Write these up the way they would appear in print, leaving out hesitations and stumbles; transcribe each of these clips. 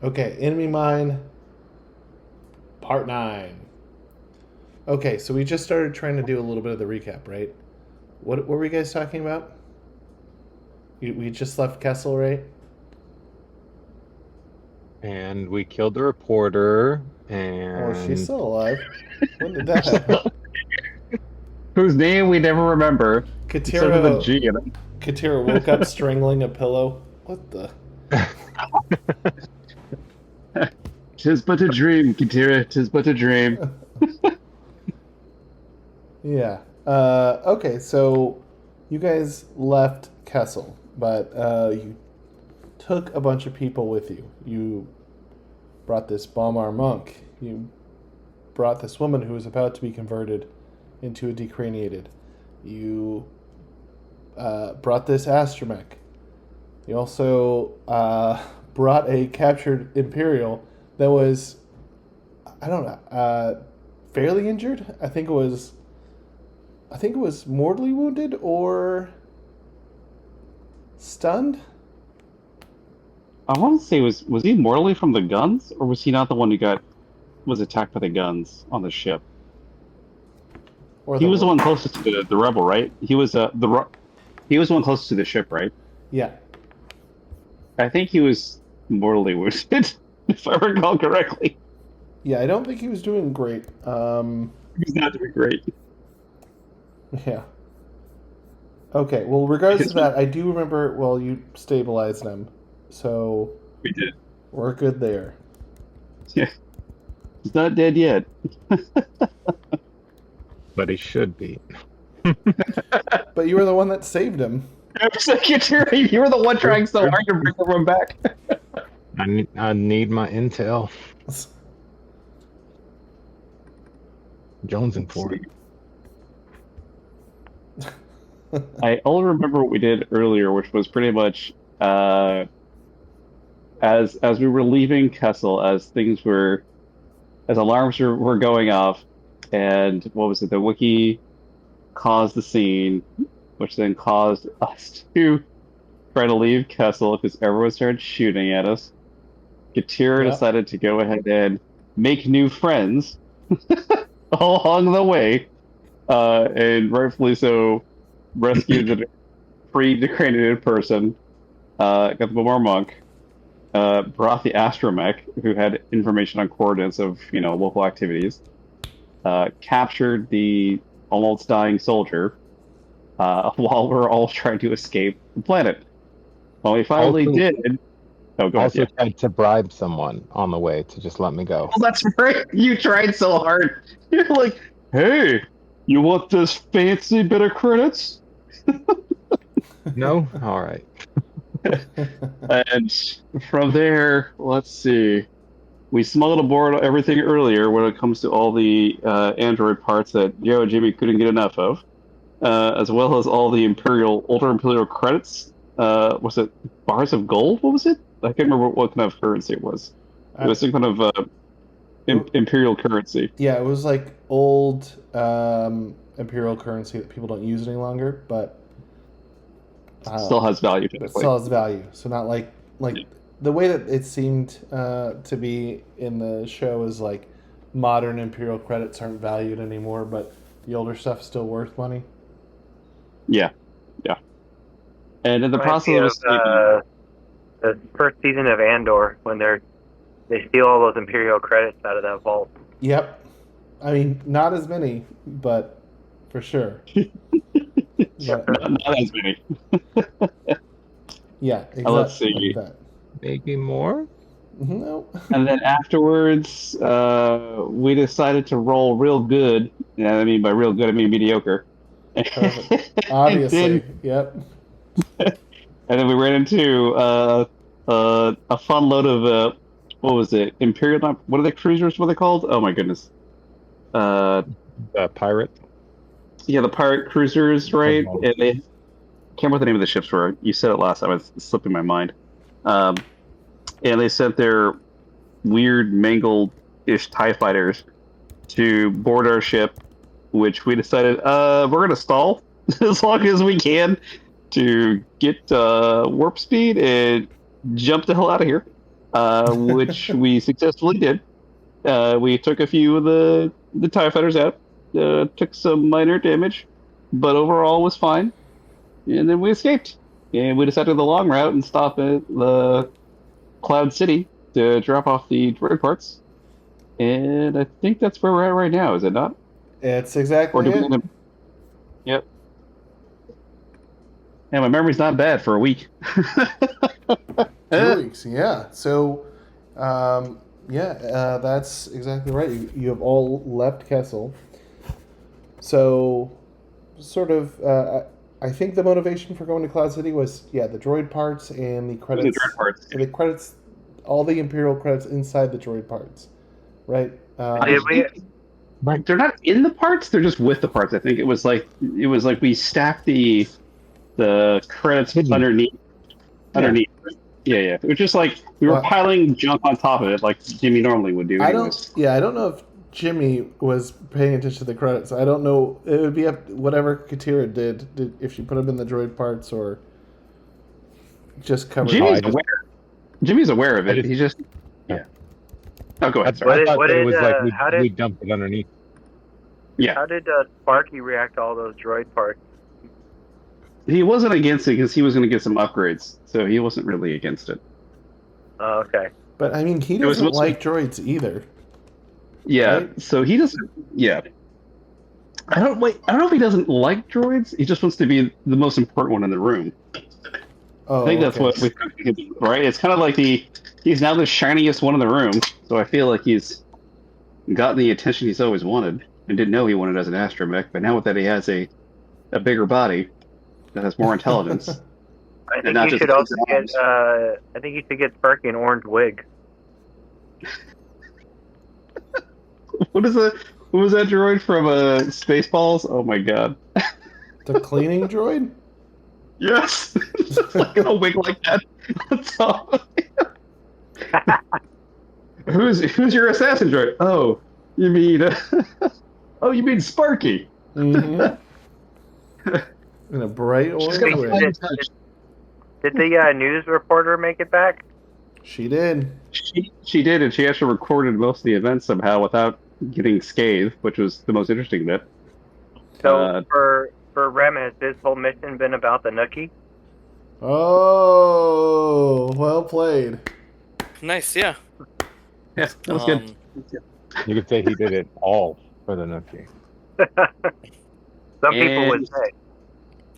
Okay, Enemy Mine, Part 9. Okay, so we just started trying to do a little bit of the recap, right? What were you guys talking about? We just left Kessel, right? And we killed the reporter, Oh, she's and still alive. When did that happen? Whose name we never remember. It starts with a Katira, G. And Katira woke up strangling a pillow. What the? tis but a dream, Katira. Tis but a dream. Yeah. Okay, so you guys left Kessel, but you took a bunch of people with you. You brought this Balmar monk. You brought this woman who was about to be converted into a decraniated. You brought this astromech. You also brought a captured Imperial that was, I don't know, fairly injured. I think it was mortally wounded or stunned. I want to say was he mortally from the guns, or was he not the one who was attacked by the guns on the ship? Or He the was the what? one closest to the rebel, right? He was the one closest to the ship, right? Yeah. I think he was mortally wounded, if I recall correctly. Yeah, I don't think he was doing great. He's not doing great. Yeah. Okay, well, regardless of that, I do remember, well, you stabilized them. So We did. we're good there. Yeah, he's not dead yet. but he should be. But you were the one that saved him. Secretary, you were the one True, trying so true. hard to bring everyone back. I need my intel. Jonesing Let's for see. it. I only remember what we did earlier, which was pretty much as we were leaving Kessel, as alarms were going off, and what was it? The wiki caused the scene, which then caused us to try to leave Kessel because everyone started shooting at us. Katira Yeah. decided to go ahead and make new friends along the way, and rightfully so, rescued the pre-decranated person, got the Bomar monk, brought the astromech, who had information on coordinates of local activities, captured the almost dying soldier, while we're all trying to escape the planet. When we finally Also, did, oh, go ahead. also Yeah. tried to bribe someone on the way to just let me go. Oh, that's right. You tried so hard. You're like, hey, you want this fancy bit of credits? No? All right. And from there, let's see. We smuggled aboard everything earlier when it comes to all the Android parts that Joe and Jimmy couldn't get enough of, as well as all the Ultra Imperial credits. Was it bars of gold? What was it? I can't remember what kind of currency it was. It I, was some kind of it, Imperial currency. yeah, it was like old imperial currency that people don't use any longer, but Still has value, but technically. still has value. So not like the way that it seemed to be in the show is like modern imperial credits aren't valued anymore, but the older stuff's still worth money. Yeah, yeah. And in the Reminds process me of of escaping, the first season of Andor when they steal all those Imperial credits out of that vault. Yep. I mean, not as many, but for sure. Yeah. not as many. Yeah, Let's exactly like see. that. Maybe more? No. And then afterwards, we decided to roll real good. Yeah, I mean by real good, I mean mediocre. Perfect. and then Obviously. Yep. and then we ran into a fun load of what was it? Imperial? What are the cruisers? What are they called? Oh my goodness. Uh, The pirate? yeah, the pirate cruisers, right? And they can't remember what the name of the ships were. You said it last time. It's slipping my mind. Um, and they sent their weird mangled-ish TIE fighters to board our ship, which we decided we're gonna stall as long as we can to get warp speed and jump the hell out of here. which we successfully did. We took a few of the TIE fighters out, took some minor damage, but overall was fine. And then we escaped. And we decided the long route and stop at the Cloud City to drop off the droid parts. And I think that's where we're at right now, is it not? It's Or exactly do we it. end up... Yep. Yeah, my memory's not bad for a week. 2 weeks, yeah. So, that's exactly right. You have all left Kessel. So, sort of, I think the motivation for going to Cloud City was, the droid parts and the credits. The droid parts. The credits, all the Imperial credits inside the droid parts, right? Did we? They're not in the parts; they're just with the parts. I think it was like we stacked the credits Hidden. underneath. Yeah. It was just like we were piling junk on top of it, like Jimmy normally would do. I anyways. don't know if Jimmy was paying attention to the credits. I don't know. It would be up whatever Katira did if she put them in the droid parts or just covered. Jimmy's aware of it. just- He just Oh, go ahead. I Sorry. thought What that it did, was like how we did- dumped it underneath. How did Sparky react to all those droid parts? He wasn't against it because he was going to get some upgrades, so he wasn't really against it. Oh, okay. But I mean, he was doesn't mostly- like droids either. Yeah, Right? so he doesn't. Yeah, I don't know if he doesn't like droids. He just wants to be the most important one in the room. Oh, I think that's what we right. It's kind of like he's now the shiniest one in the room, so I feel like he's gotten the attention he's always wanted and didn't know he wanted as an astromech. But now that he has a bigger body that has more intelligence, I And think not you just should also arms. get. I think you should get Sparky an orange wig. what was that droid from Spaceballs? Oh my god! The cleaning droid. Yes, like a wig like that. That's all. Who's your assassin droid? Oh, you mean Sparky? Mm-hmm. In a bright She's orange got a wig. fine touch. Did the news reporter make it back? She did. She did, and she actually recorded most of the events somehow without getting scathed, which was the most interesting bit. So for Rem, has this whole mission been about the Nookie? Oh, well played. Nice, yeah. Yeah, that was good. You could say he did it all for the Nookie. Some people And- would say.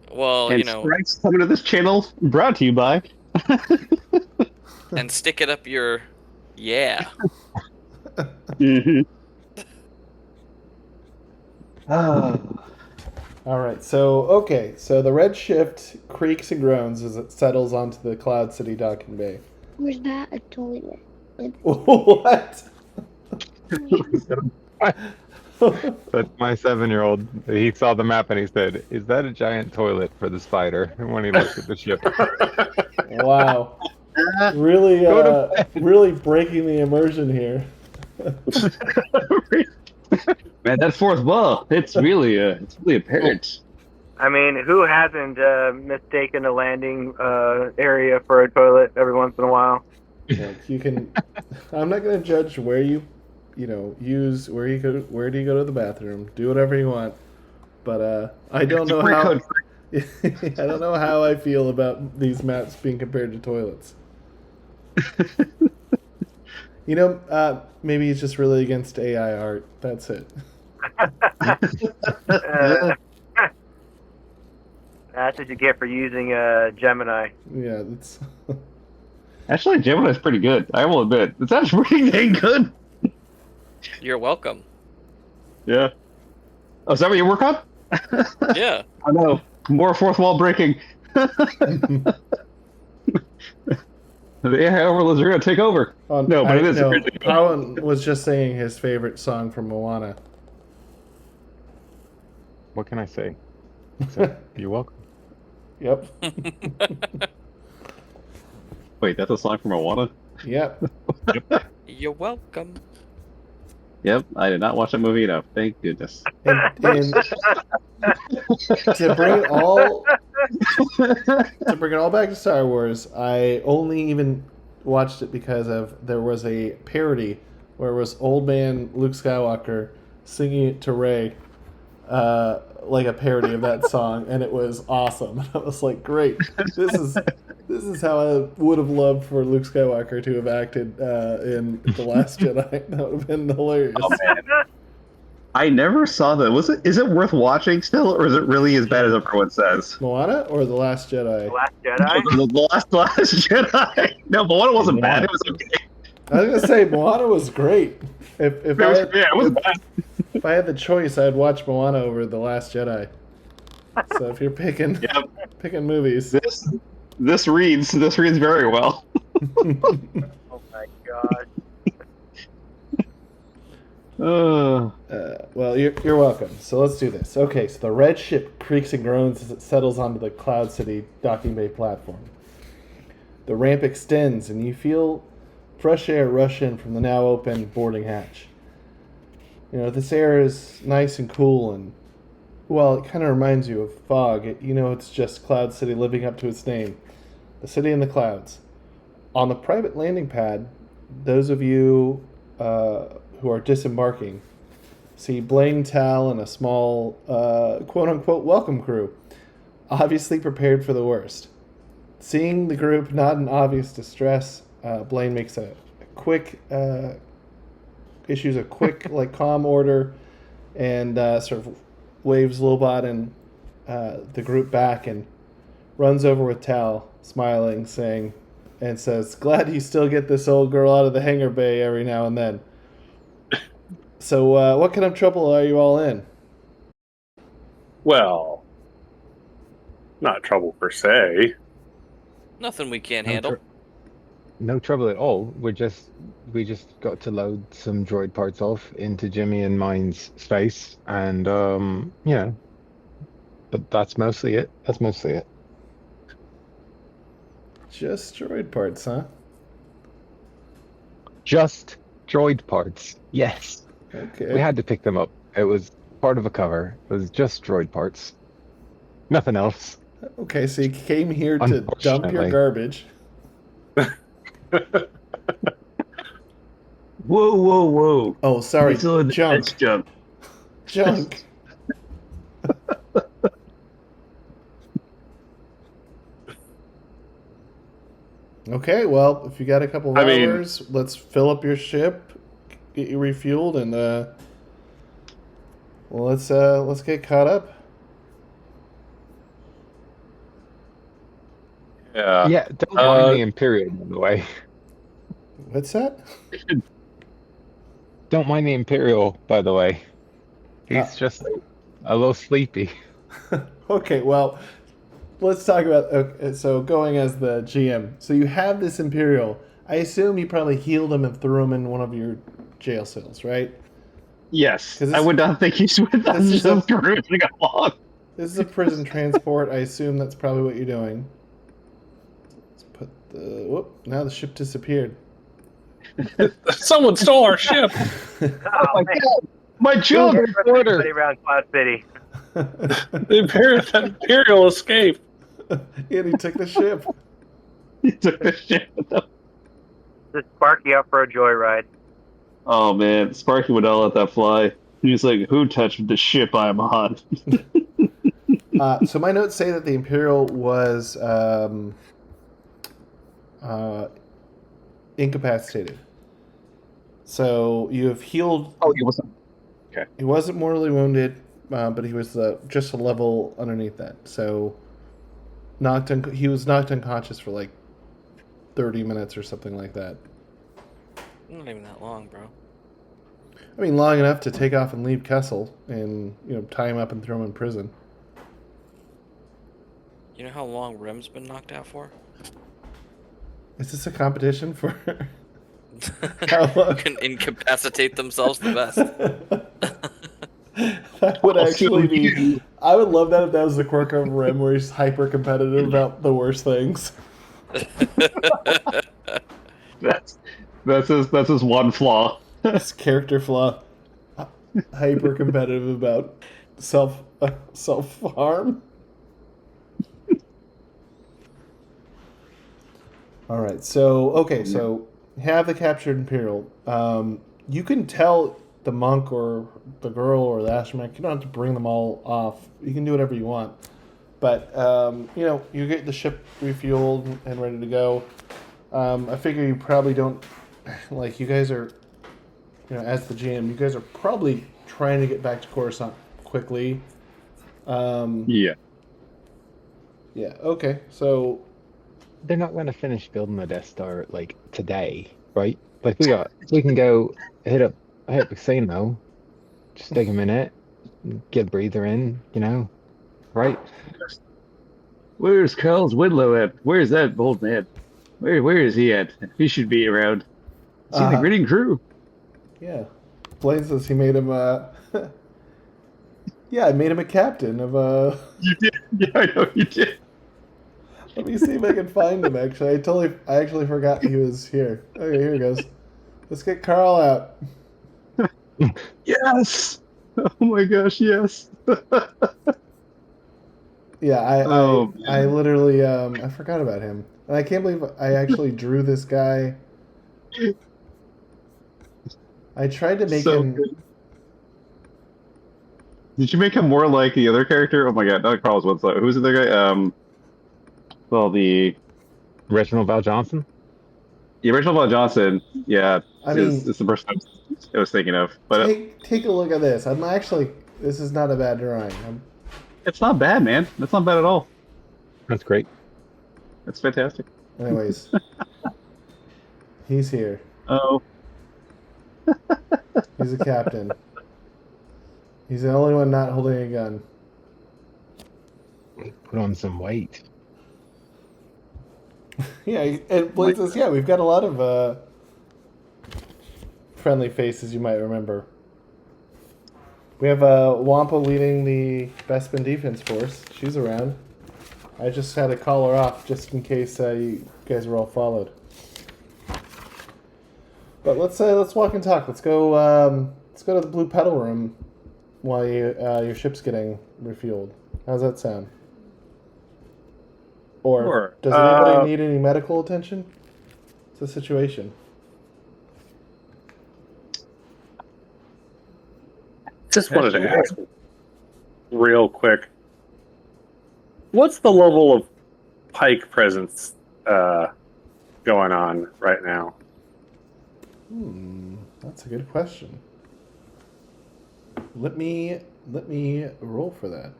Well, And you know, strikes coming to this channel brought to you by. and stick it up your yeah. Mm-hmm. All right. So the red shift creaks and groans as it settles onto the Cloud City docking bay. Was that a toilet? What? That's my 7-year-old. He saw the map and he said, "Is that a giant toilet for the spider?" When he looked at the ship. Wow. Really, Go to really breaking the immersion here. Man, that fourth wall, it's really apparent. I mean, who hasn't mistaken a landing area for a toilet every once in a while? Like you can. I'm not going to judge where you use where do you go to the bathroom? Do whatever you want. But I don't know how. I don't know how I feel about these maps being compared to toilets. Maybe he's just really against AI art. That's it. That's what you get for using Gemini. Yeah, that's. Actually, Gemini's pretty good. I will admit, it's actually pretty dang good. You're welcome. Yeah. Oh, is that what you work on? Yeah. I know. More fourth wall breaking. The AI overlords are going to take over. No, but it is. No, Colin was just saying his favorite song from Moana. What can I say? Except, you're welcome. Yep. Wait, that's a song from Moana? Yep. You're welcome. Yep, I did not watch that movie enough. Thank goodness. And to bring it all back to Star Wars, I only even watched it because there was a parody where it was old man Luke Skywalker singing it to Rey, like a parody of that song, and it was awesome. I was like, great, this is how I would have loved for Luke Skywalker to have acted in The Last Jedi. That would have been hilarious. Oh, man. I never saw that. Is it worth watching still, or is it really as bad as everyone says? Moana or The Last Jedi? The Last Jedi? The last Jedi. No, Moana wasn't bad. It was okay. I was gonna say Moana was great. If I had, It was bad. if I had the choice, I'd watch Moana over The Last Jedi. So if you're picking movies, This reads very well. Oh my god. Well, you're welcome. So let's do this. Okay, so the red ship creaks and groans as it settles onto the Cloud City docking bay platform. The ramp extends, and you feel fresh air rush in from the now open boarding hatch. You know, this air is nice and cool, and, well, it kind of reminds you of fog. It's just Cloud City living up to its name. The city in the clouds. On the private landing pad, those of you who are disembarking see Blaine, Tal, and a small, quote-unquote, welcome crew, obviously prepared for the worst. Seeing the group not in obvious distress, Blaine makes issues a quick, calm order, and sort of waves Lobot and the group back and runs over with Tal, smiling, and says, "Glad you still get this old girl out of the hangar bay every now and then." So, what kind of trouble are you all in? Well, not trouble per se. Nothing we can't handle. No trouble at all. We just got to load some droid parts off into Jimmy and mine's space, and but that's mostly it. Just droid parts, huh? Just droid parts. Yes. Okay. We had to pick them up. It was part of a cover. It was just droid parts. Nothing else. Okay, so you came here to dump your Unfortunately. garbage. Whoa. Oh, sorry, junk. Jump. Junk. Okay, well, if you got a couple of hours, let's fill up your ship, get you refueled, and let's get caught up. Yeah. Yeah, don't mind the Imperial, by the way. What's that? Don't mind the Imperial, by the way. He's just a little sleepy. Okay, well, let's talk about. Okay, so going as the GM, so you have this Imperial. I assume you probably healed him and threw him in one of your jail cells, right? Yes, I would not think he's with us just cruising along. This is a prison transport. I assume that's probably what you're doing. Let's put the. Whoop! Now the ship disappeared. Someone stole our ship. Oh, my God. My children! Everybody around Cloud City. The Imperial escaped. And he took the ship. He took the ship with him. Just Sparky up for a joyride. Oh man, Sparky would not let that fly. He's like, "Who touched the ship I'm on?" So my notes say that the Imperial was incapacitated. So you have healed. Oh, he wasn't. Okay. He wasn't mortally wounded, but he was just a level underneath that. So he was knocked unconscious for 30 minutes or something like that. Not even that long, bro. I mean, long enough to take off and leave Kessel and tie him up and throw him in prison. You know how long Rim's been knocked out for? Is this a competition for? Who can incapacitate themselves the best. That would actually be. I would love that if that was the quirk of Rim, where he's hyper competitive about the worst things. That's his one flaw. His character flaw. Hyper competitive about self harm. All right. So okay. So have the captured Imperial. You can tell the monk or the girl or the astromech. You don't have to bring them all off. You can do whatever you want. But you get the ship refueled and ready to go. I figure you probably don't like. You guys are, as the GM, you guys are probably trying to get back to Coruscant quickly. Yeah. Yeah. Okay. So They're not going to finish building the Death Star like today, right? Like we can go hit the casino, just take a minute, get a breather in, right? Where's Carl's Whitlow at? Where's that old man? Where is he at? He should be around. Is he in the grinning crew? yeah, Blaine says he made him. Yeah, I made him a captain of a. You did. Yeah, I know you did. Let me see if I can find him. Actually, I actually forgot he was here. Okay, here he goes. Let's get Carl out. Yes. Oh my gosh, yes. Yeah, Oh, I literally I forgot about him, and I can't believe I actually drew this guy. I tried to make so him. good. Did you make him more like the other character? Oh my god, not Carl's Winslow. Who's the other guy? Well, the Reginald Val Johnson. original Bob Johnson. Yeah, I is mean, the person I was thinking of. But take a look at this. I'm actually. This is not a bad drawing. it's not bad, man. That's not bad at all. That's great. That's fantastic. Anyways, he's here. Oh, He's a captain. He's the only one not holding a gun. Put on some weight. Yeah, and Blaine says, yeah, we've got a lot of friendly faces you might remember. We have Wampa leading the Bespin Defense Force. She's around. I just had to call her off just in case you guys were all followed. But let's walk and talk. Let's go to the Blue Petal Room while your ship's getting refueled. How's that sound? Or Sure. does anybody need any medical attention? It's a situation. Just wanted to ask real quick. What's the level of Pike presence going on right now? That's a good question. Let me roll for that.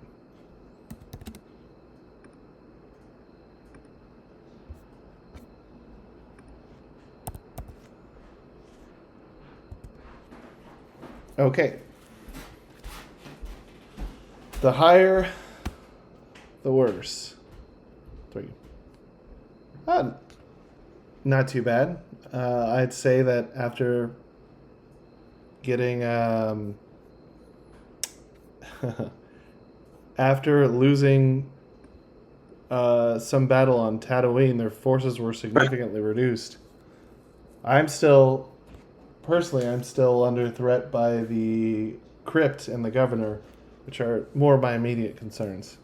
Okay. The higher, the worse. 3. Not too bad. I'd say that after getting after losing some battle on Tatooine, their forces were significantly reduced. I'm still under threat by the crypt and the governor, which are more my immediate concerns.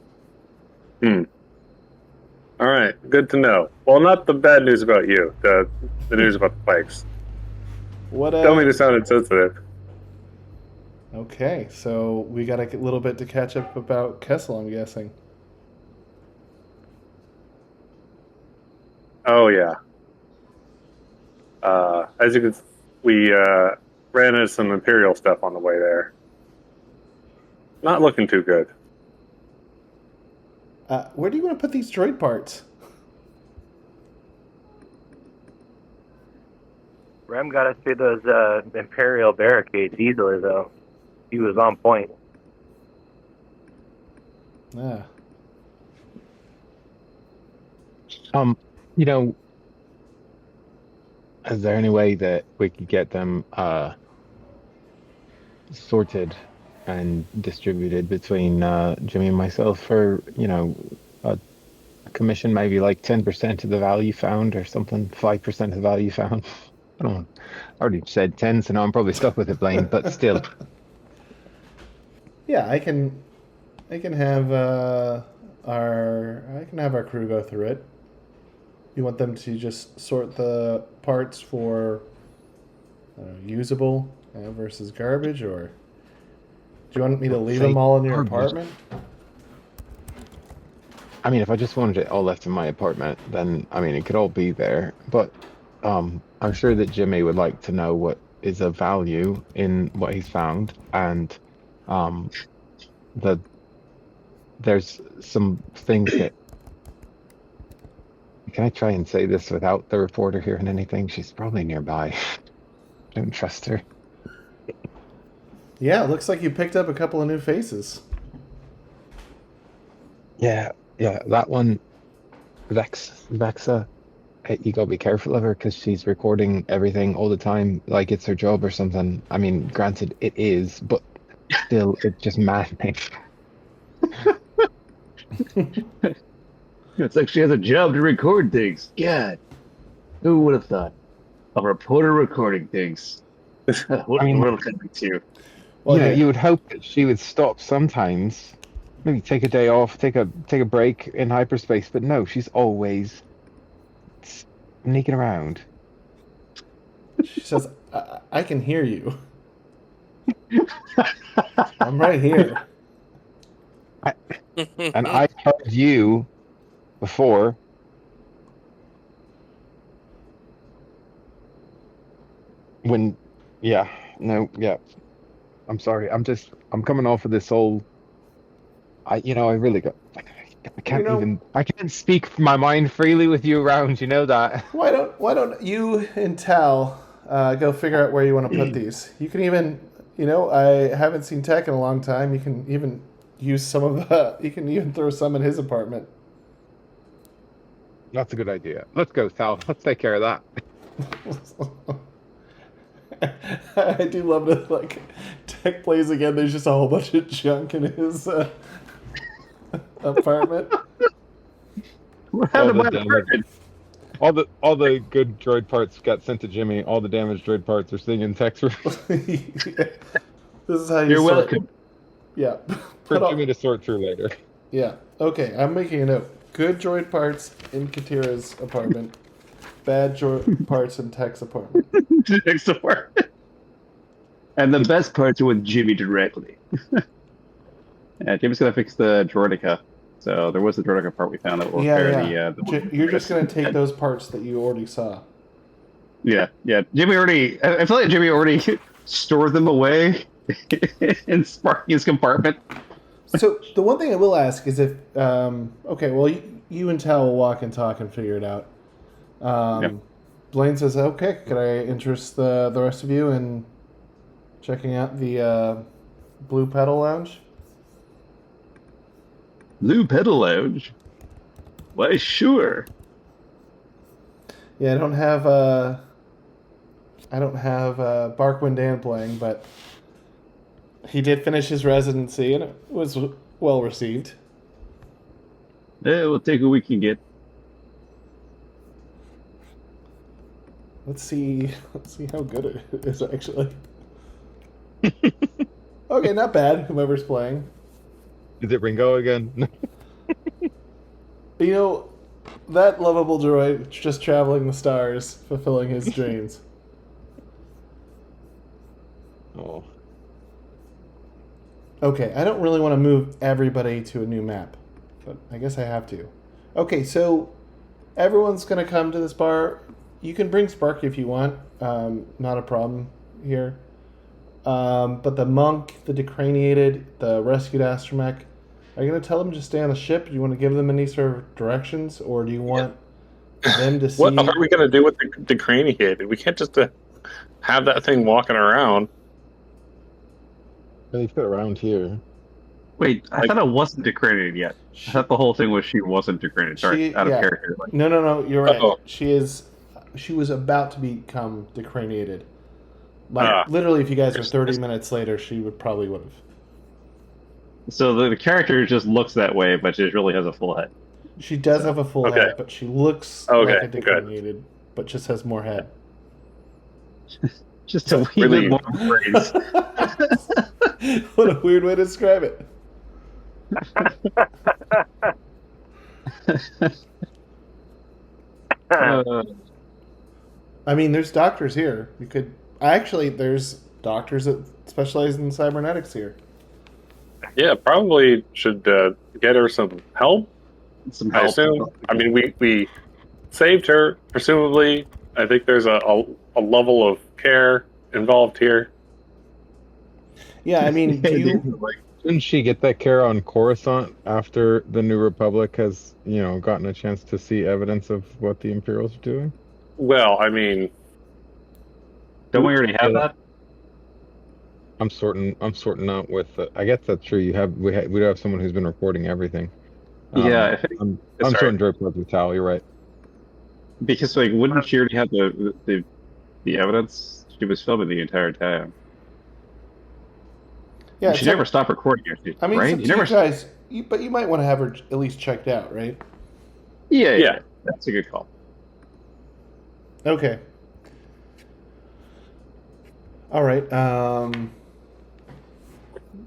All right, good to know. Well, not the bad news about you. The news about the Pikes. What? Tell me to sound insensitive. Okay, so we got a little bit to catch up about Kessel, I'm guessing. Oh yeah. As you can, we ran into some Imperial stuff on the way there. Not looking too good. Where do you want to put these droid parts? Rem got us through those Imperial barricades easily, though. He was on point. Ah. Is there any way that we could get them sorted and distributed between Jimmy and myself for, a commission, maybe like 10% of the value found or something, 5% of the value found? I don't know. I already said 10, so now I'm probably stuck with it, Blaine, but still. Yeah, I can have our crew go through it. You want them to just sort the parts for usable versus garbage, or do you want me to leave them all in your Garbage. apartment? I mean, if I just wanted it all left in my apartment, then I mean, it could all be there. But I'm sure that Jimmy would like to know what is of value in what he's found, and um, the there's some things that. Can I try and say this without the reporter hearing anything? She's probably nearby. Don't trust her. Yeah, it looks like you picked up a couple of new faces. Yeah, that one, Vexa. Hey, you gotta be careful of her because she's recording everything all the time, like it's her job or something. I mean, granted, it is, but still, it's just maddening. It's like she has a job to record things. God, who would have thought? A reporter recording things. What I mean, the world coming to? Well, you know, hey, you would hope that she would stop sometimes, maybe take a day off, take a break in hyperspace, but no, she's always sneaking around. she says, I can hear you. I'm right here. And I've heard you before. When, yeah, no, yeah. I'm sorry. I'm coming off of this whole. I really got. I can't even. I can't speak my mind freely with you around. You know that. Why don't you and Tal go figure out where you want to put these? You can even, I haven't seen Tech in a long time. You can even use some of the. You can even throw some in his apartment. That's a good idea. Let's go, Sal. Let's take care of that. I do love it. Like Tech plays again. There's just a whole bunch of junk in his apartment. What happened to my apartment? All the good droid parts got sent to Jimmy. All the damaged droid parts are sitting in Tech's room. Yeah. This is how you You're sort. welcome. Yeah. For Jimmy to sort through later. Yeah. Okay, I'm making a note. Good droid parts in Katira's apartment. Bad droid parts in Tech's apartment. Next apartment. And the best parts are with Jimmy directly. Yeah, Jimmy's gonna fix the droideka. So there was the droideka part we found that will repair the You're just going to take those parts that you already saw. Yeah. Jimmy already. I feel like Jimmy already stored them away in Sparky's compartment. So the one thing I will ask is if you and Tal will walk and talk and figure it out. Yep. Blaine says, "Okay, could I interest the rest of you in checking out the Blue Pedal Lounge?" Blue Pedal Lounge? Why, sure. Yeah, I don't have Barkwind Dan playing, but he did finish his residency and it was well received. Yeah, we'll take what we can get. Let's see how good it is actually. Okay, not bad. Whoever's playing. Is it Ringo again? That lovable droid just traveling the stars, fulfilling his dreams. Oh. Okay, I don't really want to move everybody to a new map, but I guess I have to. Okay, so everyone's going to come to this bar. You can bring Sparky if you want. Not a problem here. But the monk, the decraniated, the rescued astromech, are you going to tell them to stay on the ship? Do you want to give them any sort of directions? Or do you want them to see... What are we going to do with the craniated? We can't just have that thing walking around. They fit around here. Wait, I thought it wasn't decraniated yet. I thought the whole thing was she wasn't decraniated. Sorry, out of character. No, you're right. Uh-oh. She was about to become decraniated. Like, literally, if you guys were 30 minutes later, she would have. So the character just looks that way, but she really has a full head. She does have a full head, but she looks like a decraniated, but just has more head. Just a wee bit more phrase. What a weird way to describe it. I mean, there's doctors here. You could actually. There's doctors that specialize in cybernetics here. Yeah, probably should get her some help. Some I help. assume. I mean, we saved her. Presumably, I think there's a level of care involved here. Yeah, I mean, do you? Like, didn't she get that care on Coruscant after the New Republic has, gotten a chance to see evidence of what the Imperials are doing? Well, I mean, Don't we already have that? I'm sorting out with. I guess that's true. We do have someone who's been recording everything. Yeah, I think I'm sorry. sorting droid pods with Tal. You're right. because like wouldn't she already have the evidence? She was filming the entire time. Yeah, She never stopped recording it, I mean, right? since you guys, but you might want to have her at least checked out, right? Yeah, that's a good call. Okay. All right.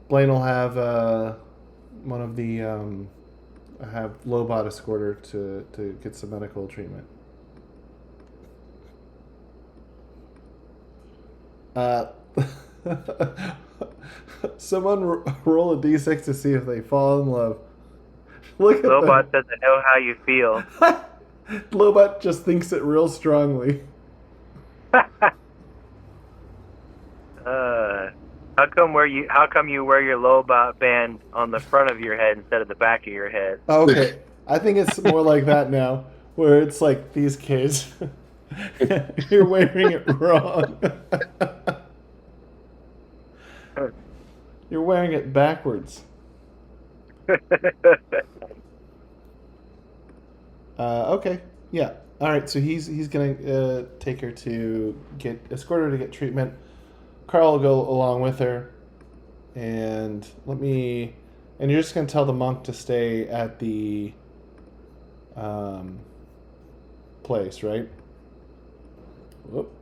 Blaine will have one of the have Lobot escort her to get some medical treatment. Someone roll a d6 to see if they fall in love. Look at Lobot doesn't know how you feel. Lobot just thinks it real strongly. How come you wear your Lobot band on the front of your head instead of the back of your head? Okay, I think it's more like that now, where it's like these kids. You're wearing it wrong. You're wearing it backwards. Okay, yeah. All right, so he's gonna take her to escort her to get treatment. Carl will go along with her, and and you're just gonna tell the monk to stay at the place, right? Whoop.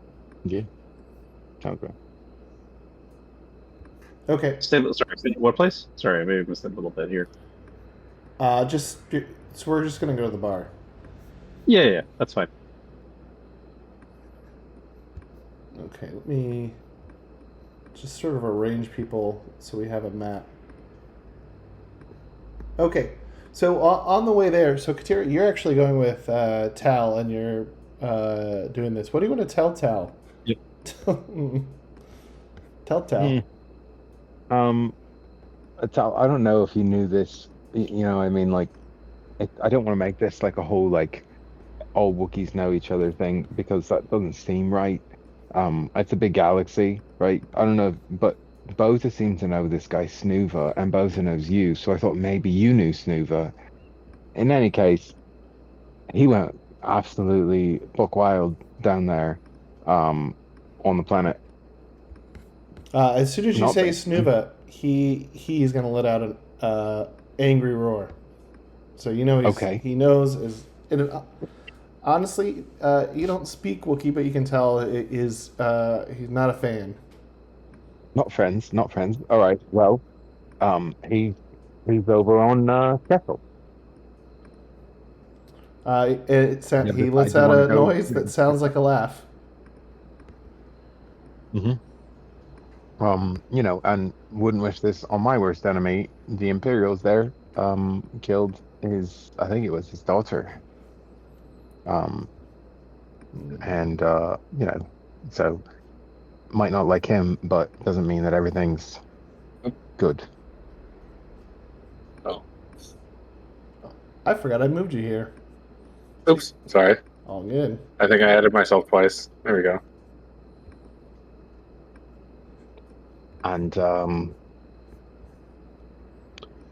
Yeah. Sounds good. Okay. Sorry, what place? Sorry, I may have missed a little bit here. So we're just gonna go to the bar. Yeah, that's fine. Okay, let me just sort of arrange people so we have a map. Okay, so on the way there, so Katira, you're actually going with Tal, and you're doing this. What do you want to tell Tal? Yep. Tell Tal. Tal, I don't know if you knew this. I mean, like, I don't want to make this like a whole like all Wookiees know each other thing, because that doesn't seem right. It's a big galaxy, right? I don't know, but Bota seems to know this guy Snuva, and Bota knows you, so I thought maybe you knew Snuva. In any case, he went absolutely buck wild down there, on the planet. As soon as you Not say bad. Snuva, he's gonna let out an angry roar. So he knows honestly, you don't speak Wookiee, but you can tell he's not a fan. Not friends. All right. Well, he's over on Kessel. He lets out a noise that sounds like a laugh. Mm-hmm. And wouldn't wish this on my worst enemy. The Imperials there, killed I think it was his daughter. So might not like him, but doesn't mean that everything's good. Oh, I forgot I moved you here. oops, sorry. All good. I think I added myself twice. There we go. And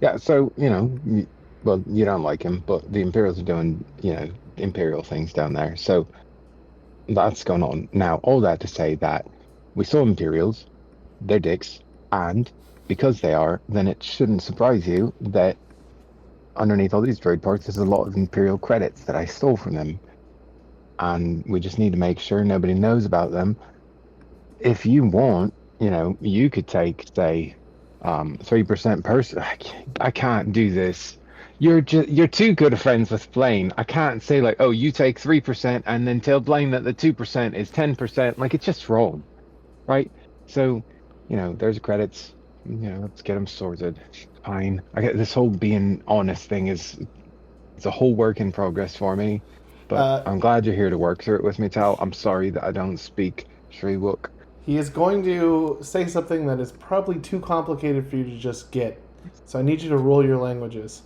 yeah, so you don't like him, but the Imperials are doing Imperial things down there, so that's going on now. All that to say that we saw Imperials, they're dicks, and because they are, then it shouldn't surprise you that underneath all these droid parts there's a lot of Imperial credits that I stole from them, and we just need to make sure nobody knows about them. If you want, you could take, say, 3% person. I can't do this. you're too good of friends with Blaine. I can't say like, oh, you take 3% and then tell Blaine that the 2% is 10%. Like it's just wrong, right? So, there's credits. Let's get them sorted. Fine. I get this whole being honest thing is it's a whole work in progress for me. But Uh, I'm glad you're here to work through it with me, Tal. I'm sorry that I don't speak Shriwook. he is going to say something that is probably too complicated for you to just get. So I need you to roll your languages.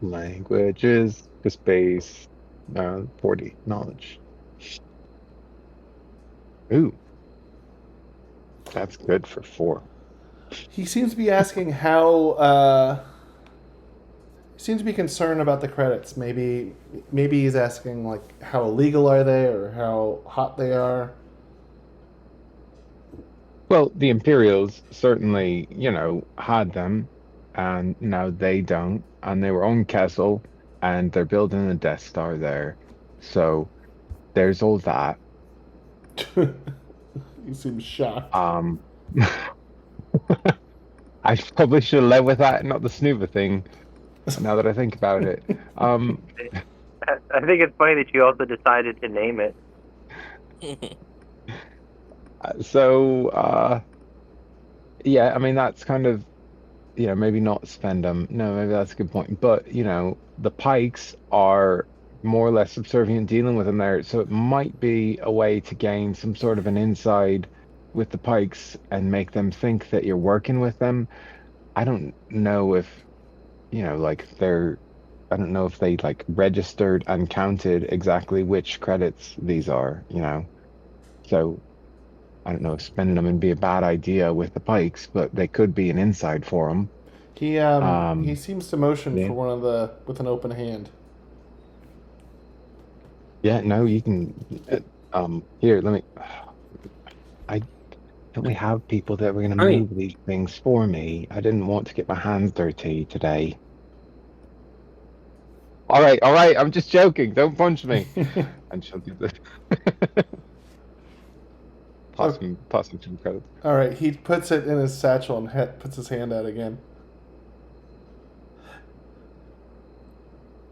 Languages, the space, 40 knowledge. Ooh, that's good for 4. He seems to be asking how. He seems to be concerned about the credits. Maybe he's asking like how illegal are they or how hot they are. Well, the Imperials certainly, had them, and now they don't, and they were on Kessel, and they're building a Death Star there. So there's all that. He seems shocked. I probably should have led with that, not the Snuva thing. Now that I think about it, I think it's funny that you also decided to name it. So yeah, I mean that's kind of maybe not spend them. No, maybe that's a good point. But the Pikes are more or less subservient dealing with them there, so it might be a way to gain some sort of an inside with the Pikes and make them think that you're working with them. I don't know if like I don't know if they like registered and counted exactly which credits these are, So I don't know if spending them would be a bad idea with the Pikes, but they could be an inside for them. He seems to motion Yeah. for one of the with an open hand. Yeah, no, you can. Here, let me. I don't we have people that were going to Hi. move these things for me. I didn't want to get my hands dirty today. All right, I'm just joking. Don't punch me. And she'll do this. Pass him some credit. All right, he puts it in his satchel and puts his hand out again.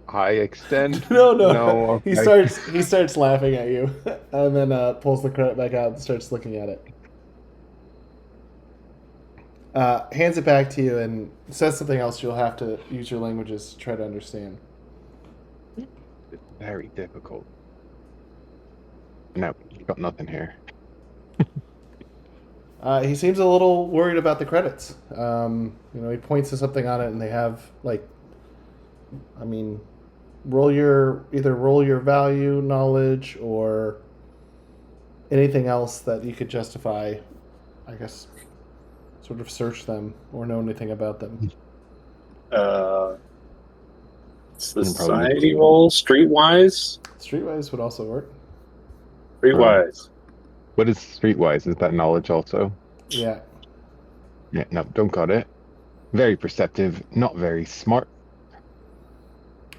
I extend. No. Okay. He starts laughing at you, and then pulls the credit back out and starts looking at it. Hands it back to you and says something else. You'll have to use your languages to try to understand. It's very difficult. No, you've got nothing here. He seems a little worried about the credits. He points to something on it, and they have roll your value knowledge or anything else that you could justify. I guess sort of search them or know anything about them. It's the society roll, streetwise. Streetwise would also work. Streetwise. What is streetwise? Is that knowledge also? Yeah. Yeah, no, don't got it. Very perceptive, not very smart.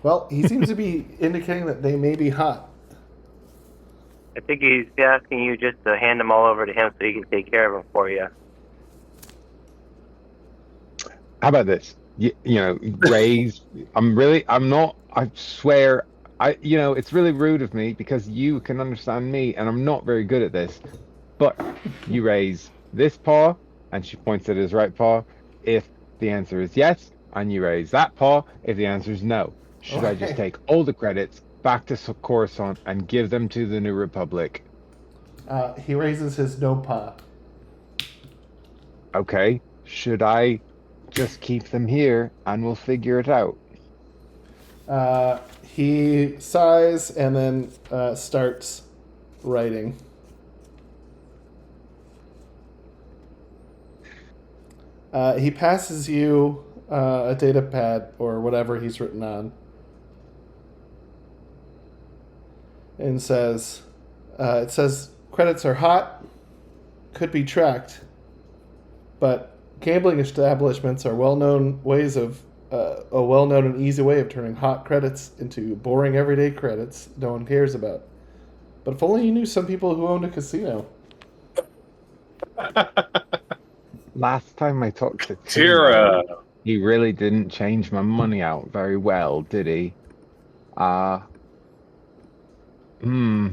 Well, he seems to be indicating that they may be hot. I think he's asking you just to hand them all over to him so he can take care of them for you. How about this? Raise. I swear, it's really rude of me because you can understand me and I'm not very good at this. But you raise this paw, and she points at his right paw, if the answer is yes, and you raise that paw if the answer is no. Should I just take all the credits back to Coruscant and give them to the New Republic? He raises his no paw. Okay. Should I just keep them here and we'll figure it out? He sighs and then starts writing. He passes you a data pad or whatever he's written on and says, it says credits are hot, could be tracked, but gambling establishments are well-known and easy way of turning hot credits into boring everyday credits no one cares about. But if only you knew some people who owned a casino. Last time I talked to Katira. He really didn't change my money out very well, did he? Uh, hmm.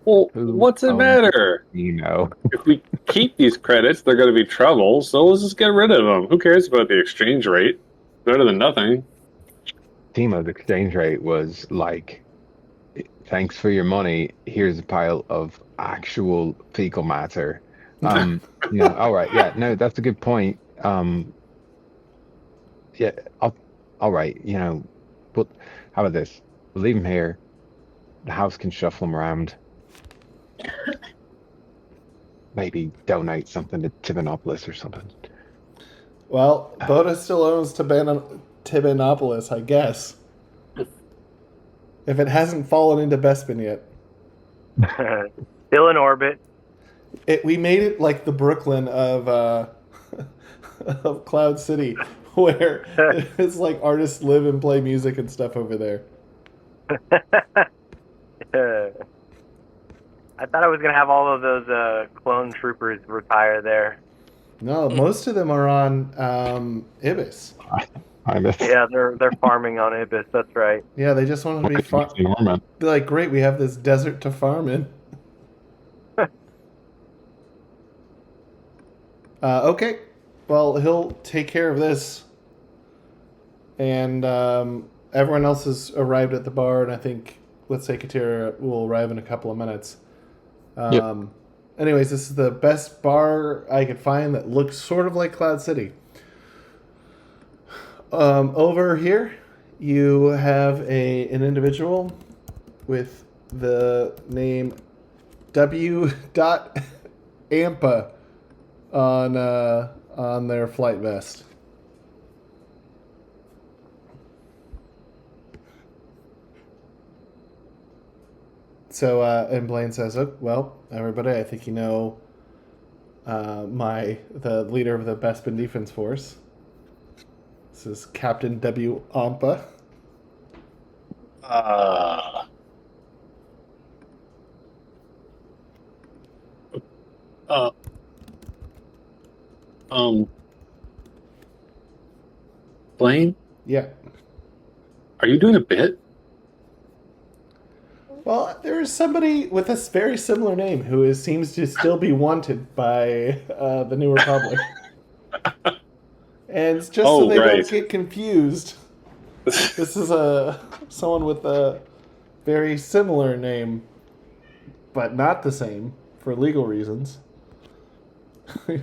Well, Who what's it owns matter? Casino? If we keep these credits, they're going to be trouble, so let's just get rid of them. Who cares about the exchange rate? Better than nothing. Timo's exchange rate was like, thanks for your money. Here's a pile of actual fecal matter. All right, yeah, no, that's a good point. Yeah, all right, but how about this? We'll leave him here. The house can shuffle him around. Maybe donate something to Tibanopolis or something. Well, Bota still owns Tibanopolis, I guess. If it hasn't fallen into Bespin yet. Still in orbit. We made it like the Brooklyn of of Cloud City, where it's like artists live and play music and stuff over there. I thought I was gonna have all of those clone troopers retire there. No, most of them are on Ibis. I miss Yeah, they're farming on Ibis. That's right. Yeah, they just want to be Norman. Be like, great, we have this desert to farm in. Okay, well, he'll take care of this. And everyone else has arrived at the bar, and I think, let's say Katira will arrive in a couple of minutes. Yep. Anyways, this is the best bar I could find that looks sort of like Cloud City. Over here, you have an individual with the name W. Ampa on their flight vest. So, and Blaine says, "Oh, well, everybody, I think you know the leader of the Bespin Defense Force. This is Captain W. Ampa." Blaine, Yeah. are you doing a bit? Well, there is somebody with a very similar name who seems to still be wanted by the New Republic. And it's just so Oh, they right. don't get confused. This is someone with a very similar name, but not the same for legal reasons.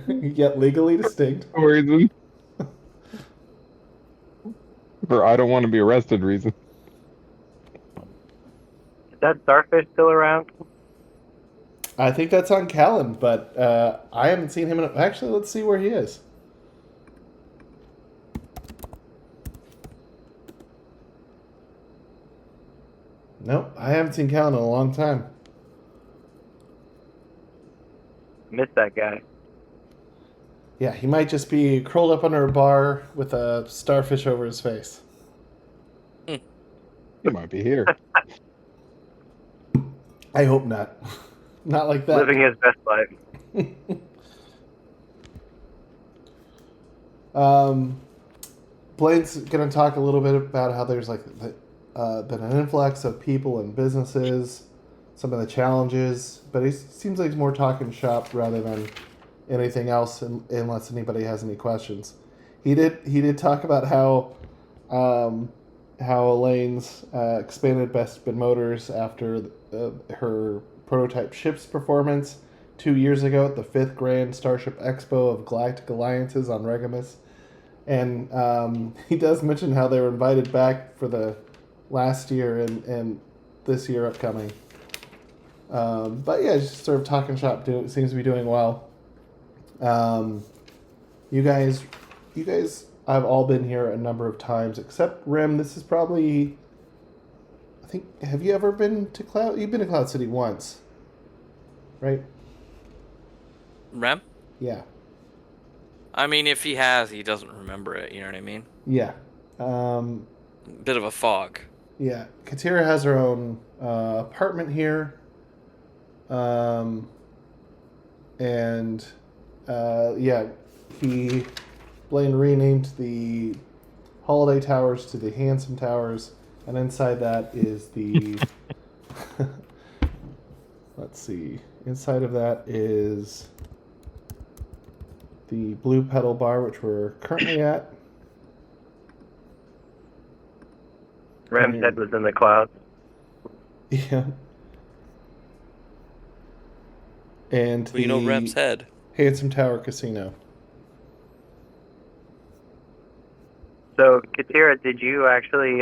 Yet legally distinct. Reason. For I don't want to be arrested reason. Is that starfish still around? I think that's on Callan, but I haven't seen him. Actually, let's see where he is. Nope, I haven't seen Callan in a long time. Missed that guy. Yeah, he might just be curled up under a bar with a starfish over his face. He might be here. I hope not. Not like that. Living his best life. Blaine's going to talk a little bit about how there's been an influx of people and businesses, some of the challenges, but he seems like he's more talking shop rather than anything else, unless anybody has any questions. He did talk about how Elaine's expanded Bespin Motors after her prototype ship's performance 2 years ago at the 5th Grand Starship Expo of Galactic Alliances on Regimus. And he does mention how they were invited back for the last year and this year upcoming. But yeah, just sort of talking shop. Seems to be doing well. You guys have all been here a number of times, except Rim. This is probably, I think, have you ever been to Cloud? You've been to Cloud City once, right? Rem? Yeah. I mean, if he has, he doesn't remember it. You know what I mean? Yeah. Bit of a fog. Yeah. Katira has her own apartment here. And yeah, he Blaine renamed the Holiday Towers to the Handsome Towers, and inside that is the. Let's see. Inside of that is the Blue Pedal Bar, which we're currently at. Rem's head was in the clouds. Yeah. And Well, you know Rem's head. Handsome Tower Casino. So, Katira, did you actually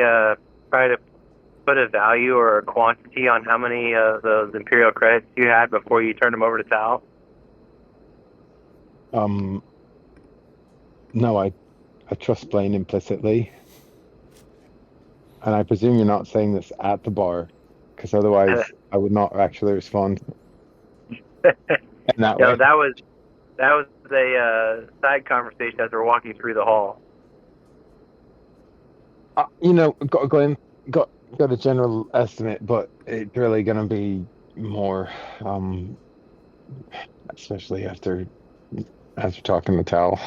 try to put a value or a quantity on how many of those Imperial credits you had before you turned them over to Tal? No, I trust Blaine implicitly. And I presume you're not saying this at the bar, because otherwise I would not actually respond in that No, way. that was a side conversation as we're walking through the hall. Got a general estimate, but it's really going to be more, especially as you're talking to Tal.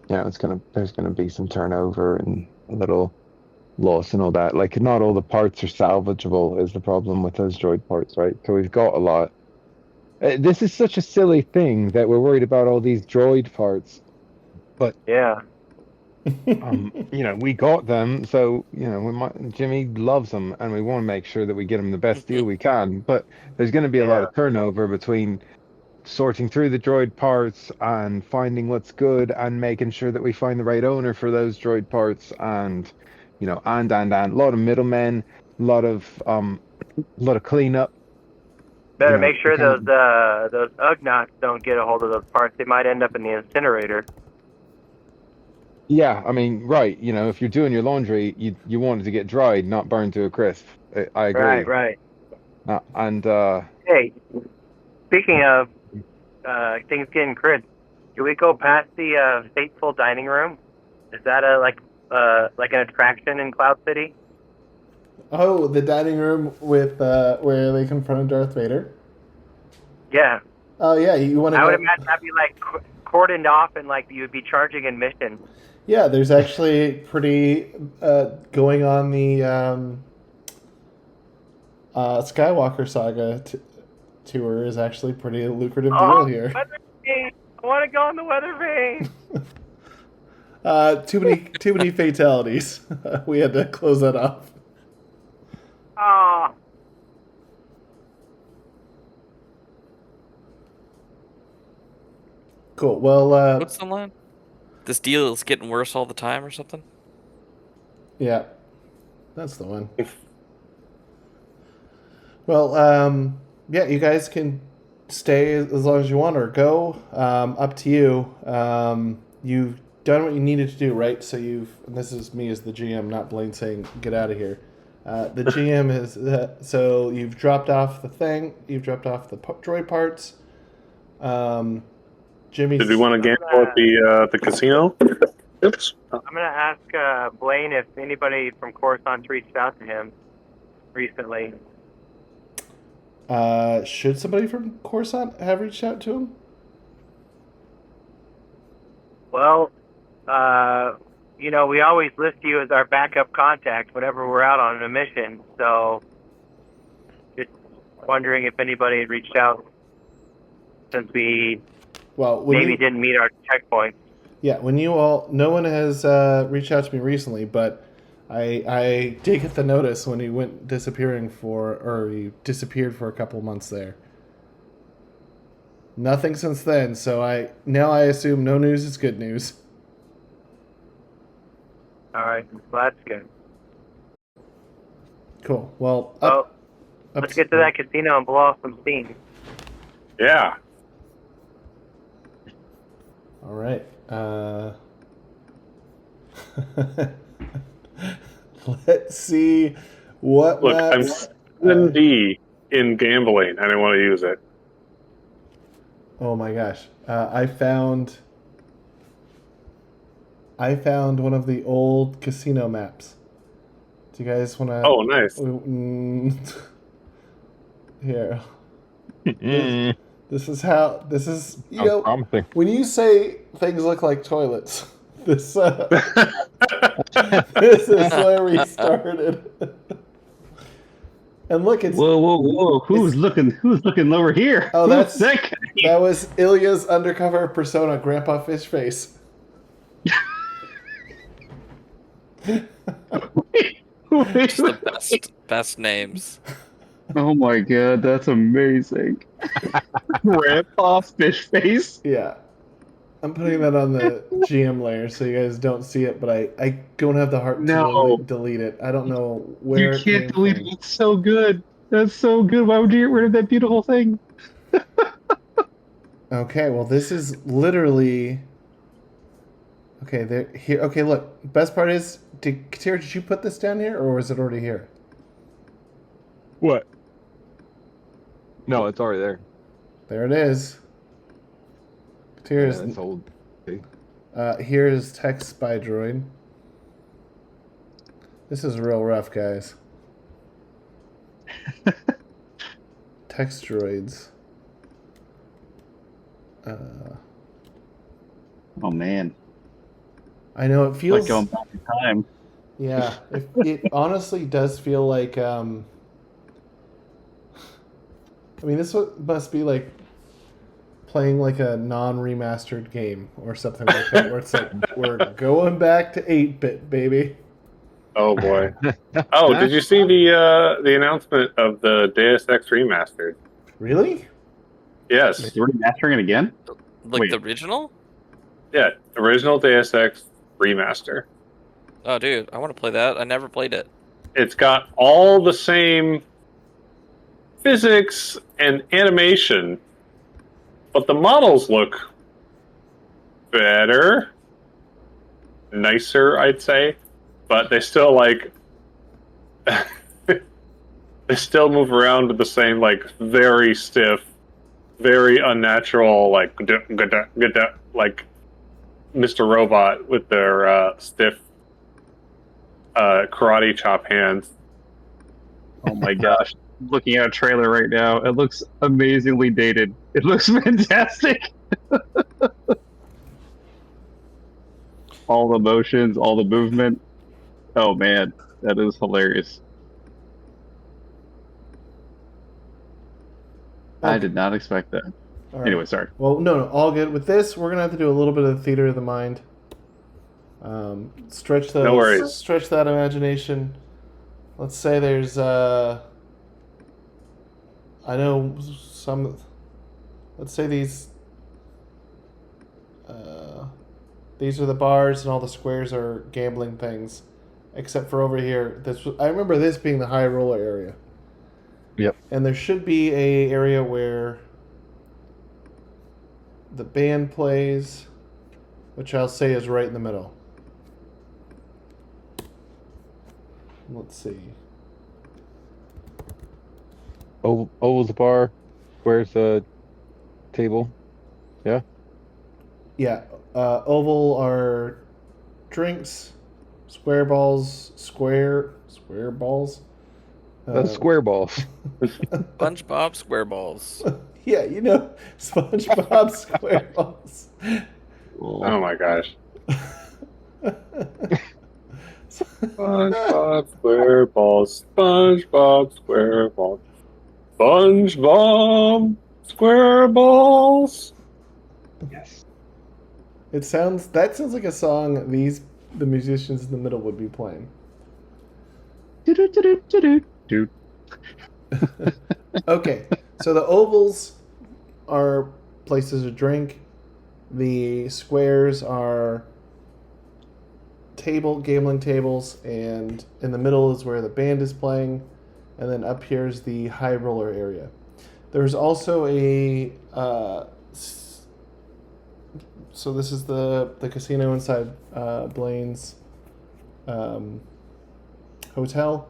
There's gonna be some turnover and a little loss and all that. Like, not all the parts are salvageable is the problem with those droid parts, right? So we've got a lot. This is such a silly thing that we're worried about all these droid parts, but yeah. We got them, so Jimmy loves them, and we want to make sure that we get him the best deal we can. But there's going to be a lot of turnover between sorting through the droid parts and finding what's good and making sure that we find the right owner for those droid parts, and a lot of middlemen, a lot of cleanup. Better make sure those Ugnaughts don't get a hold of those parts. They might end up in the incinerator. Yeah, I mean, right. If you're doing your laundry, you want it to get dried, not burned to a crisp. I agree. Right. Hey, speaking of things getting crisp, can we go past the fateful dining room? Is that like an attraction in Cloud City? Oh, the dining room with where they confronted Darth Vader? Yeah. Oh, yeah, you want to I would imagine that'd be like cordoned off and like you would be charging admission. Yeah, there's actually pretty going on the Skywalker saga tour is actually pretty lucrative deal here. Weather vane. I want to go on the weather vane. Too many fatalities. We had to close that off. Oh. Cool. Well, What's the line? This deal is getting worse all the time, or something? Yeah, that's the one. Well, yeah, you guys can stay as long as you want or go. Up to you. You've done what you needed to do, right? So and this is me as the GM, not Blaine saying get out of here. The GM is so you've dropped off the thing. You've dropped off the droid parts. Jimmy, did we want to gamble at the casino? Oops. I'm gonna ask Blaine if anybody from Coruscant reached out to him recently. Should somebody from Coruscant have reached out to him? Well, we always list you as our backup contact whenever we're out on a mission. So, just wondering if anybody had reached out since we didn't meet our checkpoint. Yeah, no one has reached out to me recently, but I did get the notice when he went disappearing he disappeared for a couple months there. Nothing since then, so I assume no news is good news. All right, well, that's good. Cool. Well, let's get to that casino and blow off some steam. Yeah. All right. Let's see what. Look, I'm 7D in gambling. I didn't want to use it. Oh my gosh! I found one of the old casino maps. Do you guys want to? Oh, nice. Here. This is how. This is Promising. when you say things look like toilets. This this is where we started. And look, it's whoa! Who's looking over here? Oh, Who's that guy? that was Ilya's undercover persona, Grandpa Fishface. Just the best names. Oh my god, that's amazing. Grandpa fish face. Yeah. I'm putting that on the GM layer so you guys don't see it, but I don't have the heart to delete it. I don't know where You can't delete it. It's so good. That's so good. Why would you get rid of that beautiful thing? Okay, well this is literally okay. There here. Okay, look. Best part is, Katira, did you put this down here, or was it already here? What? No, it's already there. There it is. Katira's. It's old. Here is text by droid. This is real rough, guys. Text droids. Oh man. I know it feels like going back in time. Yeah, it honestly does feel like. I mean, this must be like playing like a non-remastered game or something like that, where it's like we're going back to 8-bit, baby. Oh boy. Oh, did you see the announcement of the Deus Ex remastered? Really? Yes. You're remastering it again? Like the original? Yeah, original Deus Ex remaster. Oh, dude, I want to play that. I never played it. It's got all the same physics and animation, but the models look better, nicer, I'd say. But they still they still move around with the same very stiff, very unnatural like Mr. Robot with their stiff karate chop hands. Oh my gosh. Looking at a trailer right now, it looks amazingly dated. It looks fantastic. All the motions, all the movement. Oh man, that is hilarious. Okay. I did not expect that. Right. Anyway, sorry. Well, no, all good. With this, we're gonna have to do a little bit of theater of the mind. Stretch that imagination. Let's say there's I know some. Let's say these are the bars and all the squares are gambling things, except for over here. I remember this being the high roller area. Yep. And there should be a area where the band plays, which I'll say is right in the middle. Let's see. Oval's a bar. Square's a table. Yeah? Yeah. Oval are drinks. Square balls. Square balls. That's square balls. SpongeBob square balls. Yeah, SpongeBob square balls. Oh my gosh. SpongeBob square balls. SpongeBob square balls. SpongeBob square balls. Yes. That sounds like a song the musicians in the middle would be playing. Okay, so the ovals are places to drink. The squares are gambling tables, and in the middle is where the band is playing, and then up here is the high roller area. There's also a so this is the casino inside Blaine's hotel.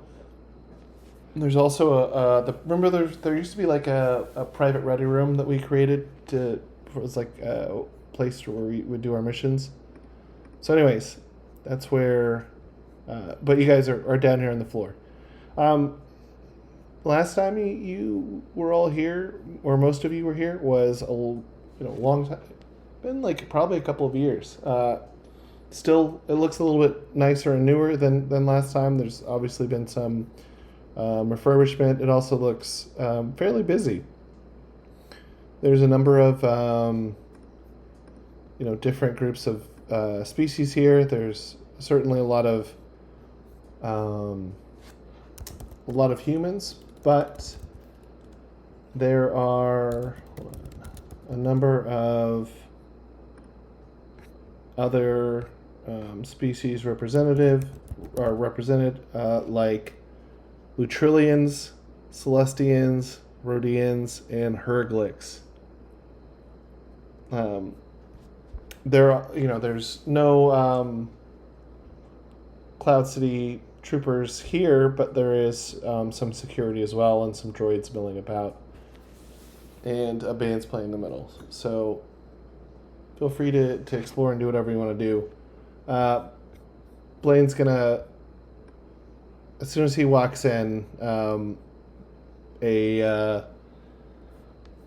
There's also remember there used to be like a private ready room that we created it was like a place where we would do our missions. So anyways, that's where but you guys are down here on the floor. last time you were all here, or most of you were here, was a long time. Been like probably a couple of years. Still, it looks a little bit nicer and newer than last time. There's obviously been some refurbishment. It also looks fairly busy. There's a number of different groups of species here. There's certainly a lot of humans, but there are a number of other species represented, like Lutrillians, Celestians, Rhodians, and Herglics. There's no Cloud City troopers here, but there is some security as well, and some droids milling about, and a band's playing in the middle. So feel free to explore and do whatever you want to do. Blaine's gonna, as soon as he walks in, a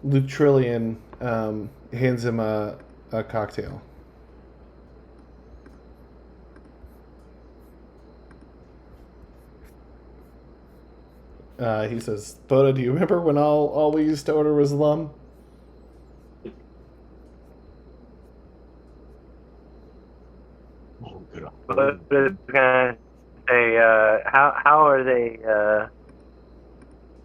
Lutrillian hands him a cocktail. He says, Bota, do you remember when all we used to order was lum? But I was gonna say, how are they?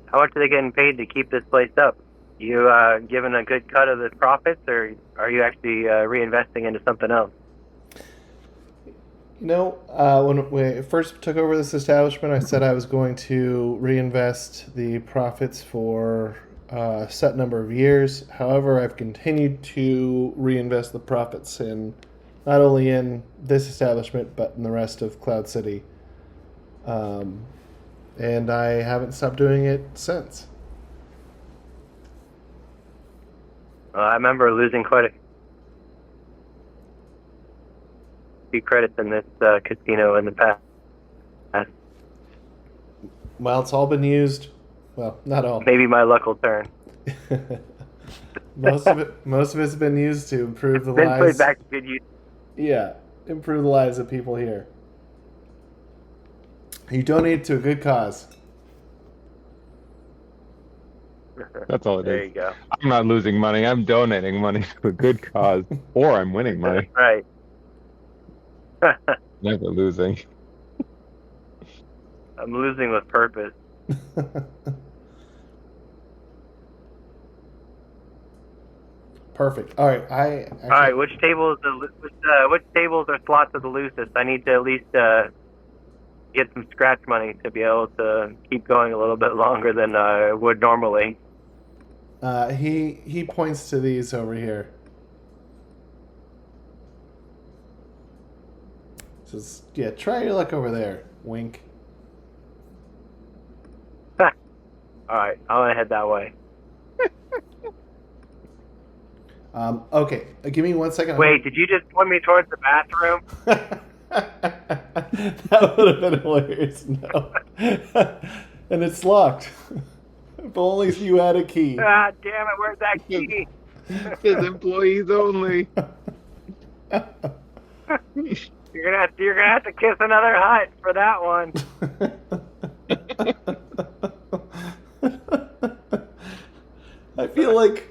How much are they getting paid to keep this place up? You given a good cut of the profits, or are you actually reinvesting into something else? When we first took over this establishment, I said I was going to reinvest the profits for a set number of years. However, I've continued to reinvest the profits in not only in this establishment, but in the rest of Cloud City. And I haven't stopped doing it since. I remember losing quite a few credits in this casino in the past. Well, it's all been used. Well, not all. Maybe my luck will turn. Most of it's been used to improve the Then lives. put it back to good use. Yeah, improve the lives of people here. You donate to a good cause. That's all it There is. you go. I'm not losing money. I'm donating money to a good cause, or I'm winning money. Right. Never losing. I'm losing with purpose. Perfect. All right. All right. Which tables are slots of the loosest? I need to at least get some scratch money to be able to keep going a little bit longer than I would normally. He points to these over here. Says, "Yeah, try your luck over there." Wink. All right. I'm gonna head that way. Okay, give me 1 second. Wait, did you just point me towards the bathroom? That would have been hilarious. No. And it's locked. If only you had a key. Ah, damn it! Where's that key? His employees only. You're gonna have to kiss another hut for that one. I feel like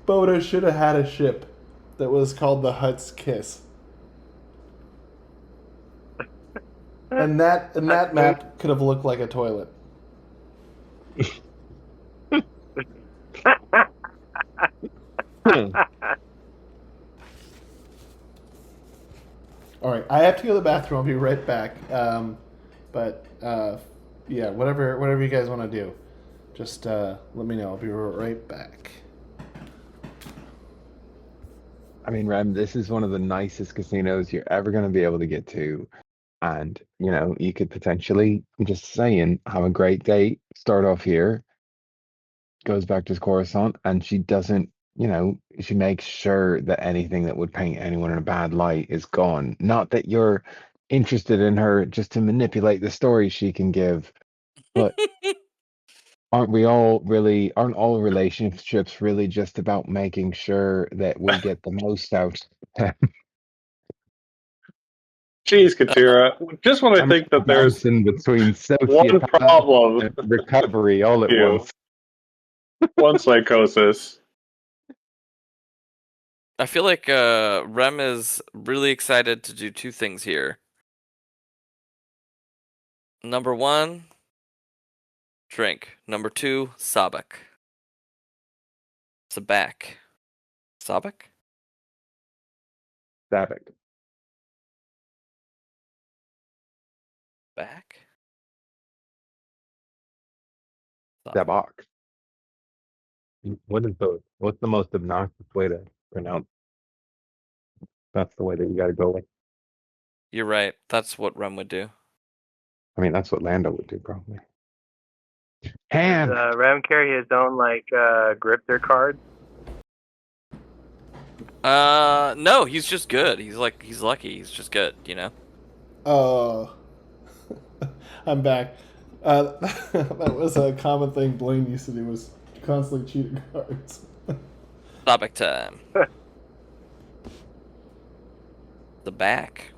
Bota should have had a ship that was called the Hut's Kiss. And that map could have looked like a toilet. All right, I have to go to the bathroom. I'll be right back. Yeah, whatever you guys want to do, just let me know. I'll be right back. I mean, Rem, this is one of the nicest casinos you're ever going to be able to get to. And, you could potentially, I'm just saying, have a great date, start off here, goes back to Coruscant, and she doesn't, she makes sure that anything that would paint anyone in a bad light is gone. Not that you're interested in her just to manipulate the story she can give, but aren't all relationships really just about making sure that we get the most out? Jeez, Katira, just when I I'm think that there's bouncing between one sociopath problem and recovery all at with you, once. one psychosis. I feel like Rem is really excited to do two things here. Number one, drink. Number two, sabak. Sabak. Sabak? Savick. Back? Sabak. What's the most obnoxious way to pronounce? That's the way that you gotta go with. You're right. That's what Rem would do. I mean, that's what Lando would do, probably. Does Hand! Ram carry his own gripper card? No, he's just good. He's lucky. He's just good, you know? Oh, I'm back. That was a common thing Blaine used to do, was constantly cheating cards. Sabak time. The back.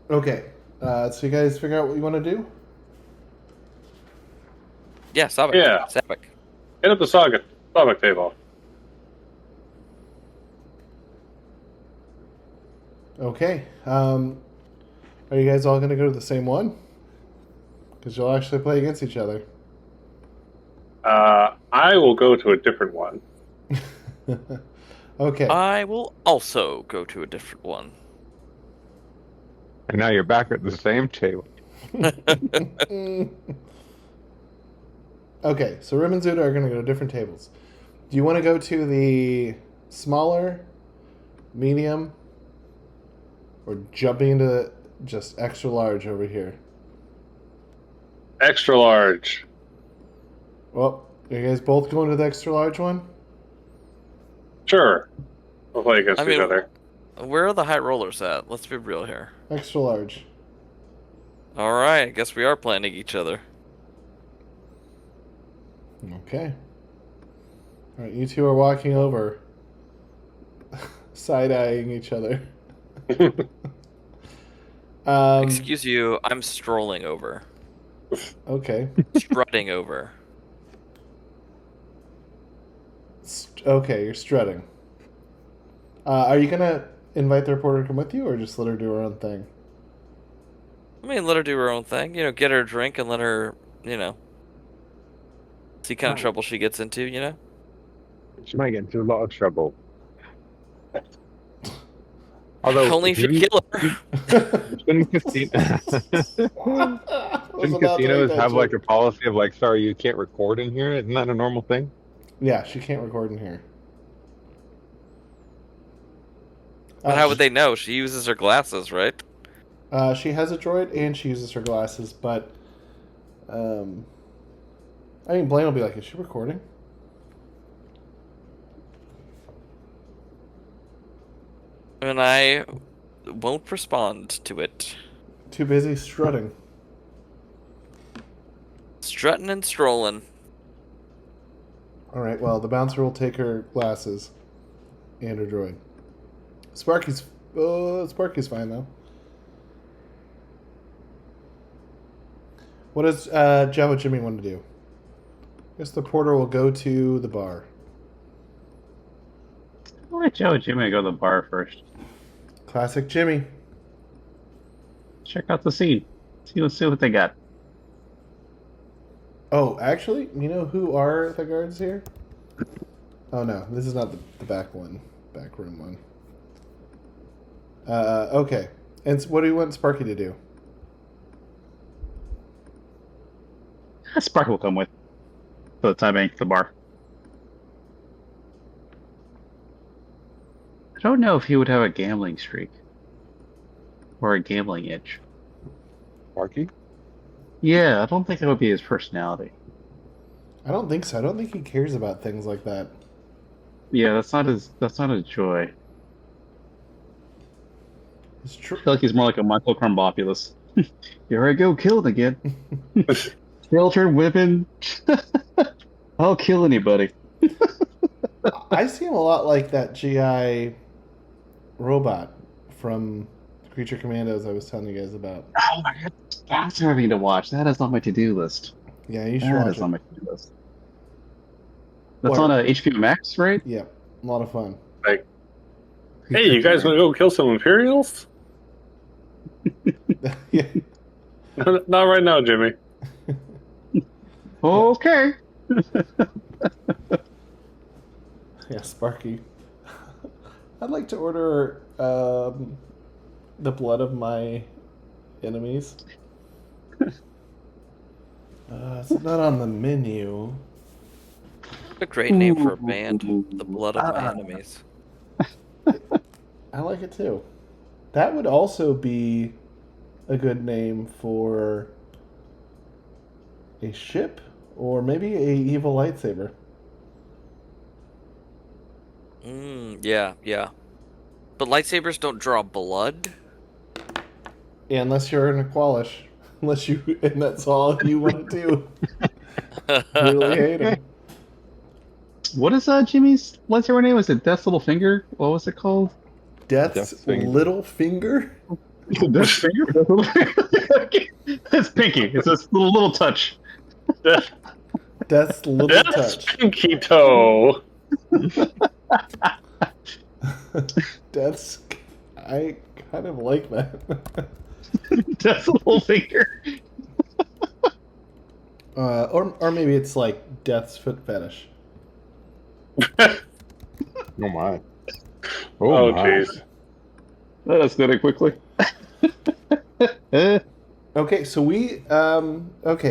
Okay, so you guys figure out what you want to do? Yeah, sabak. Yeah. Sabak. Hit up the Sonic table. Okay. Are you guys all going to go to the same one? Because you'll actually play against each other. I will go to a different one. Okay. I will also go to a different one. And now you're back at the same table. Okay, so Rim and Zuda are going to go to different tables. Do you want to go to the smaller, medium, or jumping into just extra large over here? Extra large. Well, are you guys both going to the extra large one? Sure. We'll play against each other. Where are the high rollers at? Let's be real here. Extra large. Alright, I guess we are playing each other. Okay. Alright, you two are walking over, side-eyeing each other. Excuse you, I'm strolling over. Okay. Strutting over. Okay, you're strutting. Are you gonna invite the reporter to come with you, or just let her do her own thing? I mean, let her do her own thing. You know, get her a drink and let her, you know, see kind of trouble she gets into, you know? She might get into a lot of trouble. Although, only if you kill her. Shouldn't casinos have like a policy of sorry, you can't record in here? Isn't that a normal thing? Yeah, she can't record in here. But how would they know? She uses her glasses, right? She has a droid and she uses her glasses, but I mean, Blaine will be like, "Is she recording?" And I won't respond to it. Too busy strutting. Strutting and strolling. All right. Well, the bouncer will take her glasses and her droid. Sparky's fine though. What does Jawa Jimmy want to do? I guess the porter will go to the bar. I'll let Joe and Jimmy go to the bar first. Classic Jimmy. Check out the scene. See what they got. Oh, actually, you know who are the guards here? Oh no, this is not the back one, back room one. Okay. And what do you want Sparky to do? Spark will come with for the time being to the bar. I don't know if he would have a gambling streak or a gambling itch. Sparky? Yeah, I don't think that would be his personality. I don't think so. I don't think he cares about things like that. Yeah, that's not his joy. It's true. I feel like he's more like a Michael Crumbopulous. Here I go, killing again. Children, women. I'll kill anybody. I seem a lot like that GI robot from Creature Commandos I was telling you guys about. Oh my god, that's something to watch. That is on my to-do list. Yeah, you should That watch is it. on my to-do list. That's What? on HBO Max, right? Yeah, a lot of fun. Like, hey, you guys want to go kill some Imperials? Yeah. Not right now, Jimmy. Okay. Yeah, Sparky. I'd like to order the blood of my enemies. It's not on the menu. A great name for a band. The Blood of My Enemies. I like it too. That would also be a good name for a ship or maybe a evil lightsaber. Yeah. But lightsabers don't draw blood? Yeah, unless you're an Aqualish. And that's all you want to do. Really hate him. What is Jimmy's lightsaber name? Was it Death's Little Finger? What was it called? Death's Finger. Little Finger? Death's Finger? It's pinky. It's this little touch. Death's Little That's Touch. Pinky Toe. Death's... I kind of like that. Death's Little Finger. Or maybe it's like Death's Foot Fetish. Oh my. Oh, my. jeez. That escalated quickly. Okay,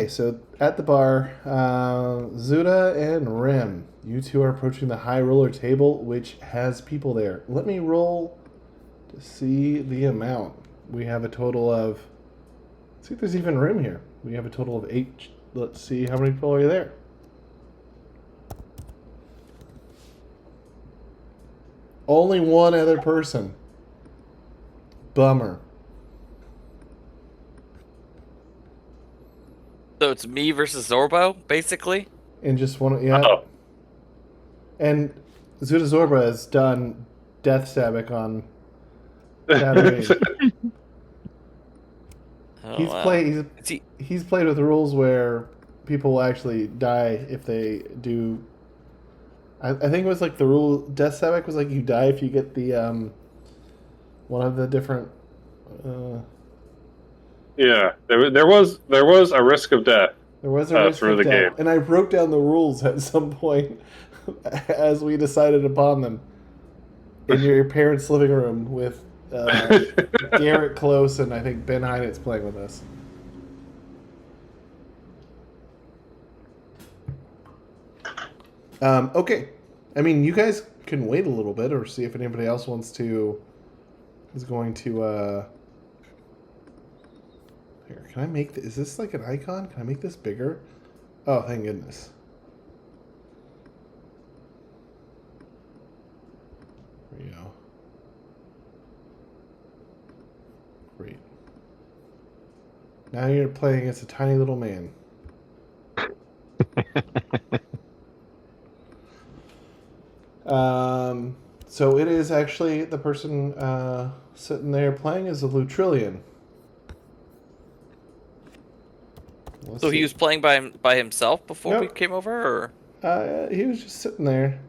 so at the bar, Zuda and Rim, you two are approaching the high roller table, which has people there. Let me roll to see the amount. We have a total of... Let's see if there's even room here. We have a total of 8. Let's see how many people are there. Only one other person. Bummer. So it's me versus Zorbo, basically? And just one, yeah. Oh. And Zuda Zorba has done Death Stabic on Tatooine. Oh, He's wow. played. Is he- He's played with rules where people will actually die if they do. I think it was like the rule. Death Stabic was like you die if you get the one of the different. Yeah, there was a risk of death. There was a risk through of the death, game. and I wrote down the rules at some point as we decided upon them in your parents' living room with Garrett Close and I think Ben Heinitz playing with us. Okay, I mean, you guys can wait a little bit or see if anybody else is going to. Here, can I make is this like an icon? Can I make this bigger? Oh, thank goodness. There we go. Great. Now you're playing as a tiny little man. So it is actually the person sitting there playing is a Lutrillian. So he was playing by himself before we Nope. came over, or He was just sitting there.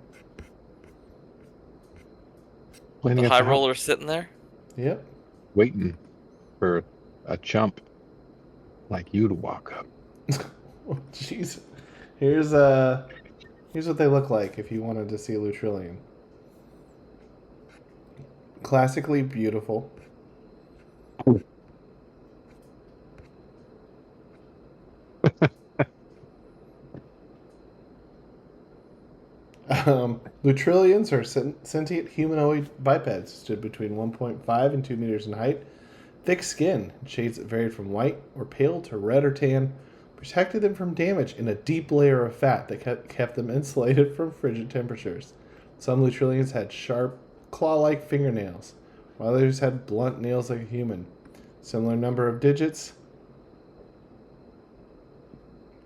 Playing the against high the house, roller sitting there? Yep. waiting for a chump like you to walk up. Oh, jeez. Here's what they look like if you wanted to see a Lutrillian. Classically beautiful. Lutrillians are sentient humanoid bipeds, stood between 1.5 and 2 meters in height. Thick skin, shades that varied from white or pale to red or tan, protected them from damage in a deep layer of fat that kept them insulated from frigid temperatures. Some Lutrillians had sharp, claw-like fingernails, while others had blunt nails like a human. Similar number of digits.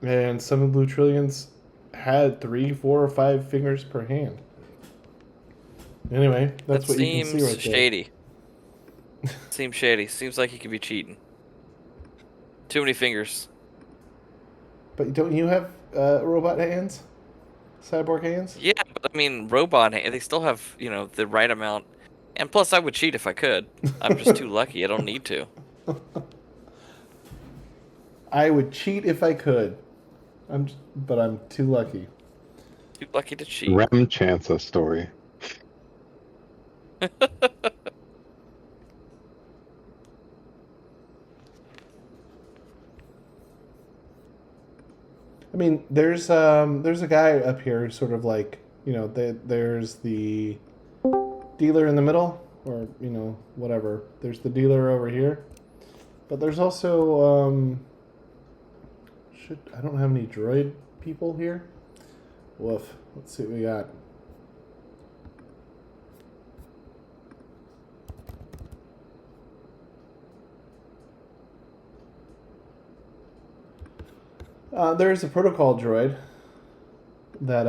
And some of the Blue Trillions had 3, 4, or 5 fingers per hand. Anyway, that's what you can see right shady. Seems shady. Seems like he could be cheating. Too many fingers. But don't you have robot hands? Cyborg hands? Yeah, but I mean, robot hands, they still have, the right amount. And plus, I would cheat if I could. I'm just too lucky. I don't need to. I would cheat if I could. But I'm too lucky. Too lucky to cheat. Rem Chanceux story. I mean, there's a guy up here who's sort of like, there's the dealer in the middle, or whatever. There's the dealer over here, but there's also I don't have any droid people here. Woof. Let's see what we got. There's a protocol droid that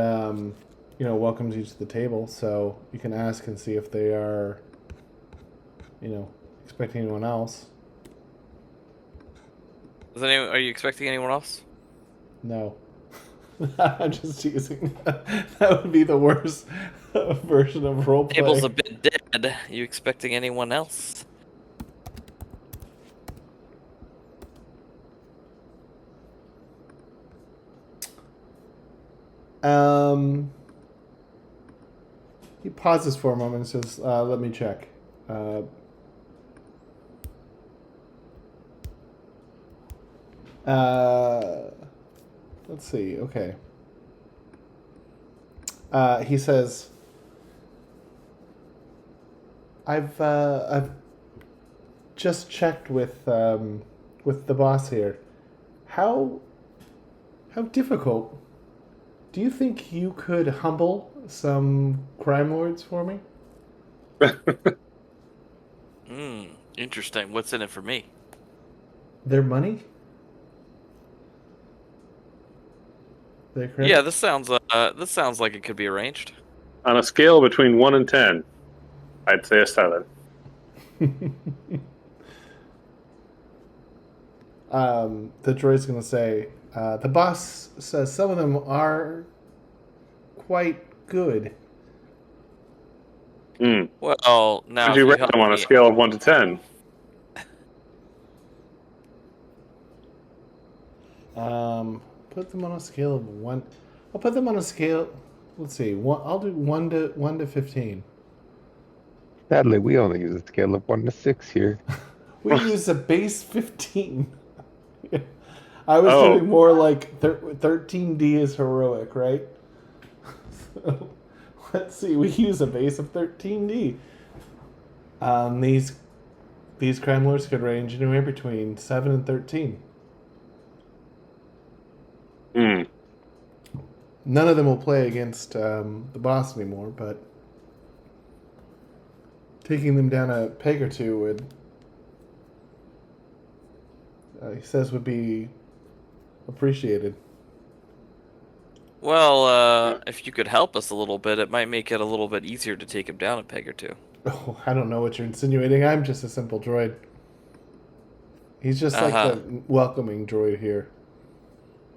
welcomes you to the table, so you can ask and see if they are expecting anyone else. Are you expecting anyone else? No. I'm just teasing. That would be the worst version of roleplay. Table's a bit dead. You expecting anyone else? He pauses for a moment and says, let me check. Let's see. Okay. He says, I've just checked with the boss here. How difficult? Do you think you could humble some crime lords for me? Interesting. What's in it for me? Their money? Their credit? Yeah, this sounds like it could be arranged. On a scale between 1 and 10, I'd say a 7. The droid's going to say, the boss says some of them are quite good. Well, now Would you rate them on a scale of 1 to 10? Put them on a scale of 1. I'll put them on a scale. Let's see. I'll do 1 to 15. Sadly, we only use a scale of 1 to 6 here. We use a base 15. I was doing more like 13D is heroic, right? So, let's see. We use a base of 13D. These crime lords could range anywhere between 7 and 13. None of them will play against the boss anymore, but taking them down a peg or two would, he says, would be appreciated. Well, if you could help us a little bit, it might make it a little bit easier to take him down a peg or two. Oh, I don't know what you're insinuating. I'm just a simple droid. He's just like the welcoming droid here.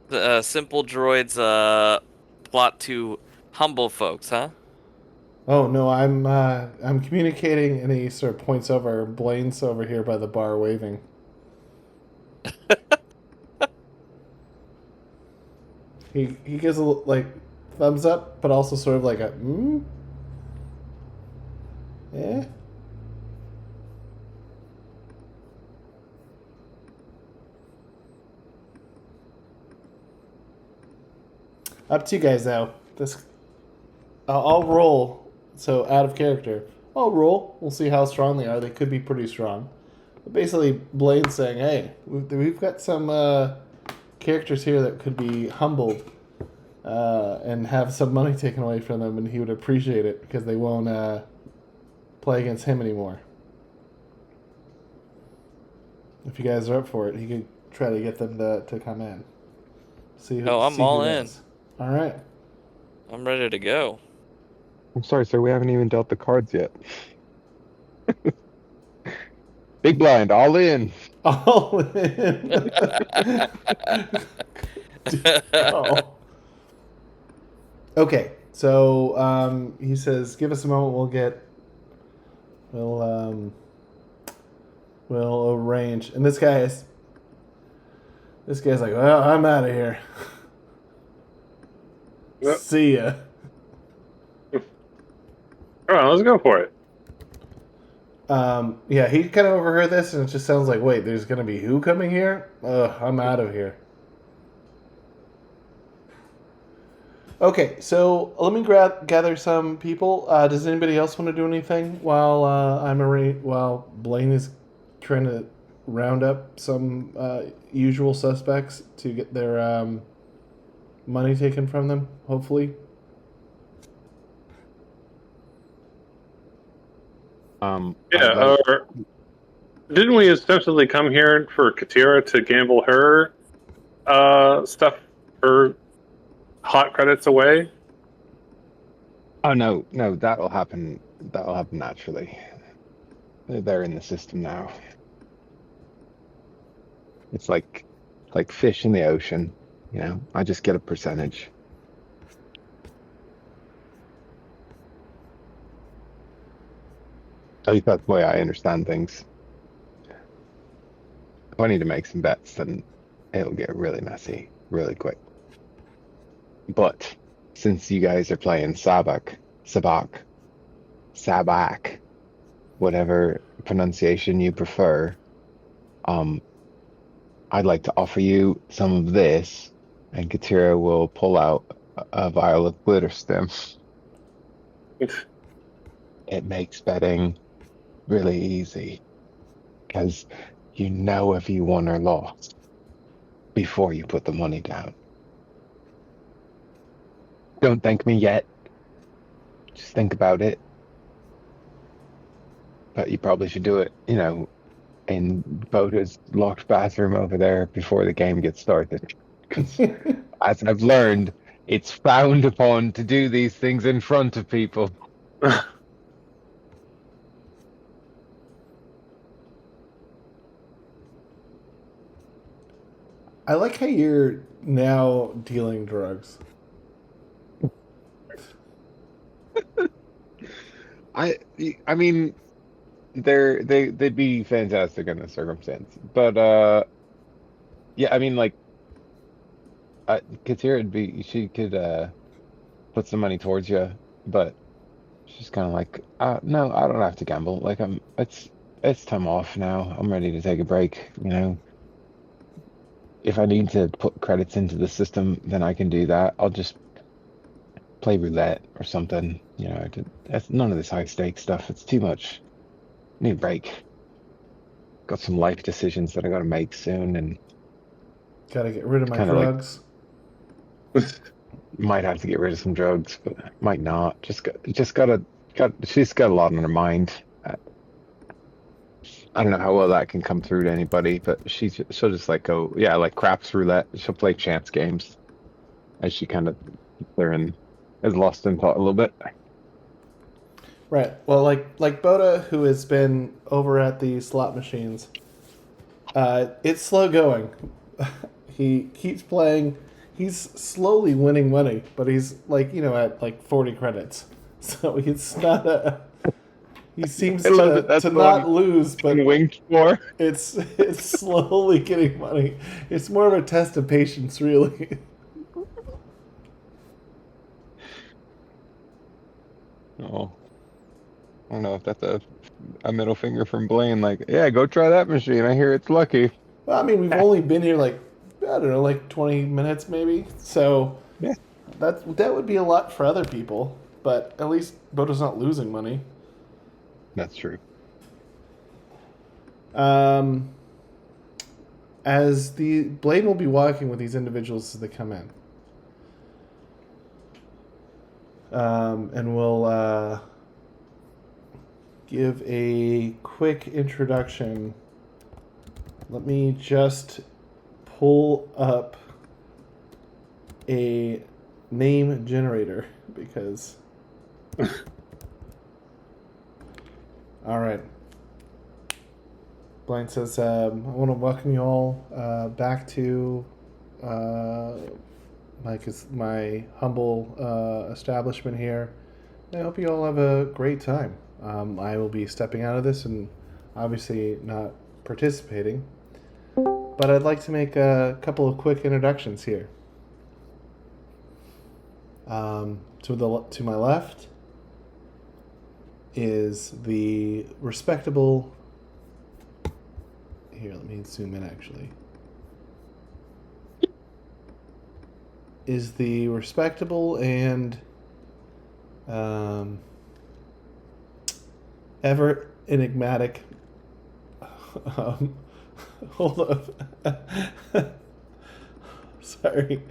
The simple droids plot to humble folks, huh? Oh no, I'm communicating, and he sort of points over. Blaine's over here by the bar waving. He gives a thumbs up, but also sort of like a yeah. Up to you guys now. I'll roll. So out of character, I'll roll. We'll see how strong they are. They could be pretty strong. But basically, Blaine's saying, "Hey, we've got some characters here that could be humbled and have some money taken away from them, and he would appreciate it because they won't play against him anymore. If you guys are up for it, he could try to get them to come in." See who. Oh, I'm see all who in. does. All right. I'm ready to go. I'm sorry, sir. We haven't even dealt the cards yet. Big blind, all in. All in. Oh. Okay, so he says, "Give us a moment. We'll arrange." And this guy's like, "Well, I'm out of here. Yep. See ya." All right, let's go for it. Yeah, he kind of overheard this, and it just sounds like, "Wait, there's gonna be who coming here? I'm out of here." Okay, so let me gather some people. Does anybody else want to do anything while while Blaine is trying to round up some usual suspects to get their money taken from them? Hopefully. Yeah, or didn't we essentially come here for Katira to gamble her stuff, her hot credits away? Oh no, that'll happen. That'll happen naturally. They're in the system now. It's like fish in the ocean. You know, I just get a percentage. At least that's the way I understand things. If I need to make some bets, then it'll get really messy really quick. But since you guys are playing Sabak, whatever pronunciation you prefer, I'd like to offer you some of this, and Katira will pull out a vial of glitter stem. It makes betting really easy because you know if you won or lost before you put the money down. Don't thank me yet. Just think about it. But you probably should do it, you know, in Bota's locked bathroom over there before the game gets started. Because as I've learned, it's frowned upon to do these things in front of people. I like how you're now dealing drugs. I mean, they'd be fantastic in this circumstance. But yeah, I mean like Katira would be she could put some money towards you, but she's kind of like, no, I don't have to gamble. Like it's time off now. I'm ready to take a break, you know. If I need to put credits into the system, then I can do that. I'll just play roulette or something, you know. That's none of this high stakes stuff. It's too much. I need a break. Got some life decisions that I got to make soon, and Gotta get rid of my kind of like drugs. might have to get rid of some drugs, but might not. Just gotta she's got a lot on her mind. I don't know how well that can come through to anybody, but she'll just like go, yeah, like craps roulette. She'll play chance games as she kind of is lost in thought a little bit. Right. Well, like Bota, who has been over at the slot machines, it's slow going. He keeps playing. He's slowly winning money, but he's like, you know, at like 40 credits. So it's not a. He seems to not lose, but winked for. it's slowly getting money. It's more of a test of patience, really. Oh, I don't know if that's a middle finger from Blaine. Like, yeah, go try that machine. I hear it's lucky. Well, I mean, we've only been here like, I don't know, like 20 minutes maybe. So Yeah, that would be a lot for other people, but at least Bota's not losing money. that's true. As the Blaine will be walking with these individuals as they come in. And we'll give a quick introduction. Let me just pull up a name generator because. All right. Blaine says, I want to welcome you all back to my humble establishment here. I hope you all have a great time. I will be stepping out of this and obviously not participating, but I'd like to make a couple of quick introductions here. To my left is the respectable. Here, let me zoom in. Actually, is the respectable and ever enigmatic. Hold up. Sorry.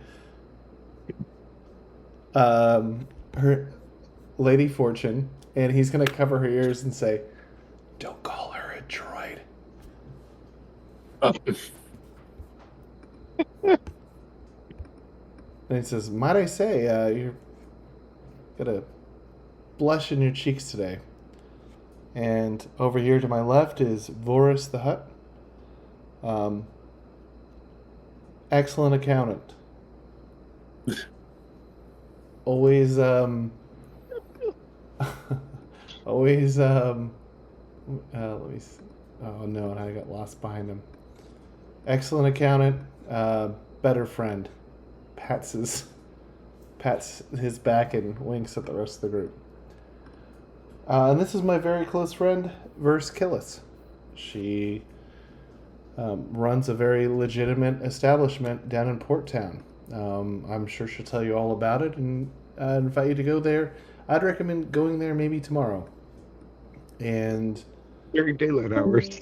Her Lady Fortune, and he's gonna cover her ears and say, "Don't call her a droid." And he says, "Might I say, you're got a blush in your cheeks today." And over here to my left is Vorus the Hutt. Excellent accountant. Always, always, let me see. Oh no, I got lost behind him. Excellent accountant, better friend. Pats his back and winks at the rest of the group. And this is my very close friend, Verse Killis. She runs a very legitimate establishment down in Port Town. I'm sure she'll tell you all about it and invite you to go there. I'd recommend going there maybe tomorrow. And during daylight hours.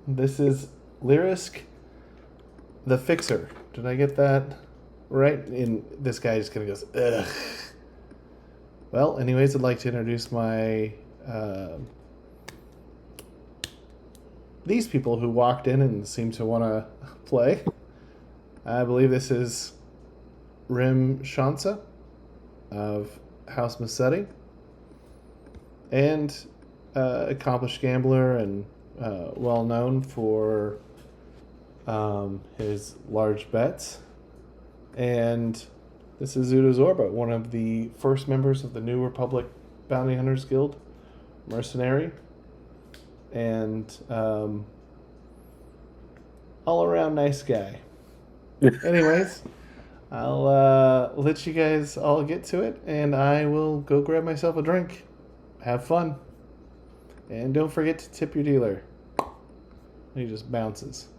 This is Lyrisk the Fixer. Did I get that right? And this guy just kind of goes, ugh. Well, anyways, I'd like to introduce my these people who walked in and seem to want to play. I believe this is Rim Chanceux of House Massetti, and accomplished gambler and well known for his large bets. And this is Zuda Zorba, one of the first members of the New Republic Bounty Hunters Guild, mercenary, and all around nice guy. Anyways, I'll let you guys all get to it, and I will go grab myself a drink. Have fun. And don't forget to tip your dealer. He just bounces.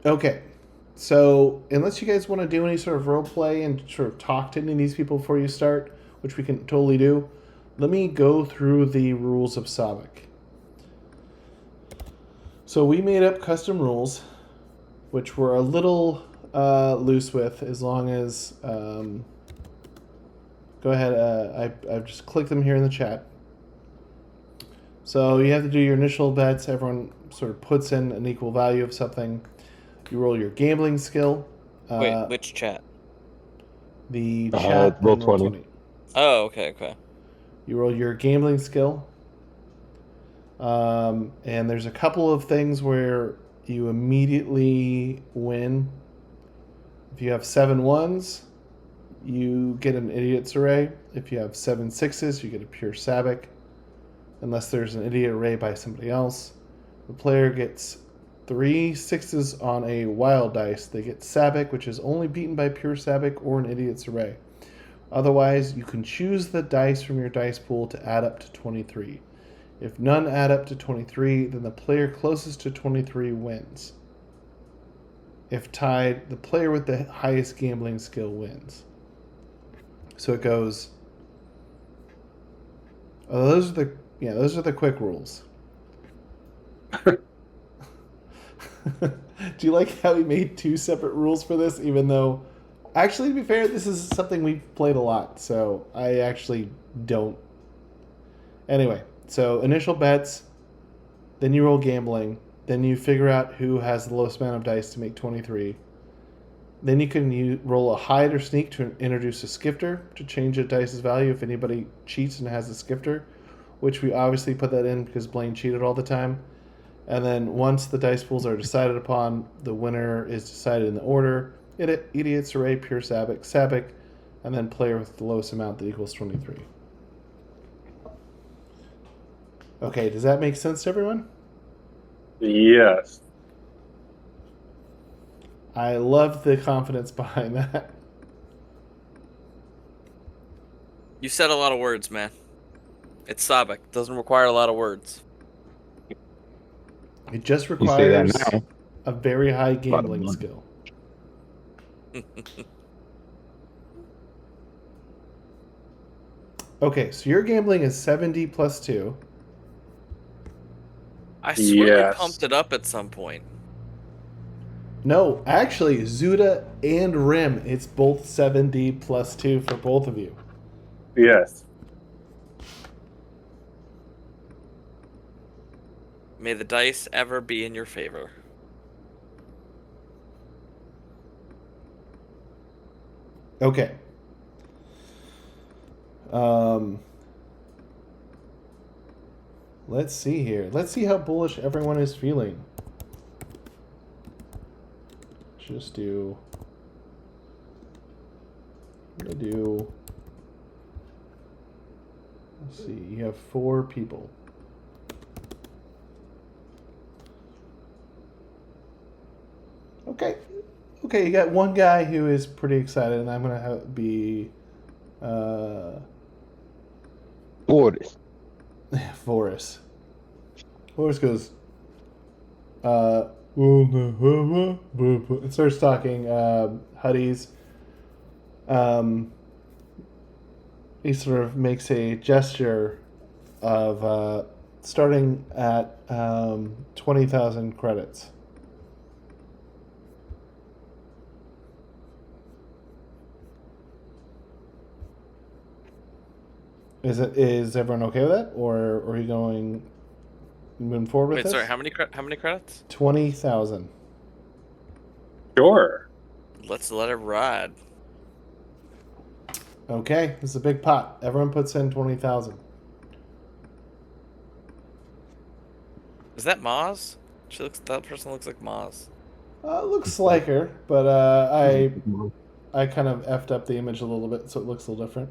Okay. So, unless you guys want to do any sort of role play and sort of talk to any of these people before you start, which we can totally do, let me go through the rules of Sabak. So we made up custom rules, which we're a little loose with, as long as... go ahead, I've just clicked them here in the chat. So you have to do your initial bets. Everyone sort of puts in an equal value of something. You roll your gambling skill. Wait, which chat? The chat roll on Roll 20. 20. Oh, okay. You roll your gambling skill. And there's a couple of things where you immediately win. If you have 7 ones, you get an idiot's array. If you have 7 sixes, you get a pure Sabak. Unless there's an idiot array by somebody else. The player gets 3 sixes on a wild dice. They get Sabak, which is only beaten by pure Sabak or an idiot's array. Otherwise, you can choose the dice from your dice pool to add up to 23. If none add up to 23, then the player closest to 23 wins. If tied, the player with the highest gambling skill wins. So it goes. Those are the quick rules. Do you like how we made 2 separate rules for this, even though, actually, to be fair, this is something we've played a lot, so I actually don't. Anyway, so initial bets, then you roll gambling, Then you figure out who has the lowest amount of dice to make 23. Then you can roll a hide or sneak to introduce a skifter to change a dice's value if anybody cheats and has a skifter, which we obviously put that in because Blaine cheated all the time. And then once the dice pools are decided upon, the winner is decided in the order: idiot, Saray, pure Sabic, and then player with the lowest amount that equals 23. Okay, does that make sense to everyone? Yes. I love the confidence behind that. You said a lot of words, man. It's Sabic. Doesn't require a lot of words. It just requires a very high gambling Bottom skill. Okay, so your gambling is 70 plus 2. I swear we pumped it up at some point. No, actually, Zuda and Rim, it's both 70 plus 2 for both of you. Yes. May the dice ever be in your favor. Okay. Let's see here. Let's see how bullish everyone is feeling. Just do... I'm going to do... Let's see. You have 4 people. Okay. Okay, you got one guy who is pretty excited, and I'm going to be... Forrest. Forrest. Forrest goes... it starts talking Huddies. He sort of makes a gesture of starting at 20,000 credits. Is everyone okay with that, or are you moving forward with this? Wait, sorry, how many credits? 20,000. Sure. Let's let it ride. Okay, this is a big pot. Everyone puts in 20,000. Is that Maz? That person looks like Maz. Looks like her, but I kind of effed up the image a little bit, so it looks a little different.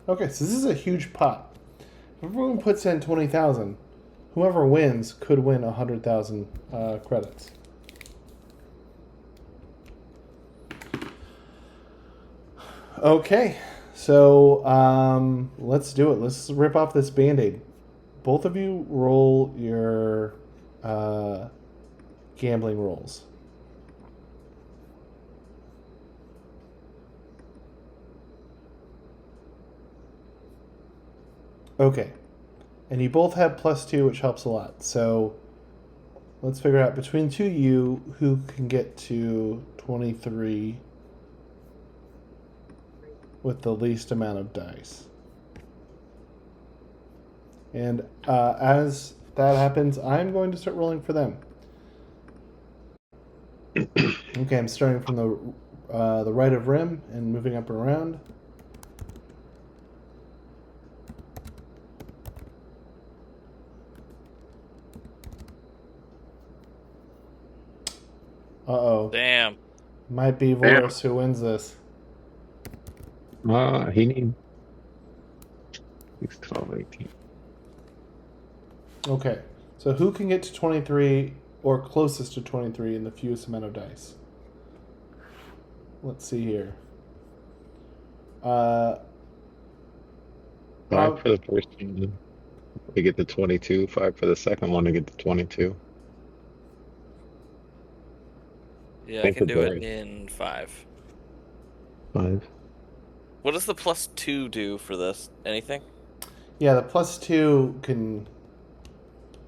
Okay, so this is a huge pot. If everyone puts in 20,000, whoever wins could win 100,000 credits. Okay, so let's do it. Let's rip off this Band-Aid. Both of you roll your gambling rolls. Okay. And you both have +2, which helps a lot. So let's figure out between two of you who can get to 23 with the least amount of dice. And as that happens, I'm going to start rolling for them. Okay, I'm starting from the right of Rim and moving up and around. Uh-oh. Damn. Might be Voris who wins this. He needs 6, 12, 18. Okay. So who can get to 23 or closest to 23 in the fewest amount of dice? Let's see here. 5 for the first one to get to 22. 5 for the second one to get to 22. Yeah, I can do it in 5. 5. What does the +2 do for this? Anything? Yeah, the +2 can...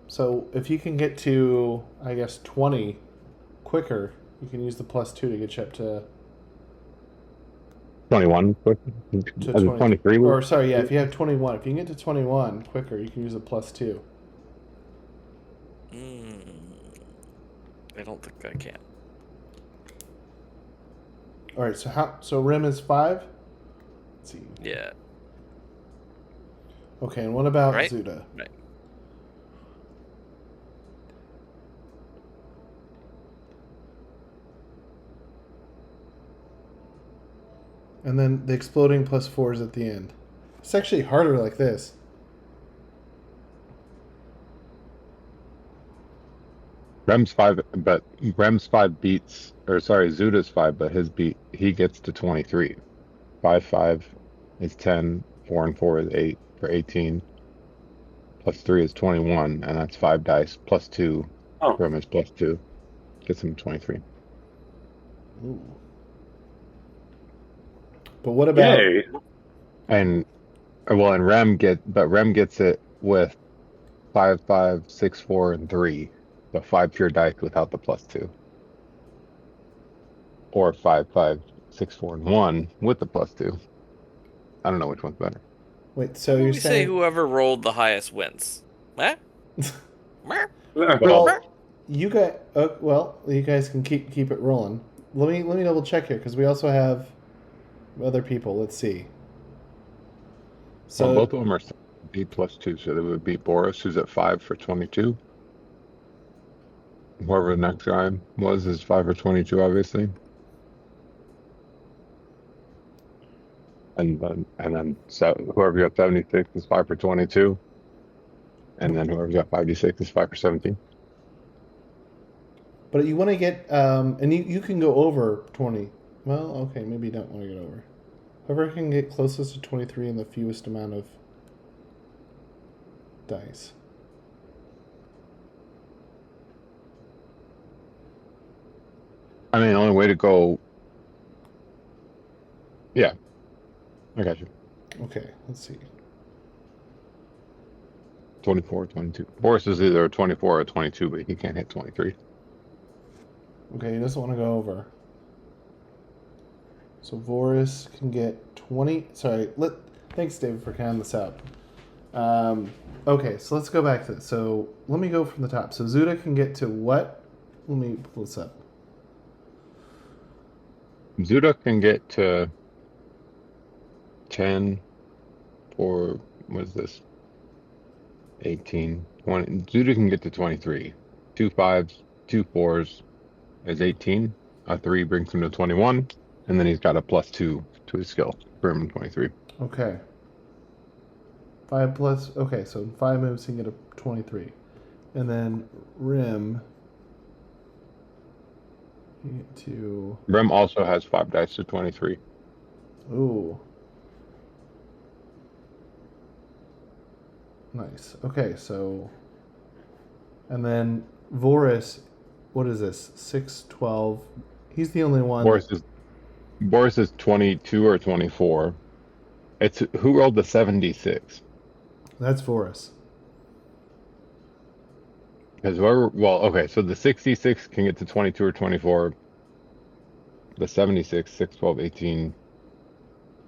So if you can get to, I guess, 20 quicker, you can use the +2 to get you up to 21 quick. To As a 23. Or sorry, yeah, if you have 21, if you can get to 21 quicker, you can use a +2. I don't think I can. All right, so Rim is 5. Let's see. Yeah. Okay, and what about Right? Zuda? Right. And then the exploding +4s at the end. It's actually harder like this. Rem's 5, but Rem's 5 beats, or sorry, Zuda's 5, but he gets to 23. 5 is 10, 4 and 4 is 8 for 18. +3 is 21, and that's 5 dice. +2, Rem is +2. Gets him 23. Ooh. But what about? Yay. And Rem gets it with 5, 5, 6, 4, and 3. So 5 pure dice without the +2. Or 5, 5, 6, 4, and 1 with the +2. I don't know which one's better. Wait, so Well, you're we saying say whoever rolled the highest wins? Huh? Well, you guys can keep it rolling. Let me double check here because we also have other people. Let's see. So Well, both of them are B +2, so they would beat Boris, who's at 5 for 22. Whoever the next guy was is 5 for 22, obviously. And then whoever got 76 is 5 for 22. And then whoever got 56 is 5 for 17. But you want to get and you can go over 20. Well, okay, maybe you don't want to get over. Whoever can get closest to 23 in the fewest amount of dice. I mean, the only way to go. Yeah, I got you. Okay, let's see. 24, 22. Boris is either a 24 or a 22, but he can't hit 23. Okay, he doesn't want to go over. So Voris can get 20. Sorry, thanks, David, for counting this out. Okay, so let's go back to this. So let me go from the top. So Zuda can get to what? Let me pull this up. Zuda can get to 10 for, what is this? 18, 20. Zuda can get to 23. 2 5s, 2 4s is 18. A 3 brings him to 21. And then he's got a +2 to his skill for him 23. Okay. 5 plus. Okay, so in 5 moves he can get a 23. And then Rim. You get to. Rem also has 5 dice to 23. Ooh. Nice. Okay, so. And then Voris, what is this? 6, 12. He's the only one. Boris is 22 or 24. It's who rolled the 76? That's Voris. Because okay, so the 66 can get to 22 or 24. The 76, 6, 12, 18.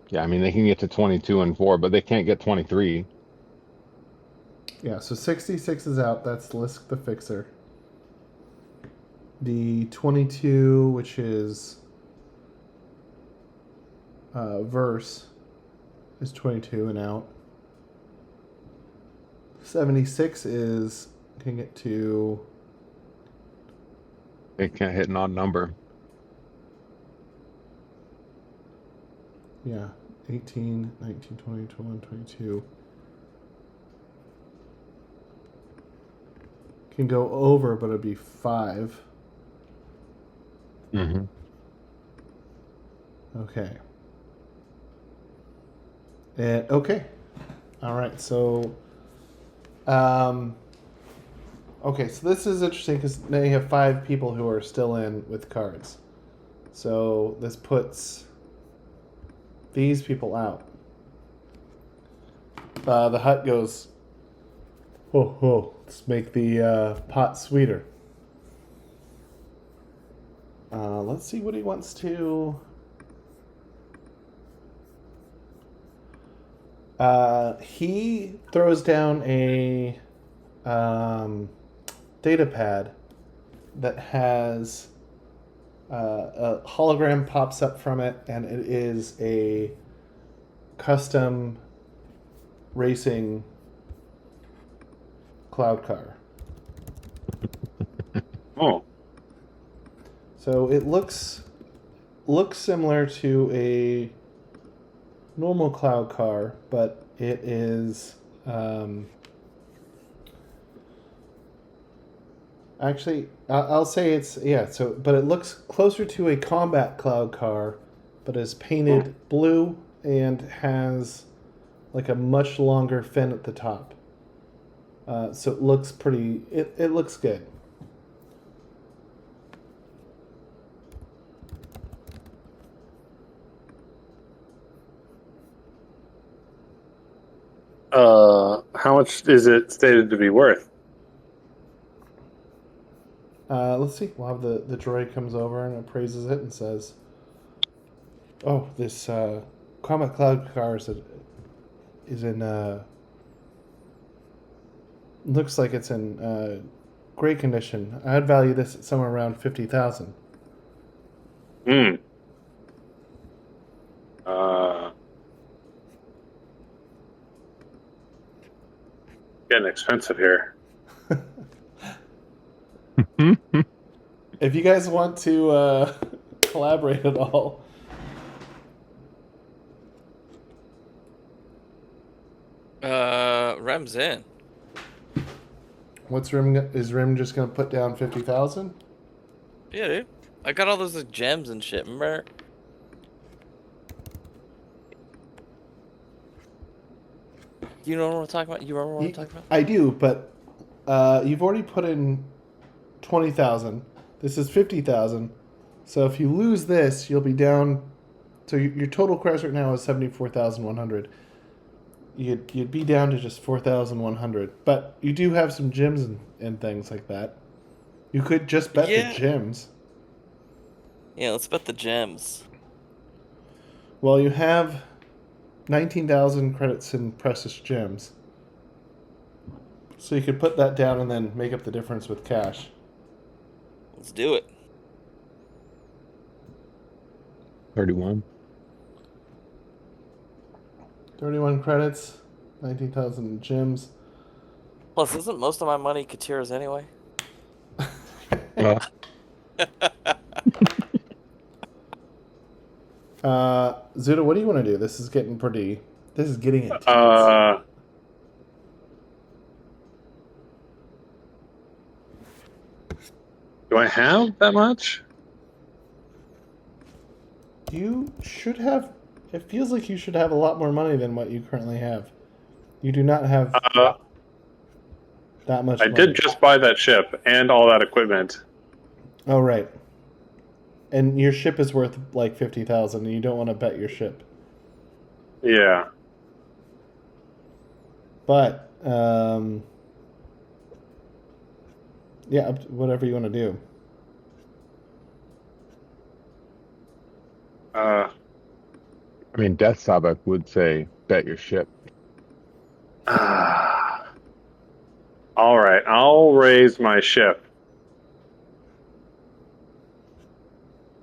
Yeah, I mean, they can get to 22 and 4, but they can't get 23. Yeah, so 66 is out. That's Lisk the Fixer. The 22, which is Verse, is 22 and out. 76 can get to. They can't hit an odd number. Yeah, 18, 19, 20, 21, 22. Can go over, but it'd be 5. Mm-hmm. Okay. And okay. All right. So, okay. So this is interesting because now you have 5 people who are still in with cards. So this puts these people out. The hut goes. Oh, let's make the pot sweeter. Let's see what he wants to. He throws down a data pad that has a hologram pops up from it, and it is a custom racing cloud car. Oh. So it looks similar to a normal cloud car, but it is actually I'll say it's so but it looks closer to a combat cloud car, but is painted blue and has like a much longer fin at the top. So it looks pretty. It looks good. How much is it stated to be worth? Let's see. We'll have the droid comes over and appraises it and says, "Oh, this combat cloud car is in looks like it's in great condition. I'd value this at somewhere around 50,000." Hmm. Getting expensive here. If you guys want to collaborate at all, Rem's in. what's Rim? Is Rim just gonna put down 50,000? Yeah, dude. I got all those like, gems and shit. Remember? You know what I'm talking about? You remember what I'm talking about? I do, but you've already put in 20,000. This is 50,000. So if you lose this, you'll be down. So your total credits right now is 74,100. You'd be down to just 4,100. But you do have some gyms and things like that. You could just bet the gyms. Yeah, let's bet the gems. Well, you have 19,000 credits in precious gems. So you could put that down and then make up the difference with cash. Let's do it. 31. 31 credits, 19,000 gems. Plus, isn't most of my money Katira's anyway? Zuda, what do you want to do? This is getting intense. Do I have that much? You should have. It feels like you should have a lot more money than what you currently have. You do not have that much money. I did just buy that ship and all that equipment. Oh, right. And your ship is worth like 50,000, and you don't want to bet your ship. Yeah. But, yeah, whatever you want to do. I mean, Death Sabbath would say, bet your ship. All right, I'll raise my ship.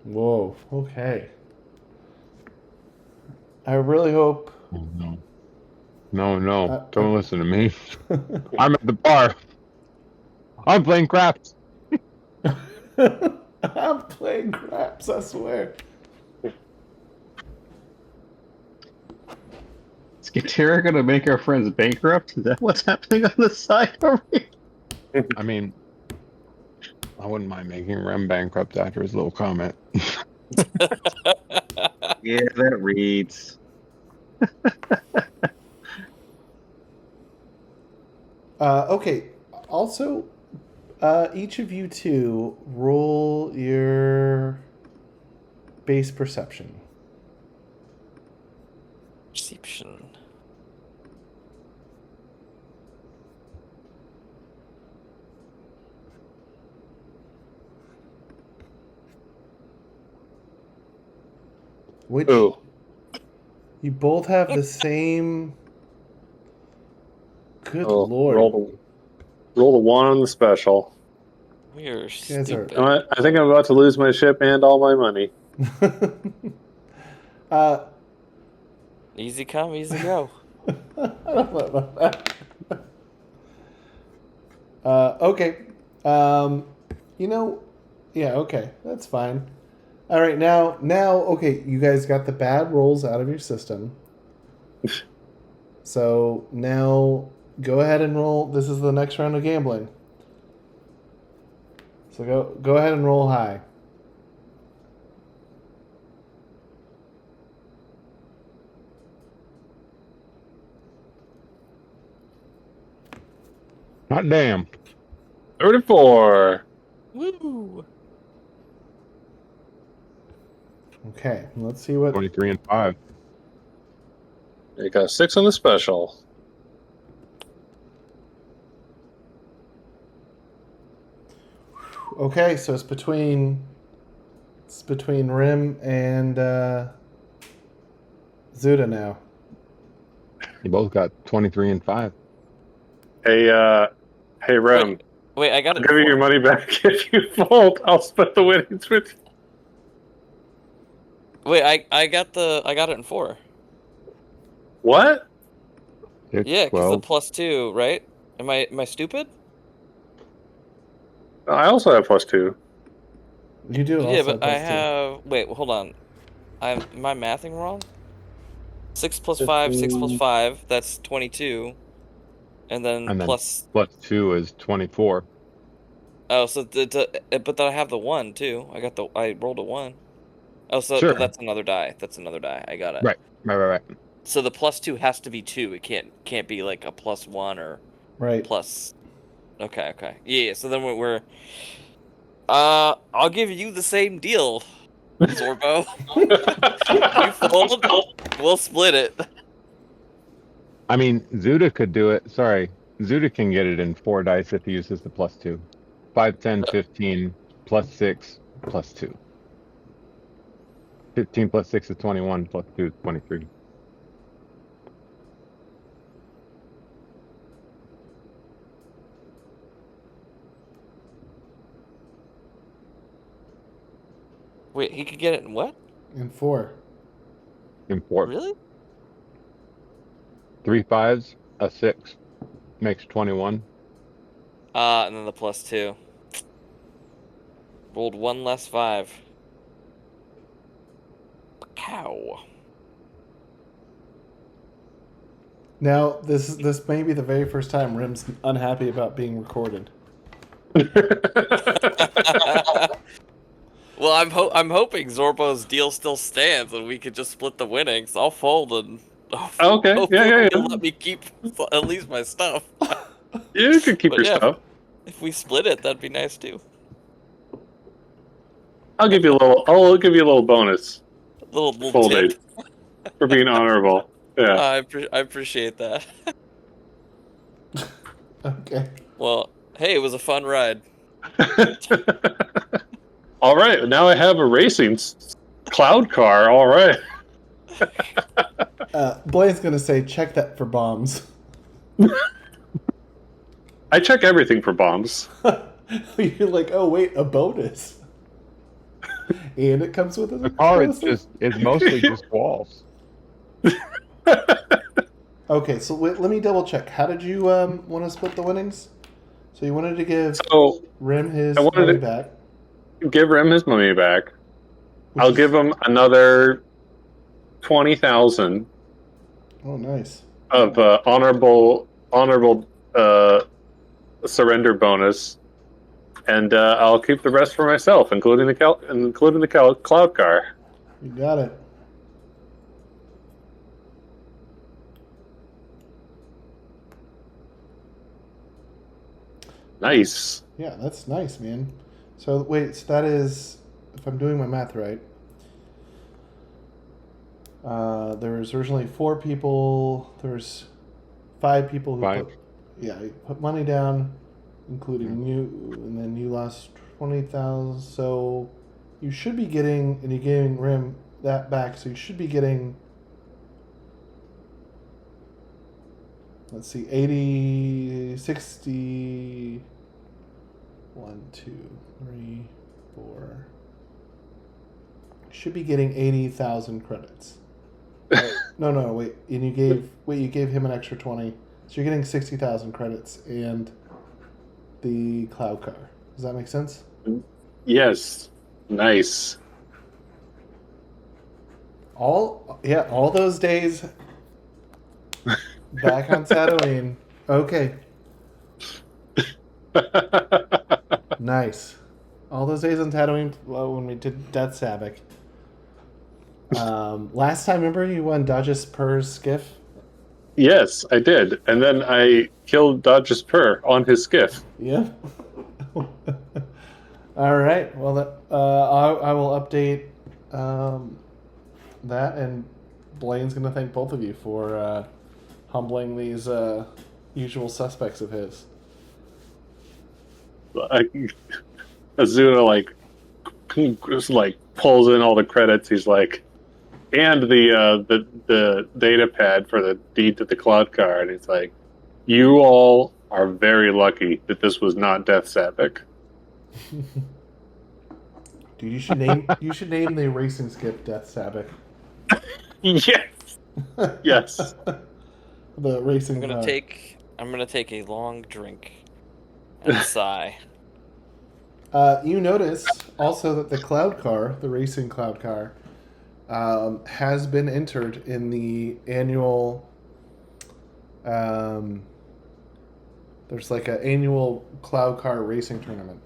Whoa, okay. I really hope... Oh, no. No, don't listen to me. I'm at the bar. I'm playing craps. I'm playing craps, I swear. Is Katira gonna make our friends bankrupt? Is that what's happening on the side over here? I mean, I wouldn't mind making Rem bankrupt after his little comment. Yeah, that reads. Okay, also, each of you two roll your base perception. Perception. Which Ooh. you both have the same Good lord. Roll a 1 on the special. You're stupid. I think I'm about to lose my ship and all my money. Easy come, easy go. I don't know about that. Okay. Yeah, okay. That's fine. All right, now, okay, you guys got the bad rolls out of your system. So now go ahead and roll. This is the next round of gambling. So go ahead and roll high. Hot damn. 34. Woo! Okay, let's see what. 23 and 5. You got 6 on the special. Okay, so it's between Rim and Zuda now. You both got 23 and 5. Hey, Rem. Wait, I got it. I'll give you your money back if you fold. I'll split the winnings with you. Wait, I got it in 4. What? It's Yeah, because the 12. +2, right? Am I stupid? I also have +2. You do also Yeah, but I plus have. Wait, hold on. Am I mathing wrong? 6 + 5, 6 + 5. That's 22, and then plus. +2 is 24. Oh, so but then I have the 1 too. I rolled a 1. Oh, so Sure. but that's another die. That's another die. I got it. Right. So the +2 has to be 2. It can't be like a +1 or right. plus. Okay. Yeah. So then we're. I'll give you the same deal, Zorbo. You fold, we'll split it. I mean, Zuda could do it. Sorry. Zuda can get it in 4 dice if he uses the +2. 5, 10, 15, +6, +2. 15 + 6 is 21, +2 is 23. Wait, he could get it in what? In 4. In 4. Really? 3 5s, a 6 makes 21. And then the +2. Rolled 1 less 5. Cow. Now this may be the very first time Rim's unhappy about being recorded. Well, I'm hoping Zorbo's deal still stands and we could just split the winnings. I'll fold and Okay. Yeah. He'll let me keep at least my stuff. You can keep your stuff. If we split it, that'd be nice too. I'll give you a little bonus. A little folded tip for being honorable. Yeah. I appreciate that. Okay. Well, hey, it was a fun ride. All right, now I have a racing cloud car. All right. Blaine's gonna say, check that for bombs. I check everything for bombs. You're like, oh wait, a bonus. And it comes with The car is mostly just walls. Okay, so let me double check. How did you want to split the winnings? So you wanted to give Rim his money back. Give Rim his money back. I'll give him another 20,000. Oh, nice. Of honorable surrender bonus, and I'll keep the rest for myself, including the cloud car. You got it. Nice. Yeah, that's nice, man. So wait, so that is, if I'm doing my math right, there was originally 4 people. There's 5 people who put money down, including you, and then you lost 20,000. So you should be getting, and you're giving Rim that back. So you should be getting let's see, 80, 60, 1, 2, 3, 4. Should be getting 80,000 credits. No, wait. And you gave him an extra 20. So you're getting 60,000 credits and the cloud car. Does that make sense? Yes. Nice. All those days back on Tatooine. Okay. Nice. All those days on Tatooine when we did Death Sabbac. Last time, remember you won Dodge's Purr's skiff? Yes, I did. And then I killed Dodge's Purr on his skiff. Yeah. All right. Well, I will update that, and Blaine's going to thank both of you for humbling these usual suspects of his. Azuna pulls in all the credits. He's like, and the data pad for the deed to the cloud car, and he's like, you all are very lucky that this was not Death Sabbac. Dude, you should name the racing skip Death Sabbac. Yes. Yes. The racing. I'm gonna take a long drink and sigh. You notice also that the cloud car, the racing cloud car, has been entered in the annual. There's like an annual cloud car racing tournament.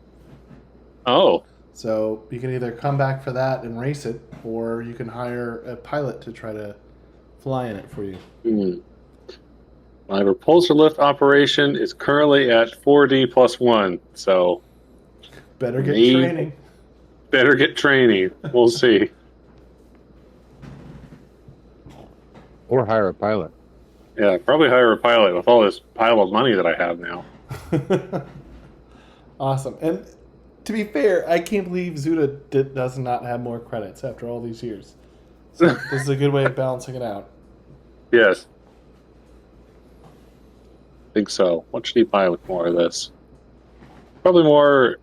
Oh. So you can either come back for that and race it, or you can hire a pilot to try to fly in it for you. My repulsor lift operation is currently at 4D plus 1, so better get training. Better get training. We'll see. Or hire a pilot. Yeah, probably hire a pilot with all this pile of money that I have now. Awesome. And to be fair, I can't believe Zuda does not have more credits after all these years. So this is a good way of balancing it out. Yes. I think so. What should he buy with more of this? Probably more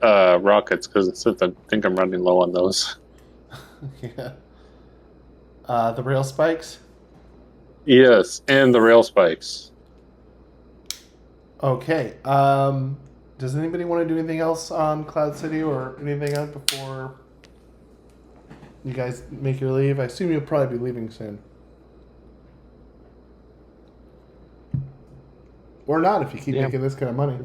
rockets, because since I think I'm running low on those. Yeah. The rail spikes? Yes, and the rail spikes. Okay. Does anybody want to do anything else on Cloud City or anything else before you guys make your leave? I assume you'll probably be leaving soon. Or not if you keep making this kind of money.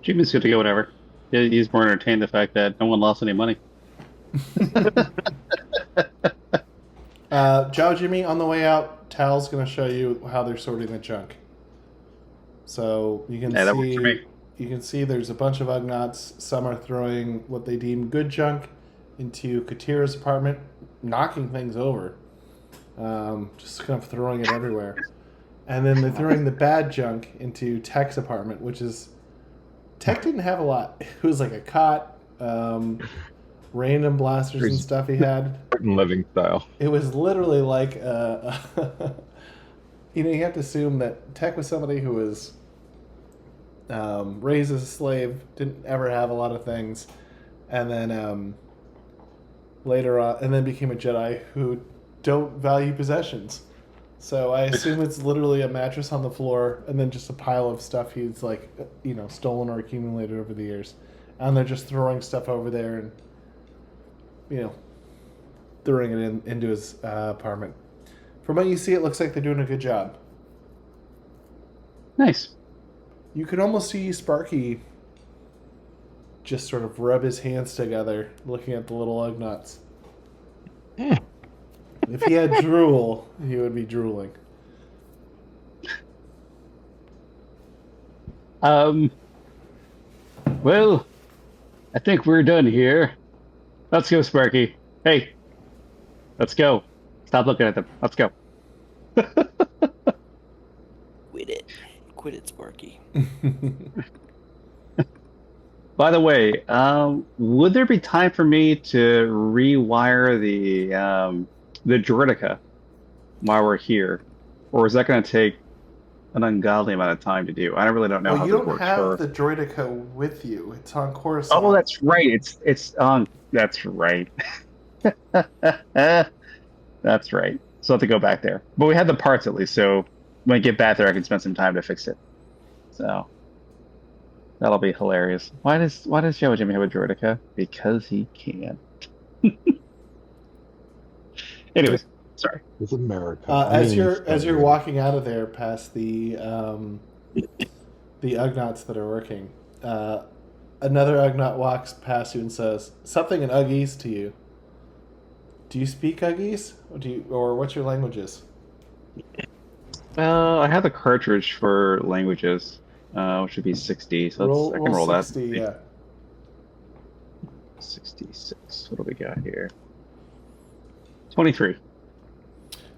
Jimmy's good to go, whatever. He's more entertained the fact that no one lost any money. Jawa Jimmy, on the way out, Tal's going to show you how they're sorting the junk. So you can that works for me. You can see there's a bunch of Ugnaughts. Some are throwing what they deem good junk into Katira's apartment, knocking things over. Just kind of throwing it everywhere. And then they're throwing the bad junk into Tech's apartment, which is... Tech didn't have a lot. It was like a cot, random blasters and stuff he had. Living style. It was literally like... you have to assume that Tech was somebody who was raised as a slave, didn't ever have a lot of things, and then later on, and then became a Jedi who don't value possessions. So I assume it's literally a mattress on the floor and then just a pile of stuff he's stolen or accumulated over the years. And they're just throwing stuff over there and, throwing it into his apartment. From what you see, it looks like they're doing a good job. Nice. You can almost see Sparky just sort of rub his hands together looking at the little Ugnaughts. If he had drool, he would be drooling. Well, I think we're done here. Let's go, Sparky. Hey, let's go. Stop looking at them. Let's go. Quit it, Sparky. By the way, would there be time for me to rewire the Druidica while we're here, or is that going to take an ungodly amount of time to do? I really don't know how you this don't works. have the Droidica with you. It's on Coruscant. Oh, that's right. It's on. That's right. That's right. So I have to go back there. But we had the parts at least, so when I get back there, I can spend some time to fix it. So that'll be hilarious. Why does Jawa Jimmy have a Droidica? Because he can. Anyways, sorry. It's America. As you're walking out of there past the Ugnaughts that are working, another Ugnaught walks past you and says something in Uggies to you. Do you speak Uggies? Or what's your languages? I have the cartridge for languages, which would be 60. So I can roll 60, that. Yeah. 66. What do we got here? 23.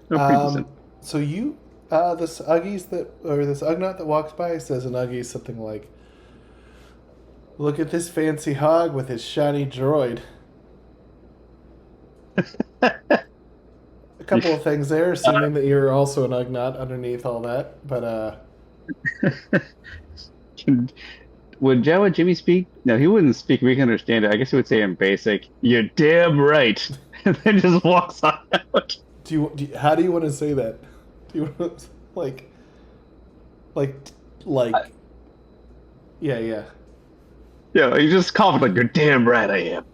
Pretty decent. So you, this Uggies this Ugnaught that walks by says in Uggies something like, "Look at this fancy hog with his shiny droid." A couple of things there, assuming that you're also an Ugnaught underneath all that, but Would Jawa Jimmy speak? No, he wouldn't speak. We can understand it. I guess he would say in basic, "You're damn right," and then just walks on out. How do you want to say that? Do you want to, yeah. Yeah, you just cough like, "You're damn right I am."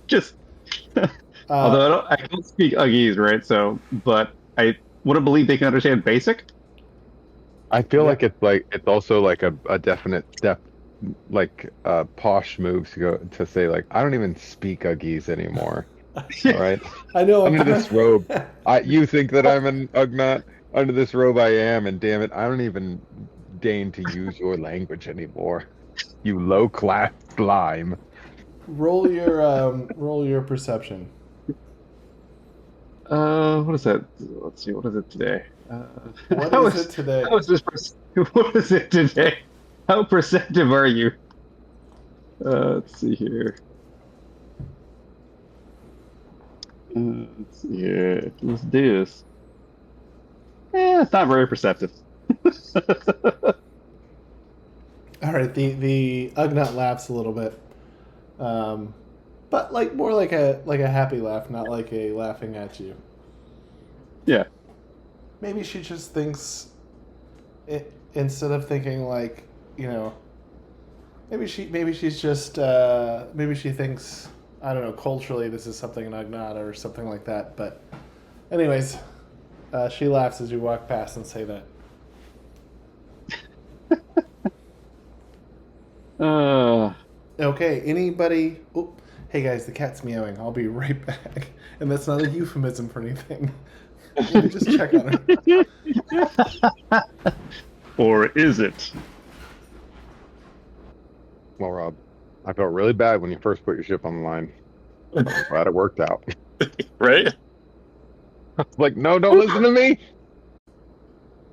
Just although I don't speak Uggies, right? So, but I wouldn't believe they can understand basic. I feel like it's also like a definite step, like posh move to say like, I don't even speak Uggies anymore. All right. I know. Under this robe, you think that I'm an Ugnaught? Under this robe, I am, and damn it, I don't even deign to use your language anymore. You low-class slime. Roll your perception. What is that? Let's see. What is it today? What is it today? What is it today? How perceptive are you? Let's see here. Let's see here. Let's do this. It's not very perceptive. All right, the Ugnaught laughs a little bit, but more like a happy laugh, not like a laughing at you. Yeah. Maybe she just thinks, instead of thinking maybe she's just maybe she thinks, I don't know, culturally this is something an Ugnaught or something like that. But anyways, she laughs as you walk past and say that. Okay, anybody? Oh, hey guys, the cat's meowing. I'll be right back. And that's not a euphemism for anything. Let me just check on her. Or is it? Well, Rob, I felt really bad when you first put your ship on the line. I'm glad it worked out. Right? Like, no, don't listen to me.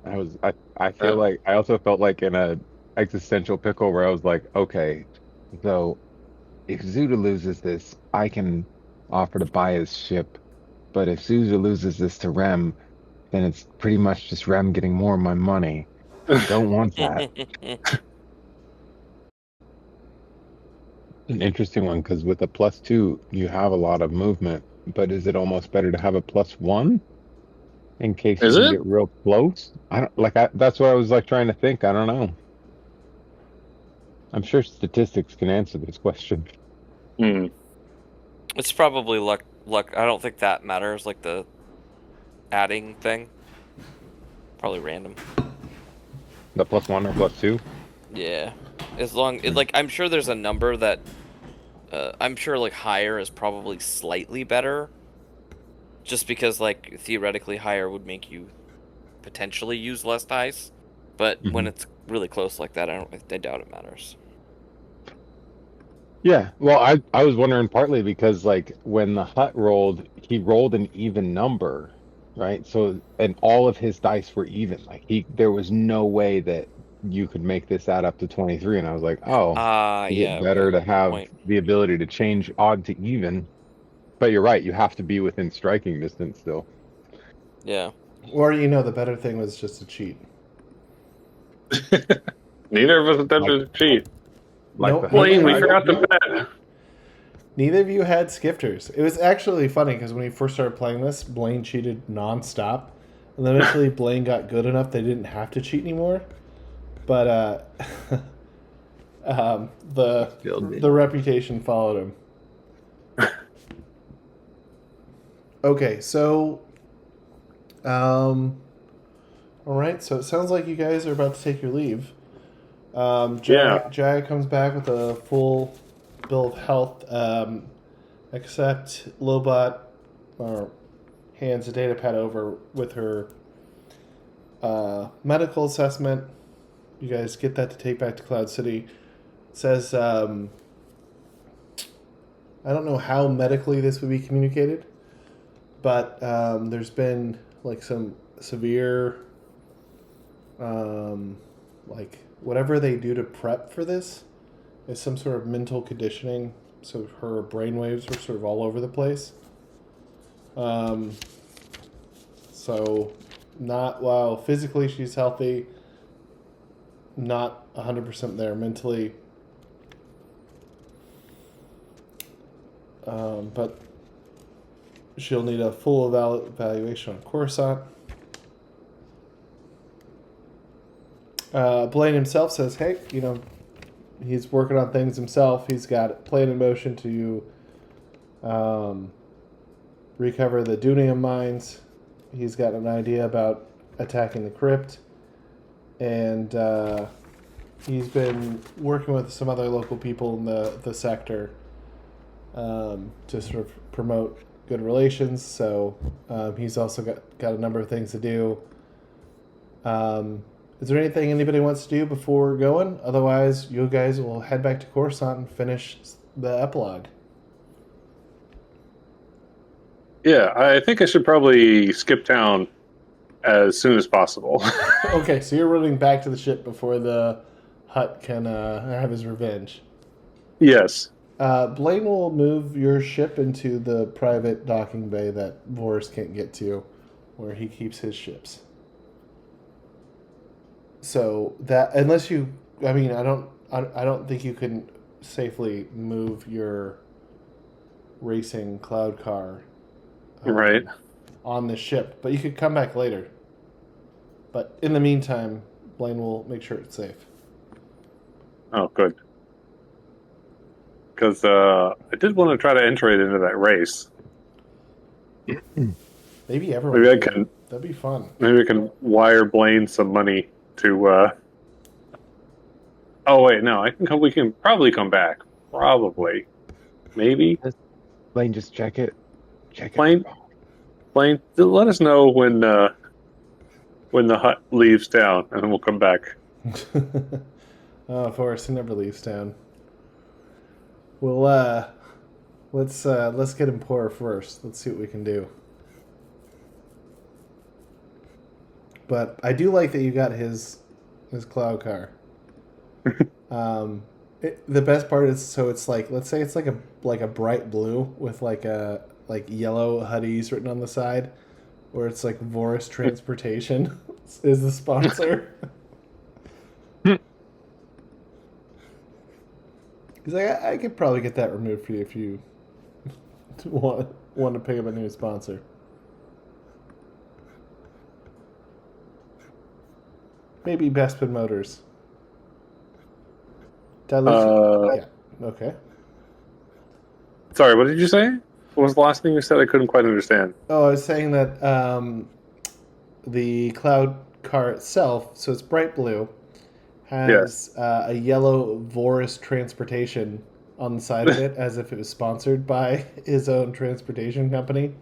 I feel like I also felt like in a existential pickle where I was like, okay, so if Zuda loses this, I can offer to buy his ship. But if Zuda loses this to Rem, then it's pretty much just Rem getting more of my money. I don't want that. An interesting one, because with a +2, you have a lot of movement. But is it almost better to have a +1 in case you can get real close? That's what I was trying to think. I don't know. I'm sure statistics can answer this question. It's probably luck. I don't think that matters. Like the adding thing, probably random. The +1 or +2? Yeah, as long I'm sure there's a number that I'm sure higher is probably slightly better. Just because theoretically higher would make you potentially use less dice, but when it's really close like that, I doubt it matters. Yeah, well, I was wondering partly because when the Hutt rolled, he rolled an even number, right? So and all of his dice were even. There was no way that you could make this add up to 23, and I was like, oh, is yeah, it better okay. to have Point. the ability to change odd to even? But you're right, you have to be within striking distance still. Yeah. Or, the better thing was just to cheat. Neither of us attempted to cheat. Like the Nope, hut Blaine, we side. forgot to bet. neither of you had skifters. It was actually funny because when we first started playing this, Blaine cheated nonstop. And then eventually Blaine got good enough they didn't have to cheat anymore. But the reputation followed him. Okay, so all right, so it sounds like you guys are about to take your leave. Jaya comes back with a full bill of health, except Lobot hands a data pad over with her medical assessment. You guys get that to take back to Cloud City. It says, I don't know how medically this would be communicated, but there's been like some severe, like whatever they do to prep for this is some sort of mental conditioning. So her brainwaves are sort of all over the place. So not while physically she's healthy, not 100% there mentally. But she'll need a full evaluation on Coruscant. Blaine himself says, hey, he's working on things himself. He's got a plan in motion to recover the Dunium mines. He's got an idea about attacking the crypt. And he's been working with some other local people in the sector to sort of promote good relations. So he's also got a number of things to do. Is there anything anybody wants to do before going? Otherwise, you guys will head back to Coruscant and finish the epilogue. Yeah, I think I should probably skip town as soon as possible. Okay, so you're running back to the ship before the Hutt can have his revenge. Yes. Blaine will move your ship into the private docking bay that Voris can't get to, where he keeps his ships. So that unless you, I don't think you can safely move your racing cloud car, Right. on the ship, but you could come back later. But in the meantime, Blaine will make sure it's safe. Oh, good. Because I did want to try to enter it into that race. Maybe everyone. Maybe I can. That'd be fun. Maybe I can wire Blaine some money to. Oh wait, no. We can probably come back. Probably, maybe. Blaine, just check it. Blaine, let us know when the Hutt leaves town, and then we'll come back. Forrest never leaves town. Well, let's get him poor first. Let's see what we can do. But I do like that you got his cloud car. The best part is, so it's like, let's say it's like a bright blue with like yellow Huddies written on the side, where it's like Voris Transportation is the sponsor. He's like, I could probably get that removed for you if you want to pick up a new sponsor. Maybe Bespin Motors. Yeah. Okay. Sorry, what did you say? What was the last thing you said? I couldn't quite understand. Oh, I was saying that the cloud car itself, so it's bright blue, has a yellow Voris Transportation on the side of it, as if it was sponsored by his own transportation company.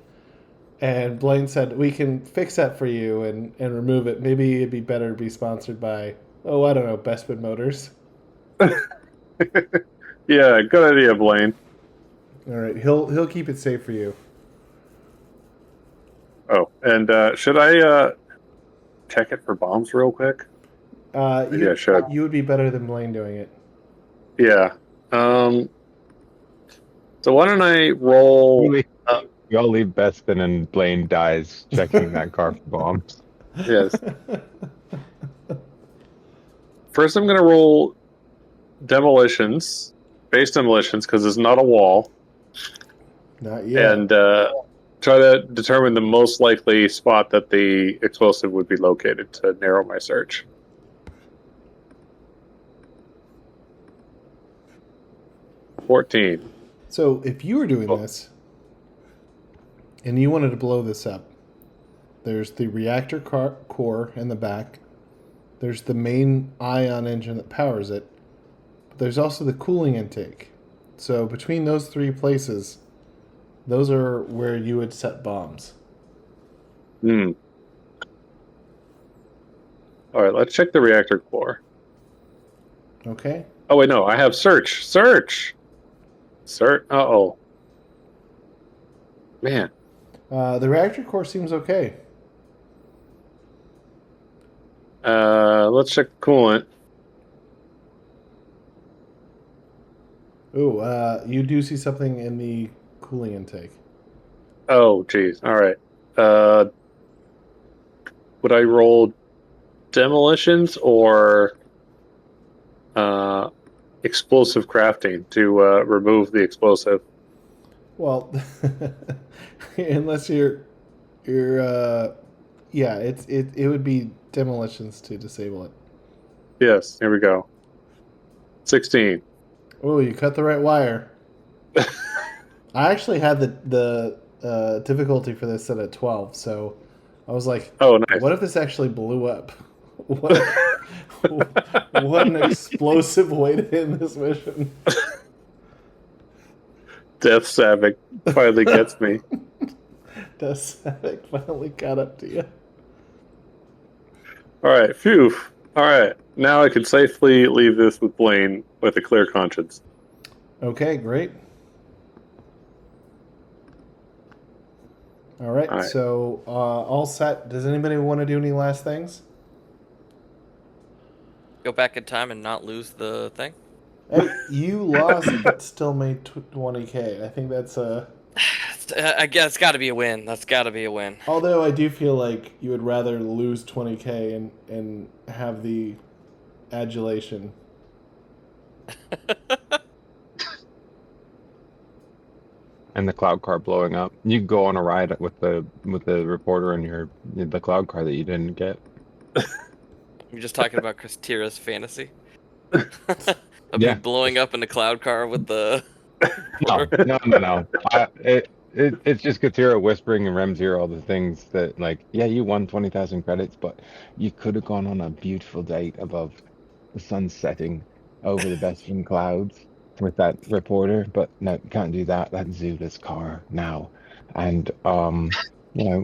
And Blaine said, we can fix that for you and remove it. Maybe it'd be better to be sponsored by, I don't know, Bespin Motors. Yeah, good idea, Blaine. All right, he'll keep it safe for you. Oh, and should I check it for bombs real quick? Maybe I should. You would be better than Blaine doing it. Yeah. So why don't I roll? We all leave Bespin and Blaine dies checking that car for bombs. Yes. First, I'm going to roll demolitions, base demolitions, because it's not a wall. Not yet. And try to determine the most likely spot that the explosive would be located to narrow my search. $14. So if you were doing this and you wanted to blow this up, there's the reactor core in the back. There's the main ion engine that powers it. But there's also the cooling intake. So between those three places, those are where you would set bombs. All right, let's check the reactor core. Okay. Oh, wait, no, I have search. Search! Uh-oh. Man. The reactor core seems okay. Let's check the coolant. Ooh, you do see something in the cooling intake. Oh, geez. All right. Would I roll demolitions or explosive crafting to remove the explosive? Well, unless you're yeah, it would be demolitions to disable it. Yes, here we go. 16. Oh, you cut the right wire. I actually had the difficulty for this set at 12, so I was like, oh, nice. What if this actually blew up? What an explosive way to end this mission. Death Savick finally gets me. Death Savick finally caught up to you. All right, phew. All right, now I can safely leave this with Blaine with a clear conscience. Okay, great. All right. So all set. Does anybody want to do any last things? Go back in time and not lose the thing? Hey, you lost but still made 20K. I think that's a... I guess it's got to be a win. That's got to be a win. Although I do feel like you would rather lose 20K and have the adulation. And the cloud car blowing up. You could go on a ride with the reporter and the cloud car that you didn't get. You're just talking about Katira's fantasy? Of me blowing up in the cloud car with the... No. It's just Katira whispering in Rem's ear all the things that, like, yeah, you won 20,000 credits, but you could have gone on a beautiful date above the sun setting over the Bespin clouds with that reporter, but no, you can't do that. That's Zula's car now. And,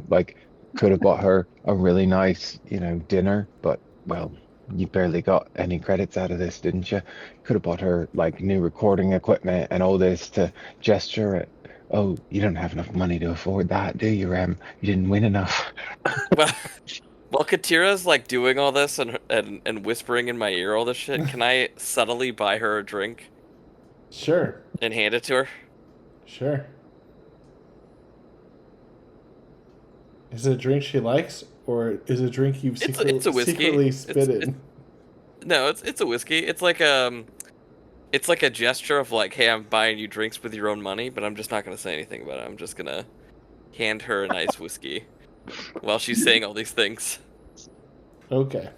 like, could have bought her a really nice, dinner, but, well, you barely got any credits out of this, didn't you? Could have bought her, like, new recording equipment and all this to gesture at. Oh, you don't have enough money to afford that, do you, Rem? You didn't win enough. While Katira's like doing all this and whispering in my ear all this shit, can I subtly buy her a drink? Sure. And hand it to her? Sure. Is it a drink she likes, or is it a drink you've it's a whiskey. Secretly spit in? No, it's a whiskey. It's like a gesture of like, hey, I'm buying you drinks with your own money, but I'm just not going to say anything about it. I'm just going to hand her a nice whiskey while she's saying all these things. Okay.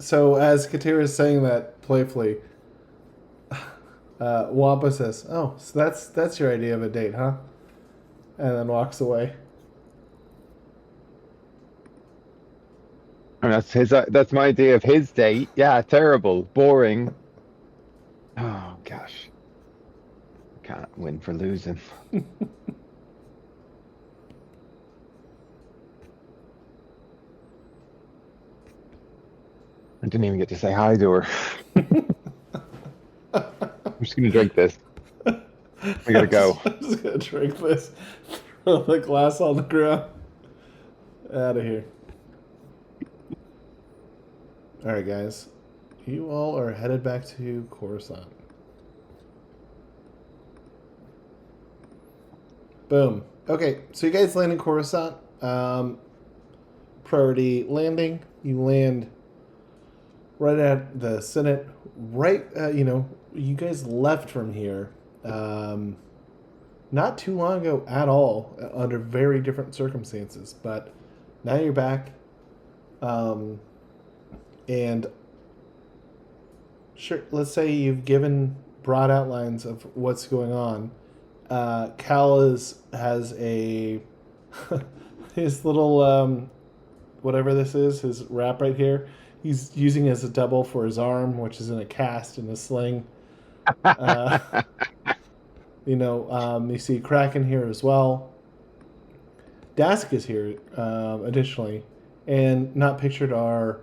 So as Katira is saying that playfully, Wampa says, "Oh, so that's your idea of a date, huh?" And then walks away. And that's my idea of his date. Yeah, terrible, boring. Oh gosh, can't win for losing. I didn't even get to say hi to her. I'm just gonna drink this. I gotta go. I'm just gonna drink this. Throw the glass on the ground. Out of here. Alright, guys. You all are headed back to Coruscant. Boom. Okay, so you guys land in Coruscant. Priority landing. You land right at the Senate. Right, you guys left from here not too long ago at all, under very different circumstances. But now you're back. And sure, let's say you've given broad outlines of what's going on. Cal has a his little whatever this is, his wrap right here. He's using as a double for his arm, which is in a cast in a sling. You see Kraken here as well. Dask is here, additionally, and not pictured are,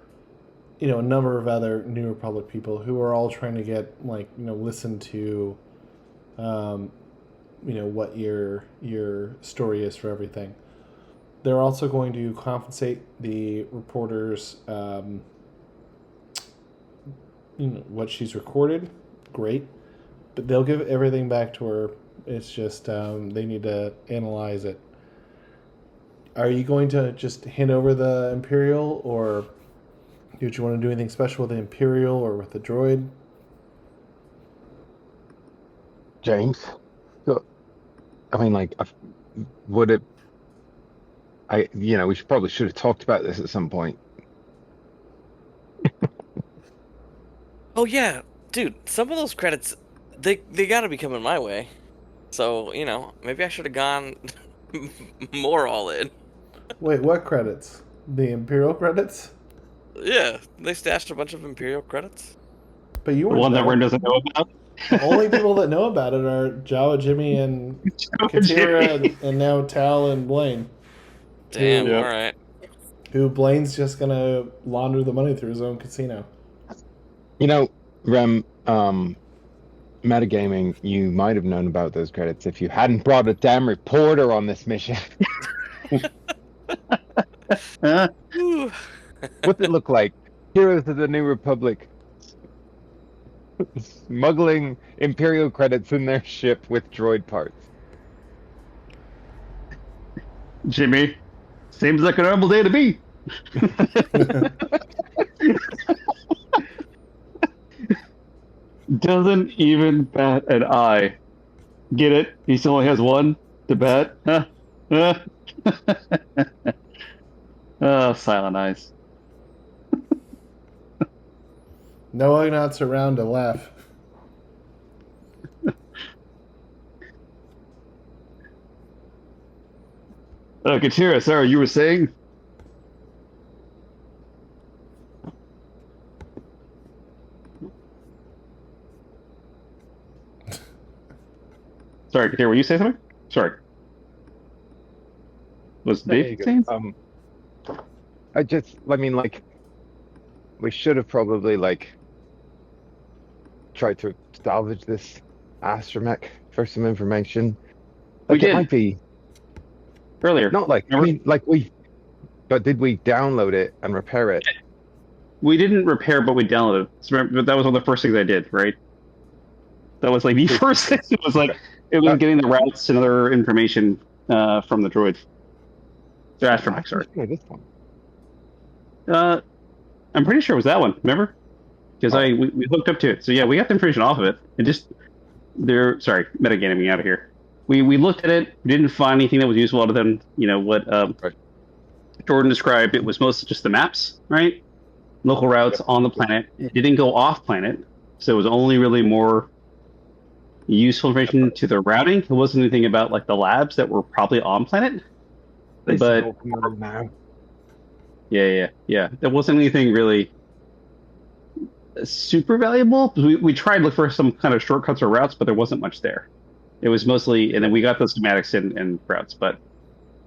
a number of other New Republic people who are all trying to get listen to, what your story is for everything. They're also going to compensate the reporters, what she's recorded. Great. But they'll give everything back to her. It's just they need to analyze it. Are you going to just hand over the Imperial, or did you want to do anything special with the Imperial or with the droid? James? I mean, would it... we probably should have talked about this at some point. Oh yeah, dude, some of those credits, they gotta be coming my way. So, maybe I should have gone more all in. Wait, what credits? The Imperial credits? Yeah, they stashed a bunch of Imperial credits. But you were the one that Ren doesn't know about. The only people that know about it are Jawa, Jimmy, and Katira, and now Tal and Blaine. Damn, all right. Who Blaine's just gonna launder the money through his own casino. Rem, metagaming, you might have known about those credits if you hadn't brought a damn reporter on this mission. What's it look like? Heroes of the New Republic smuggling Imperial credits in their ship with droid parts. Jimmy, seems like a normal day to me. Doesn't even bat an eye. Get it? He still only has one to bat. Oh, silent eyes. No Ugnaughts around to laugh. Katira, sorry, you were saying? Sorry, Katira, were you saying something? Sorry. Was Dave saying? We should have probably tried to salvage this astromech for some information. We did. It might be earlier. Not but did we download it and repair it? We didn't repair, but we downloaded it. So remember, that was one of the first things I did, right? That was the first thing. It was getting the routes and other information from the droid. The astromech, sorry. This one. I'm pretty sure it was that one. Remember? Because we hooked up to it. So yeah, we got the information off of it. Sorry, metagaming out of here. We looked at it. We didn't find anything that was useful other than what Jordan described. It was mostly just the maps, right? Local routes on the planet. It didn't go off planet, so it was only really more useful information to the routing. It wasn't anything about the labs that were probably on planet. But now. Yeah. There wasn't anything really super valuable. We tried to look for some kind of shortcuts or routes, but there wasn't much there. It was mostly, and then we got the schematics and routes, but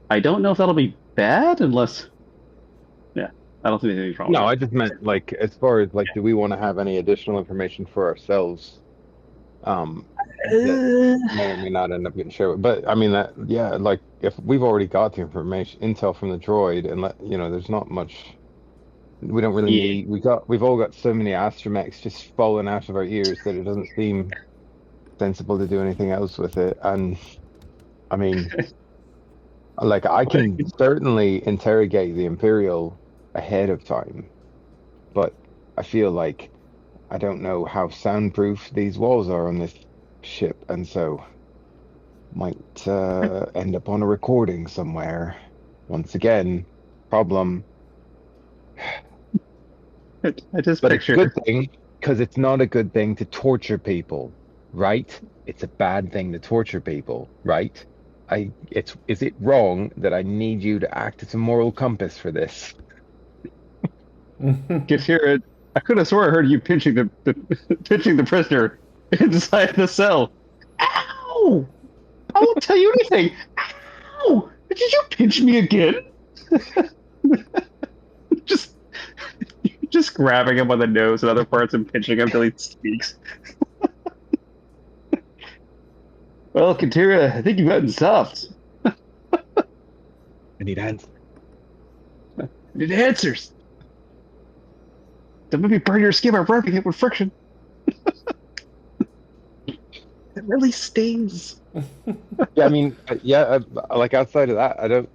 I don't know if that'll be bad unless, I don't think there's anything wrong. No, I just meant as far as do we want to have any additional information for ourselves? That may or may not end up getting shared. But I mean if we've already got the intel from the droid, and there's not much We don't really Yeah. need. We've all got so many astromechs just falling out of our ears that it doesn't seem sensible to do anything else with it. And I mean, like I can certainly interrogate the Imperial ahead of time, but I feel like I don't know how soundproof these walls are on this ship, and so might end up on a recording somewhere. Once again, problem. I just But it's a picture. good thing because it's not a good thing to torture people, right? It's a bad thing to torture people, right? Is it wrong that I need you to act as a moral compass for this? Katira, I could have swore I heard you pinching the pinching the prisoner inside the cell. Ow! I won't tell you anything. Ow! Did you pinch me again? just just grabbing him on the nose and other parts and pinching him until he speaks. Well, Katira, I think you've gotten soft. I need answers. I need answers. Don't make me burn your skin by rubbing it with friction. It really stings. Yeah, I mean, yeah, like outside of that, I don't,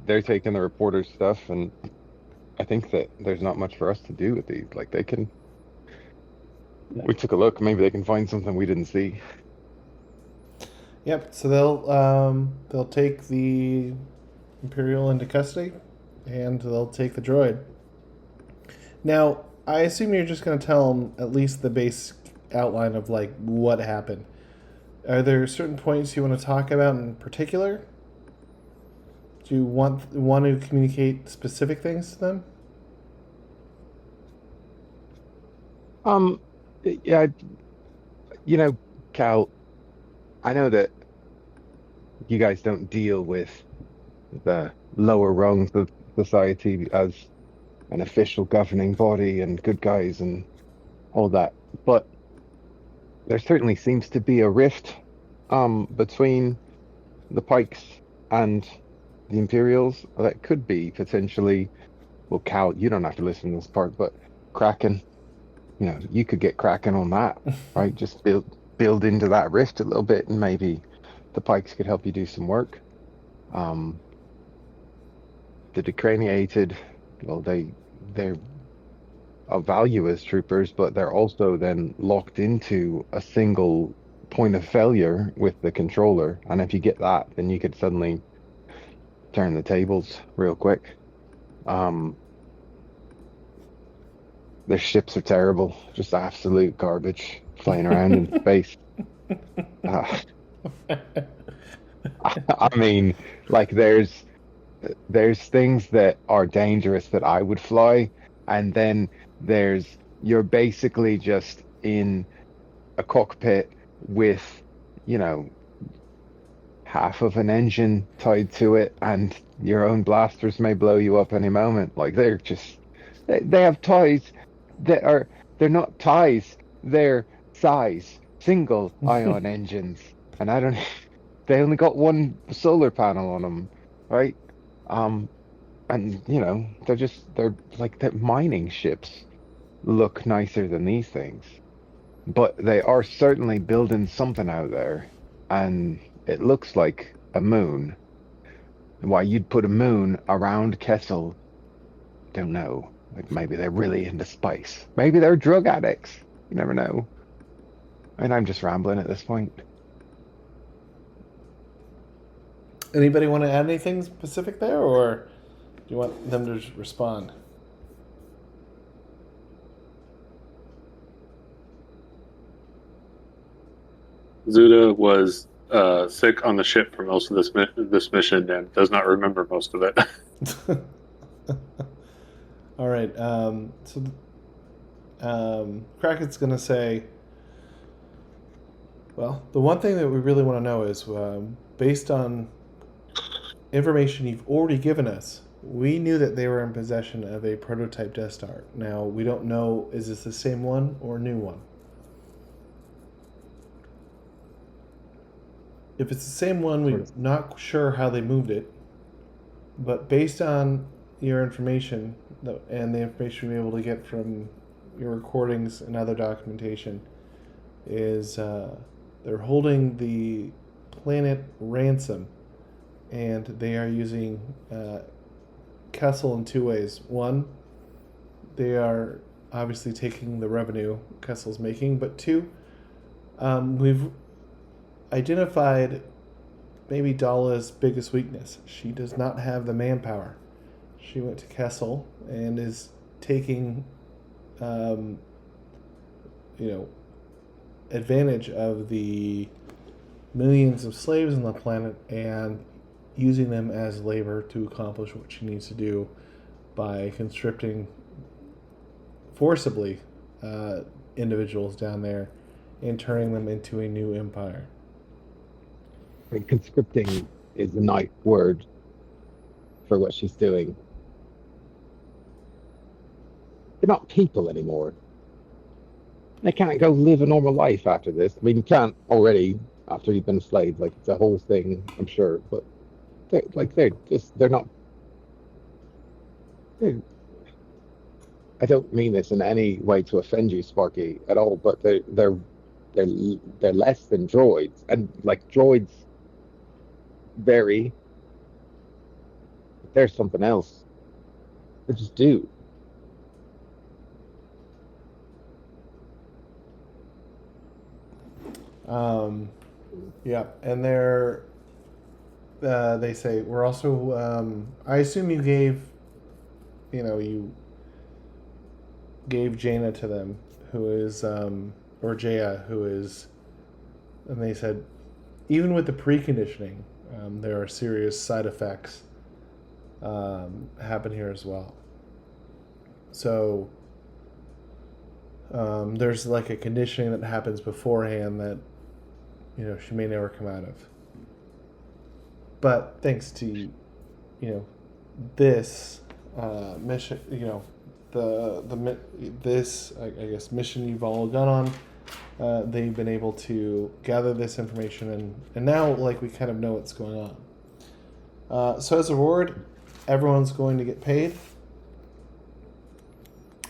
they're taking the reporter's stuff, and I think that there's not much for us to do with these. Like they can, we took a look, maybe they can find something we didn't see. Yep. So they'll take the Imperial into custody, and they'll take the droid. Now, I assume you're just going to tell them at least the base outline of like what happened. Are there certain points you want to talk about in particular? Do you want to communicate specific things to them? Yeah, Cal, I know that you guys don't deal with the lower rungs of society as an official governing body and good guys and all that, but there certainly seems to be a rift between the Pikes and the Imperials that could be potentially, well, Cal, you don't have to listen to this part, but Kraken, you could get Kraken on that, right? Just build into that rift a little bit, and maybe the Pikes could help you do some work. The decraniated, well, they're of value as troopers, but they're also then locked into a single point of failure with the controller. And if you get that, then you could suddenly turn the tables real quick. Their ships are terrible, just absolute garbage flying around in space. I mean, like there's things that are dangerous that I would fly, and then you're basically just in a cockpit with, half of an engine tied to it, and your own blasters may blow you up any moment. Like they have toys they're not ties, they're size single ion engines, and I don't. They only got one solar panel on them, right? And they're like the mining ships look nicer than these things, but they are certainly building something out there, and it looks like a moon. Why you'd put a moon around Kessel, don't know. Like maybe they're really into spice. Maybe they're drug addicts. You never know. And I'm just rambling at this point. Anybody want to add anything specific there, or do you want them to respond? Zuda was sick on the ship for most of this mission and does not remember most of it. All right. Kraken's going to say, well, the one thing that we really want to know is, based on information you've already given us, we knew that they were in possession of a prototype Death Star. Now, we don't know, is this the same one or a new one? If it's the same one, we're not sure how they moved it. But based on your information, and the information we're able to get from your recordings and other documentation is they're holding the planet ransom, and they are using Kessel in two ways. One, they are obviously taking the revenue Kessel's making, but two, we've identified maybe Dala's biggest weakness. She does not have the manpower. She went to Kessel and is taking, advantage of the millions of slaves on the planet and using them as labor to accomplish what she needs to do by conscripting forcibly individuals down there and turning them into a new empire. I mean, conscripting is a nice word for what she's doing. They're not people anymore. They can't go live a normal life after this. I mean, you can't already after you've been enslaved. Like, it's a whole thing, I'm sure. But they're not. I don't mean this in any way to offend you, Sparky, at all. But they're less than droids, and like droids vary. But there's something else. They just do. Yeah, and they say we're also. I assume you gave Jaina to them, who is or Jaya, who is, and they said even with the preconditioning, there are serious side effects happen here as well. So there's like a conditioning that happens beforehand that she may never come out of. But thanks to this mission, this I guess mission you've all gone on, they've been able to gather this information and now like we kind of know what's going on. So as a reward, everyone's going to get paid.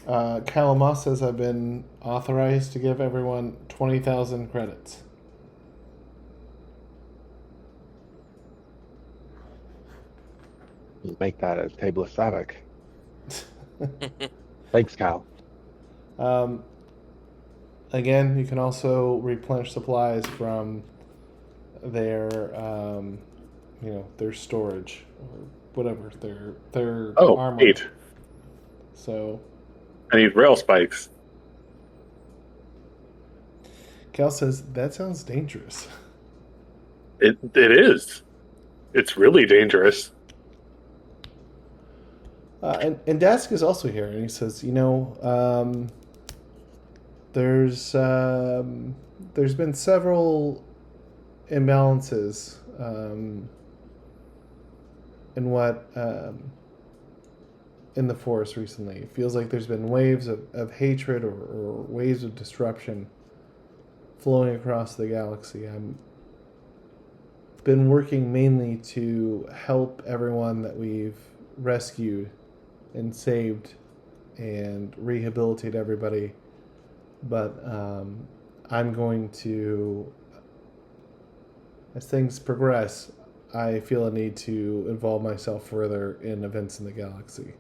Kalama says I've been authorized to give everyone 20,000 credits. You make that a table of Savak. Thanks, Cal. Again, you can also replenish supplies from their, their storage or whatever their armor. Neat. So, I need rail spikes. Cal says that sounds dangerous. It is. It's really dangerous. And Dask is also here, and he says, there's been several imbalances in the forest recently. It feels like there's been waves of hatred or waves of disruption flowing across the galaxy. I've been working mainly to help everyone that we've rescued and saved and rehabilitate everybody, but I'm going to, as things progress, I feel a need to involve myself further in events in the galaxy.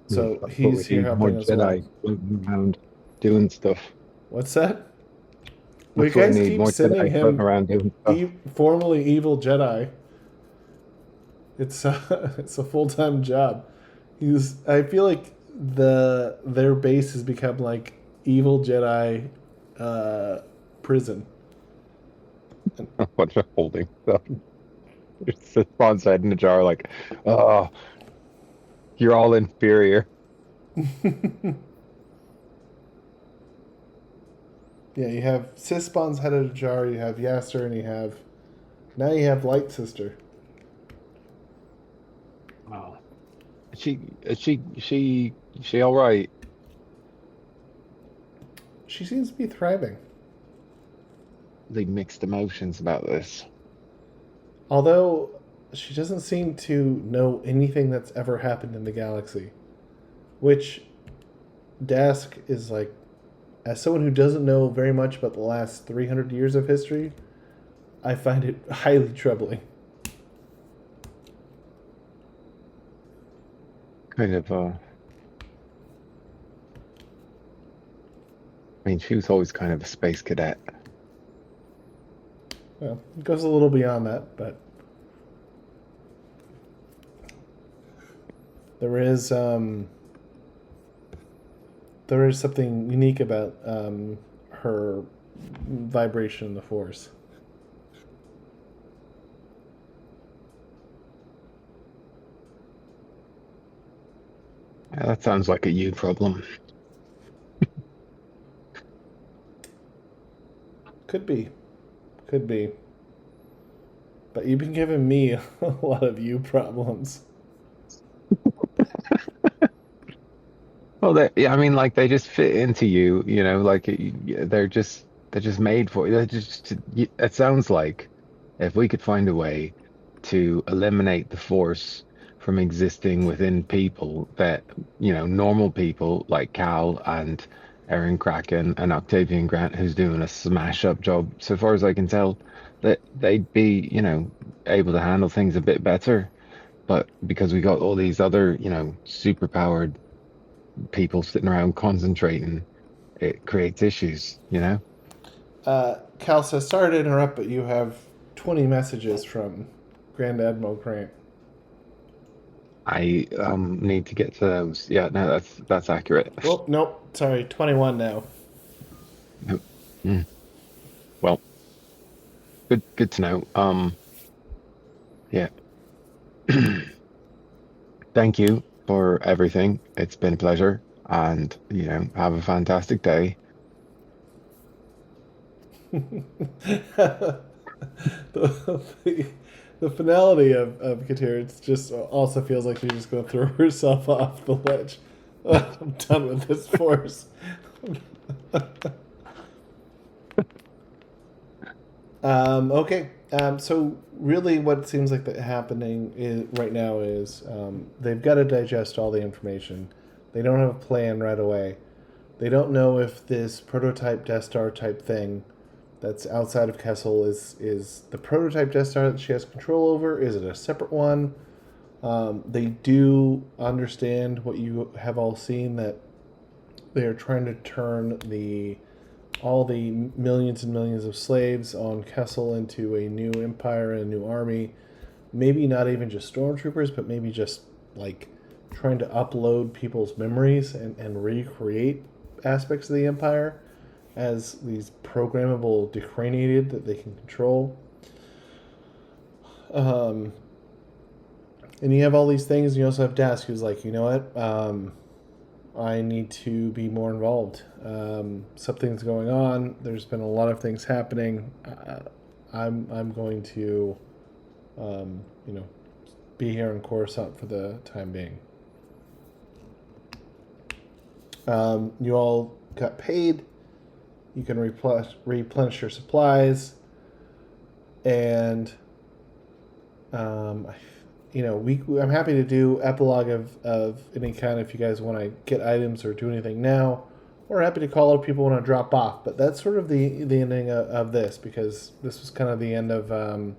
So he's here helping as well. Around doing stuff. What's that? Well, you guys keep sending him around doing stuff. Formerly evil Jedi. It's a full-time job. I feel like their base has become like evil Jedi prison. A bunch of holding stuff. It's a spawn side in a jar like, oh, you're all inferior. Yeah, you have Sispon's head of a jar, you have Yasser, and you have Light Sister. Oh. Is she all right? She seems to be thriving. Really mixed emotions about this. Although she doesn't seem to know anything that's ever happened in the galaxy. Which, Dask is like, as someone who doesn't know very much about the last 300 years of history, I find it highly troubling. Kind of, I mean, she was always kind of a space cadet. Well, it goes a little beyond that, but there is something unique about her vibration in the Force. Yeah, that sounds like a you problem. Could be. But you've been giving me a lot of you problems. Well, yeah, I mean, like they just fit into you, like they're just made for you. It sounds like if we could find a way to eliminate the force from existing within people, that normal people like Cal and Aaron Kraken and Octavian Grant, who's doing a smash up job, so far as I can tell, that they'd be, able to handle things a bit better. But because we got all these other, super powered people sitting around concentrating, it creates issues, Cal says, sorry to interrupt, but you have 20 messages from Grand Admiral Grant. I need to get to those. Yeah, no, that's accurate. Oh, nope. Sorry, 21 now. Nope. Well, good to know. Yeah. Thank you for everything. It's been a pleasure, and have a fantastic day. The finality of Katira, it just also feels like she's just going to throw herself off the ledge. I'm done with this Force. Okay. So really what seems like happening right now is they've got to digest all the information. They don't have a plan right away. They don't know if this prototype Death Star type thing that's outside of Kessel is the prototype Death Star that she has control over. Is it a separate one? They do understand what you have all seen, that they are trying to turn all the millions and millions of slaves on Kessel into a new empire and a new army. Maybe not even just stormtroopers, but maybe just like trying to upload people's memories and recreate aspects of the empire as these programmable decraniated that they can control. And you have all these things, and you also have Dask, who's like, you know what? I need to be more involved. Something's going on. There's been a lot of things happening. I'm going to, be here in Coruscant for the time being. You all got paid. You can replenish your supplies, and I'm happy to do epilogue of any kind if you guys want to get items or do anything now, or happy to call out people who want to drop off. But that's sort of the ending of this, because this was kind of the end of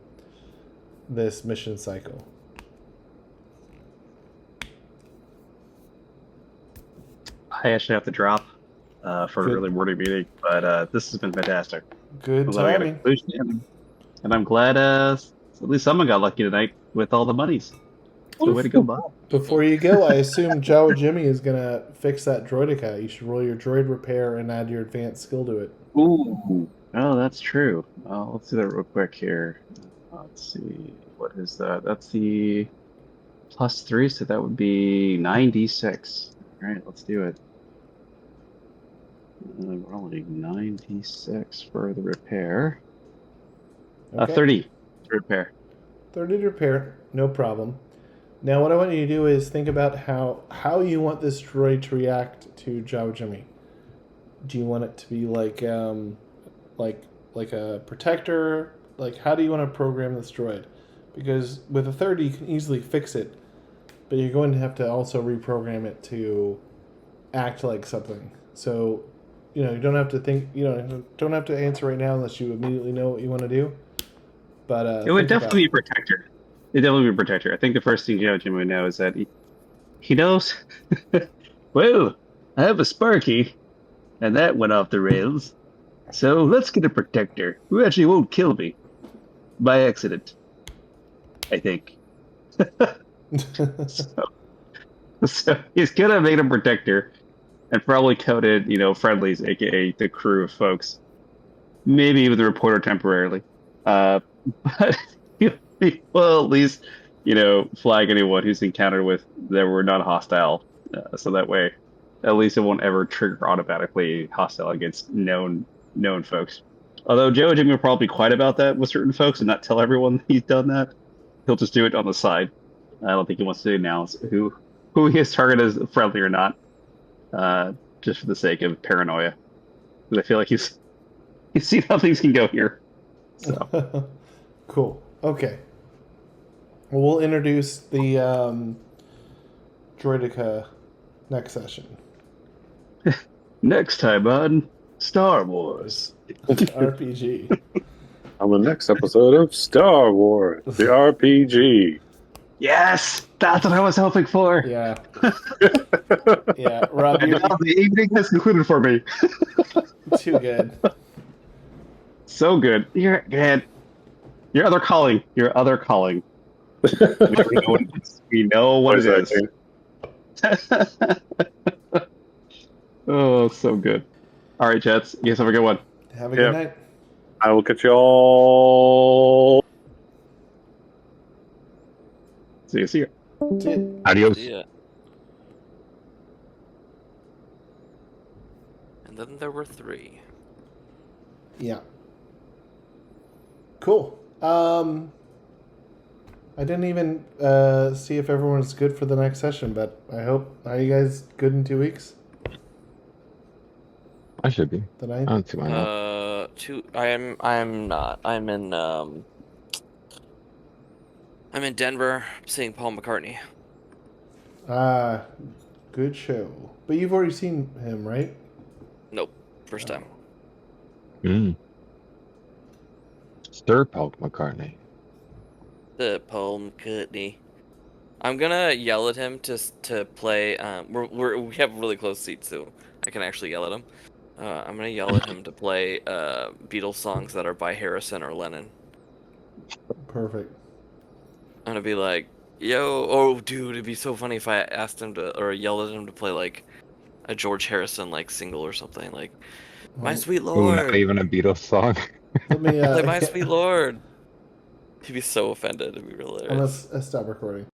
this mission cycle. I actually have to drop for an early morning meeting, but this has been fantastic. Good timing. And I'm glad at least someone got lucky tonight with all the monies. So way to go, Bob. Before you go, I assume Jawa Jimmy is going to fix that droidica. You should roll your droid repair and add your advanced skill to it. Ooh. Oh, that's true. Let's do that real quick here. Let's see. What is that? That's the +3, so that would be 9d6. All right, let's do it. Rolling 9d6 for the repair. Okay. 30 to repair. 30 to repair, no problem. Now, what I want you to do is think about how you want this droid to react to Jawa Jimmy. Do you want it to be like a protector? Like, how do you want to program this droid? because with a 30 you can easily fix it, but you're going to have to also reprogram it to act like something. So, you don't have to think. Don't have to answer right now unless you immediately know what you want to do. But it would definitely be a protector. It'd definitely be a protector. I think the first thing Jim would know is that he knows. Well, I have a Sparky, and that went off the rails. So let's get a protector who actually won't kill me by accident. I think. So he's gonna make a protector, and probably coded, friendlies, aka the crew of folks. Maybe even the reporter temporarily. But he will at least, flag anyone who's encountered with that were not hostile. So that way, at least it won't ever trigger automatically hostile against known folks. Although Joe and Jimmy will probably be quiet about that with certain folks and not tell everyone he's done that. He'll just do it on the side. I don't think he wants to announce who his target is, friendly or not, just for the sake of paranoia. Because I feel like he's seen how things can go here. So cool. Okay. Well, we'll introduce the Droidica next session. Next time on Star Wars RPG. On the next episode of Star Wars, the RPG. Yes, that's what I was hoping for. Yeah. Yeah, Rob, And now the evening has concluded for me. too good. So good. Your other calling. Your other calling. We know what it is. Oh, so good. All right, Jets. You guys have a good one. Have a good night. I will catch you all. See you. Adios. Yeah. And then there were 3. Yeah. Cool. I didn't even see if everyone's good for the next session, but I hope. Are you guys good in 2 weeks? I should be. The I 9th? don't see why not. I'm not. I'm in Denver seeing Paul McCartney. Ah, good show. But you've already seen him, right? Nope. First time. Sir Paul McCartney. The Paul McCartney. I'm gonna yell at him to play. We have really close seats, so I can actually yell at him. I'm gonna yell at him to play Beatles songs that are by Harrison or Lennon. Perfect. I'm gonna be like, "Yo, oh, dude, it'd be so funny if I asked him to or yelled at him to play like a George Harrison like single or something like, My Sweet Ooh, Lord." not even a Beatles song. Let me Play My Sweet Lord. He'd be so offended. It'd be really hilarious. Let's stop recording.